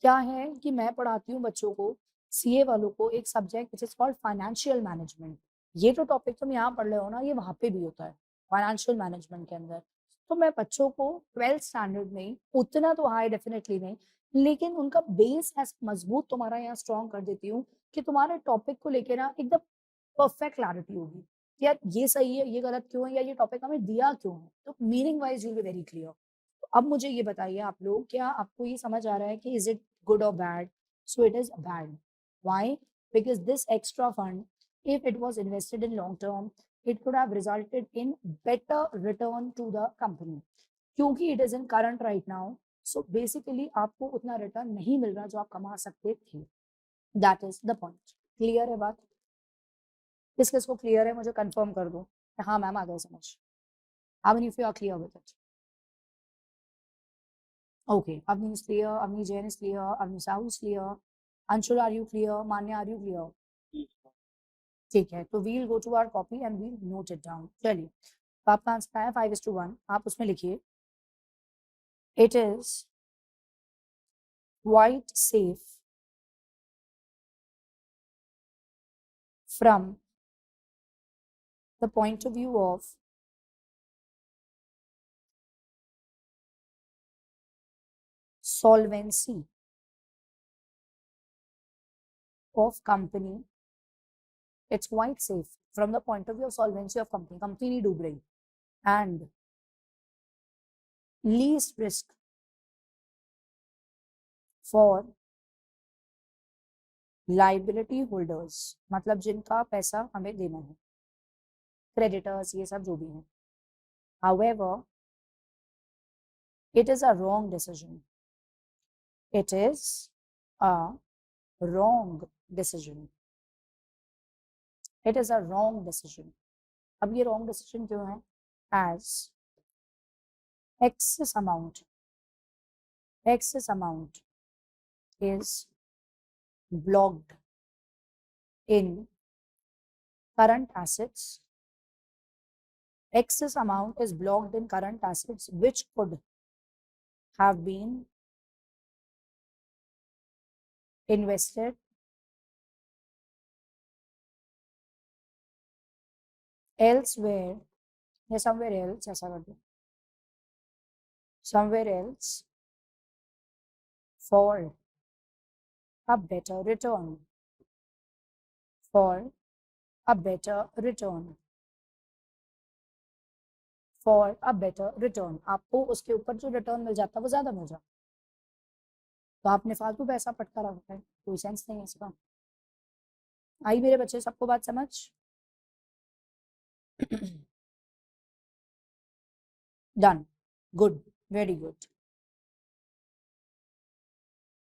क्या है कि मैं पढ़ाती हूँ बच्चों को, सीए वालों को, एक subject which is called financial management. ये जो टॉपिक तुम यहाँ पढ़ रहे हो ना, ये वहां पे भी होता है फाइनेंशियल मैनेजमेंट के अंदर। तो मैं बच्चों को 12th स्टैंडर्ड में ही, उतना तो हाई डेफिनेटली नहीं, लेकिन उनका बेस ऐसा मजबूत तुम्हारा यहाँ स्ट्रॉन्ग कर देती हूँ कि तुम्हारे टॉपिक को लेके ना एकदम परफेक्ट क्लैरिटी होगी कि यार ये सही है, ये गलत क्यों है, या ये टॉपिक हमें दिया क्यों है। तो meaning wise you will be very clear. तो अब मुझे ये बताइए आप लोग, क्या आपको ये समझ आ रहा है कि is it good or bad? So it is bad. Why? Because this extra fund, if it was invested in long term, it could have resulted in better return to the company. क्योंकि it is in current right now, so basically आपको उतना return नहीं मिल रहा जो आप कमा सकते थे। That is the point. Clear है बात? किस किस को क्लियर है मुझे कंफर्म कर दो। हाँ मैम, आ गए समझ। I mean if you are clear with it. Okay, Avni is clear, Avni Jain is clear, Avni Sahu is clear. Anshul, are you clear? Manya, are you clear? ठीक है, तो we'll go to our copy and we'll note it down. चलिए, तो आपका answer आया 5:1, आप उसमें लिखिए it is quite safe from the point of view of solvency of company. It's quite safe from the point of view of solvency of company. Company नहीं डूब रही, and least risk for liability holders, मतलब जिनका पैसा हमें देना है, creditors, ये सब जो भी हैं। However, it is a wrong decision. It is a wrong decision. It is a wrong decision. अब ये wrong decision क्यों है? As excess amount is blocked in current assets. Excess amount is blocked in current assets which could have been invested elsewhere या somewhere else, ऐसा कर दो, somewhere else for a better return, for a better return, for a better return। आपको उसके ऊपर जो return मिल जाता है वो ज्यादा मिल जाता, तो आपने फालतू पैसा पटका रखा है, कोई सेंस नहीं है इसका। आई मेरे बच्चे, सबको बात समझ? Done, good, very good.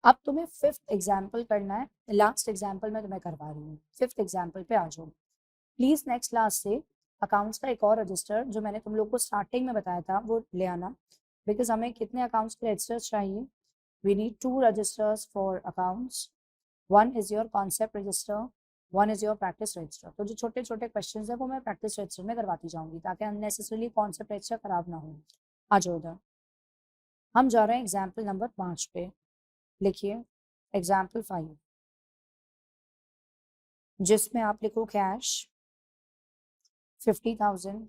अब तुम्हें 5th एग्जाम्पल करना है, लास्ट एग्जाम्पल मैं तुम्हें करवा रही हूँ। 5th एग्जाम्पल पे आ जाओ प्लीज। नेक्स्ट क्लास से अकाउंट्स का एक और रजिस्टर जो मैंने तुम लोग को स्टार्टिंग में बताया था वो ले आना, बिकॉज हमें कितने अकाउंट्स के रजिस्टर्स चाहिए? We need 2 registers for accounts. One is your concept register, one is your practice register. तो जो छोटे छोटे क्वेश्चंस है वो मैं प्रैक्टिस रजिस्टर में करवाती जाऊंगी ताकि अननेसेसरीली कॉन्सेप्ट रजिस्टर खराब ना हो। आ जाओ उधर। हम जा रहे हैं एग्जाम्पल नंबर 5 पे। लिखिए एग्जाम्पल 5, जिसमें आप लिखो cash 50,000,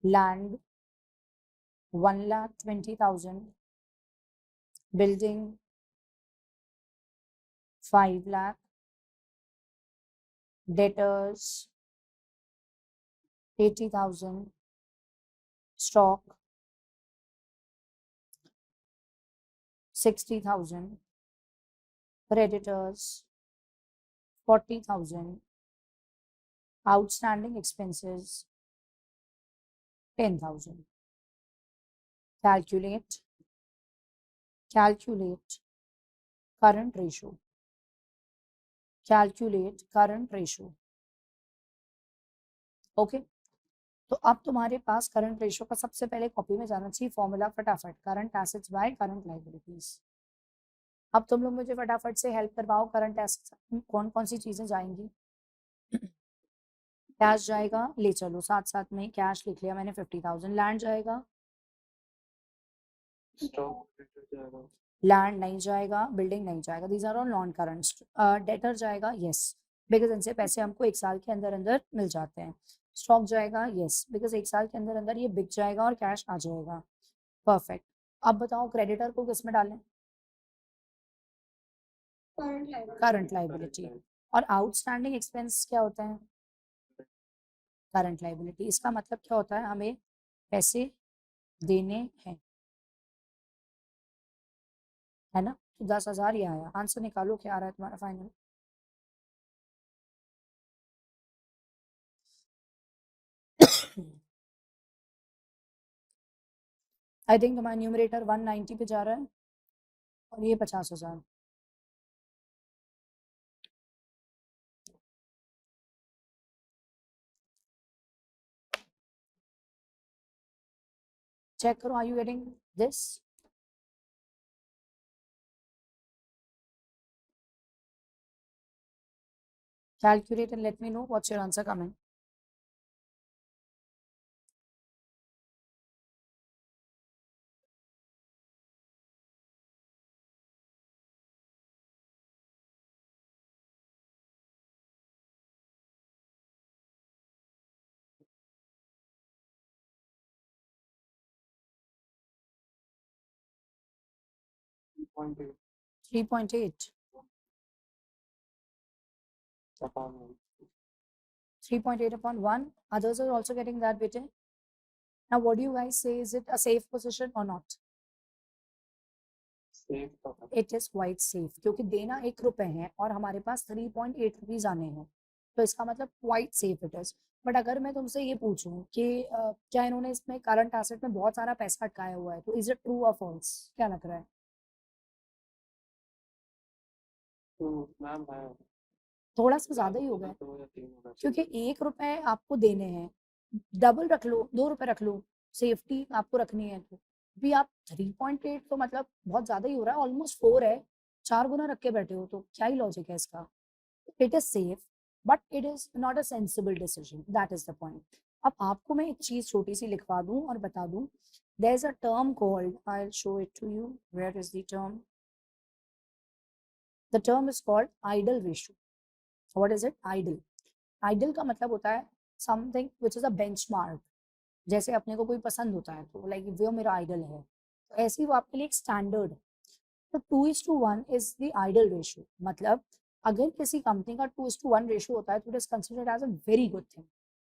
land 1,20,000, building 5 lakh, debtors 80,000, stock 60,000, creditors 40,000, outstanding expenses 10,000. Calculate current ratio. Calculate current ratio. Okay तो अब तुम्हारे पास करंट रेशियो का सबसे पहले कॉपी में जाना चाहिए फॉर्मूला फटाफट, current assets by current liabilities. अब तुम लोग मुझे फटाफट से हेल्प करवाओ, करंट एसेट्स कौन कौन सी चीजें जाएंगी? कैश जाएगा, ले चलो साथ साथ में, कैश लिख लिया मैंने 50,000। लैंड जाएगा, स्टॉक जाएगा, लैंड नहीं जाएगा, बिल्डिंग नहीं जाएगा, these are all non current. Debtor जाएगा, यस, बिकॉज इनसे पैसे हमको 1 साल के अंदर अंदर मिल जाते हैं। स्टॉक जाएगा, यस, बिकॉज 1 साल के अंदर अंदर ये बिक जाएगा और कैश आ जाएगा। परफेक्ट। अब बताओ क्रेडिटर को किस में डालें? Current liability. और आउटस्टैंडिंग एक्सपेंस क्या होता है? Current liability. इसका मतलब क्या होता है? हमें पैसे देने हैं, है ना? तो 10,000 ये आया। आंसर निकालो, क्या आ रहा है तुम्हारा फाइनल? आई थिंक तुम्हारा न्यूमरेटर 190 पे जा रहा है और ये 50,000। चेक करो, are you getting this? Calculate and let me know what's your answer coming. Point eight 3.8. upon 1. 3.8 upon 1. Others are also getting that bit. Now, what do you guys say? Is it a safe position or not? Safe It is quite safe, क्योंकि देना 1 रुपए है और हमारे पास 3.8 rupees आने हैं, तो इसका मतलब quite safe it is. But अगर मैं तुमसे ये पूछूं कि क्या इन्होंने इसमें करंट एसेट में बहुत सारा पैसा अटकाया हुआ है, तो इज इट ट्रू और फॉल्स? क्या लग रहा है? तो मैम है थोड़ा सा ज्यादा ही होगा, 2 या 3 होगा, क्योंकि 1 रुपए आपको देने हैं, डबल रख लो, 2 रुपए रख लो, सेफ्टी आपको रखनी है। तो भी आप 3.8 तो मतलब बहुत ज्यादा ही हो रहा है, ऑलमोस्ट 4 है, 4 गुना रख के बैठे हो, तो क्या ही लॉजिक है इसका? It is safe but it is not a sensible decision, that is the point. अब आपको मैं एक चीज छोटी सी लिखवा दूं और बता दूं, there is a term called, I will show it to you, where is the term? The term is called ideal ratio. What is it? Ideal. Ideal का मतलब होता है something which is a benchmark. जैसे अपने को कोई पसंद होता है तो लाइक वो मेरा आइडल है, तो ऐसे ही वो आपके लिए एक स्टैंडर्ड है। तो 2:1 इज द आइडल रेशियो। मतलब अगर किसी कंपनी का 2:1 रेशियो होता है तो it is considered as a very good thing.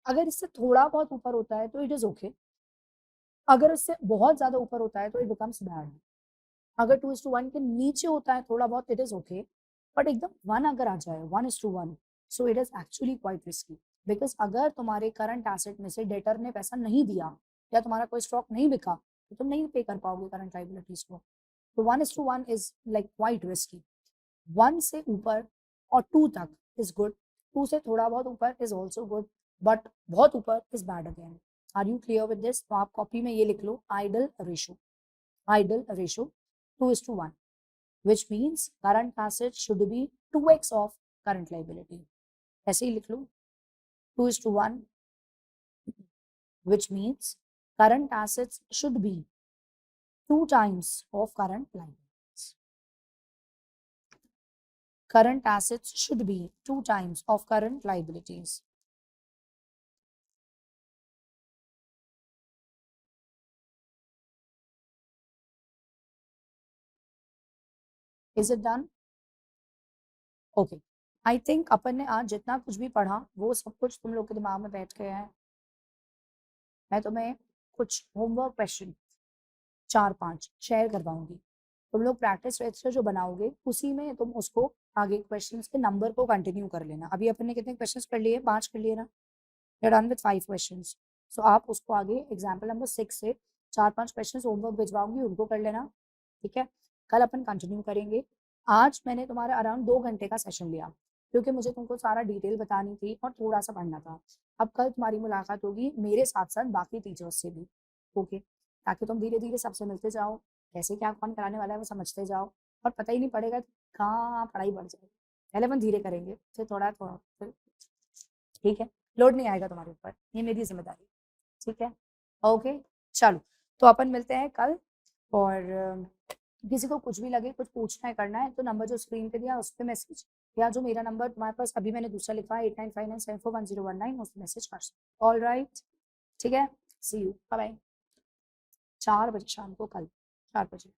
अगर इससे थोड़ा बहुत ऊपर होता है तो इट इज ओके, अगर इससे बहुत ज्यादा ऊपर होता है तो इट बिकम्स बैड। अगर 2:1 के नीचे होता है थोड़ा बहुत, इट इज ओके, बट एकदम 1 अगर आ जाए, 1:1, so it is actually quite risky. Because अगर तुम्हारे करंट एसेट में से डेटर ने पैसा नहीं दिया या तुम्हारा कोई स्टॉक नहीं बिका तो तुम नहीं पे कर पाओगे करंट लायबिलिटीज को। तो 1:1 इज लाइक क्वाइट रिस्की। 1 से ऊपर और 2 तक इज गुड, 2 से थोड़ा बहुत ऊपर इज ऑल्सो गुड, बट बहुत ऊपर is bad again. Are you clear with this? तो आप कॉपी में ये लिख लो, ideal ratio. Ideal ratio 2:1, which means current assets should be 2x of current liability. ऐसे ही लिख लो, 2:1, which means current assets should be 2 times of current liabilities. Current assets should be 2 times of current liabilities. Is it done? Okay. I think अपन ने आज जितना कुछ भी पढ़ा वो सब कुछ तुम लोग के दिमाग में बैठ गया है। मैं तुम्हें कुछ होमवर्क क्वेश्चन 4-5 शेयर करवाऊंगी, तुम लोग प्रैक्टिस रजिस्टर जो बनाओगे उसी में तुम उसको आगे क्वेश्चंस के नंबर को कंटिन्यू कर लेना। अभी अपन ने कितने क्वेश्चंस कर लिए? 5 कर लिए ना। We are done with 5 questions. So आप उसको आगे एग्जाम्पल नंबर 6 से 4-5 क्वेश्चन होमवर्क भिजवाऊंगी, उनको कर लेना, ठीक है। कल अपन कंटिन्यू करेंगे। आज मैंने तुम्हारा अराउंड 2 घंटे का सेशन लिया, क्योंकि मुझे तुमको सारा डिटेल बतानी थी और थोड़ा सा पढ़ना था। अब कल तुम्हारी मुलाकात होगी मेरे साथ साथ बाकी टीचर्स से भी, ओके, ताकि तुम धीरे धीरे सबसे मिलते जाओ, कैसे क्या कौन कराने वाला है वो समझते जाओ, और पता ही नहीं पड़ेगा कहाँ पढ़ाई बढ़ जाएगी। पहले अपन धीरे करेंगे, फिर थोड़ा थोड़ा, फिर ठीक है, लोड नहीं आएगा तुम्हारे ऊपर, ये मेरी जिम्मेदारी, ठीक है, ओके। चलो, तो अपन मिलते हैं कल, और किसी को कुछ भी लगे, कुछ पूछना है करना है, तो नंबर जो स्क्रीन पे दिया उस पर मैसेज, या जो मेरा नंबर तुम्हारे पास अभी मैंने दूसरा लिखा है 8959741019, उस पर मैसेज कर सकते। ऑल राइट, ठीक है, सी यू, बाय बाय। 4 बजे शाम को, कल 4 बजे।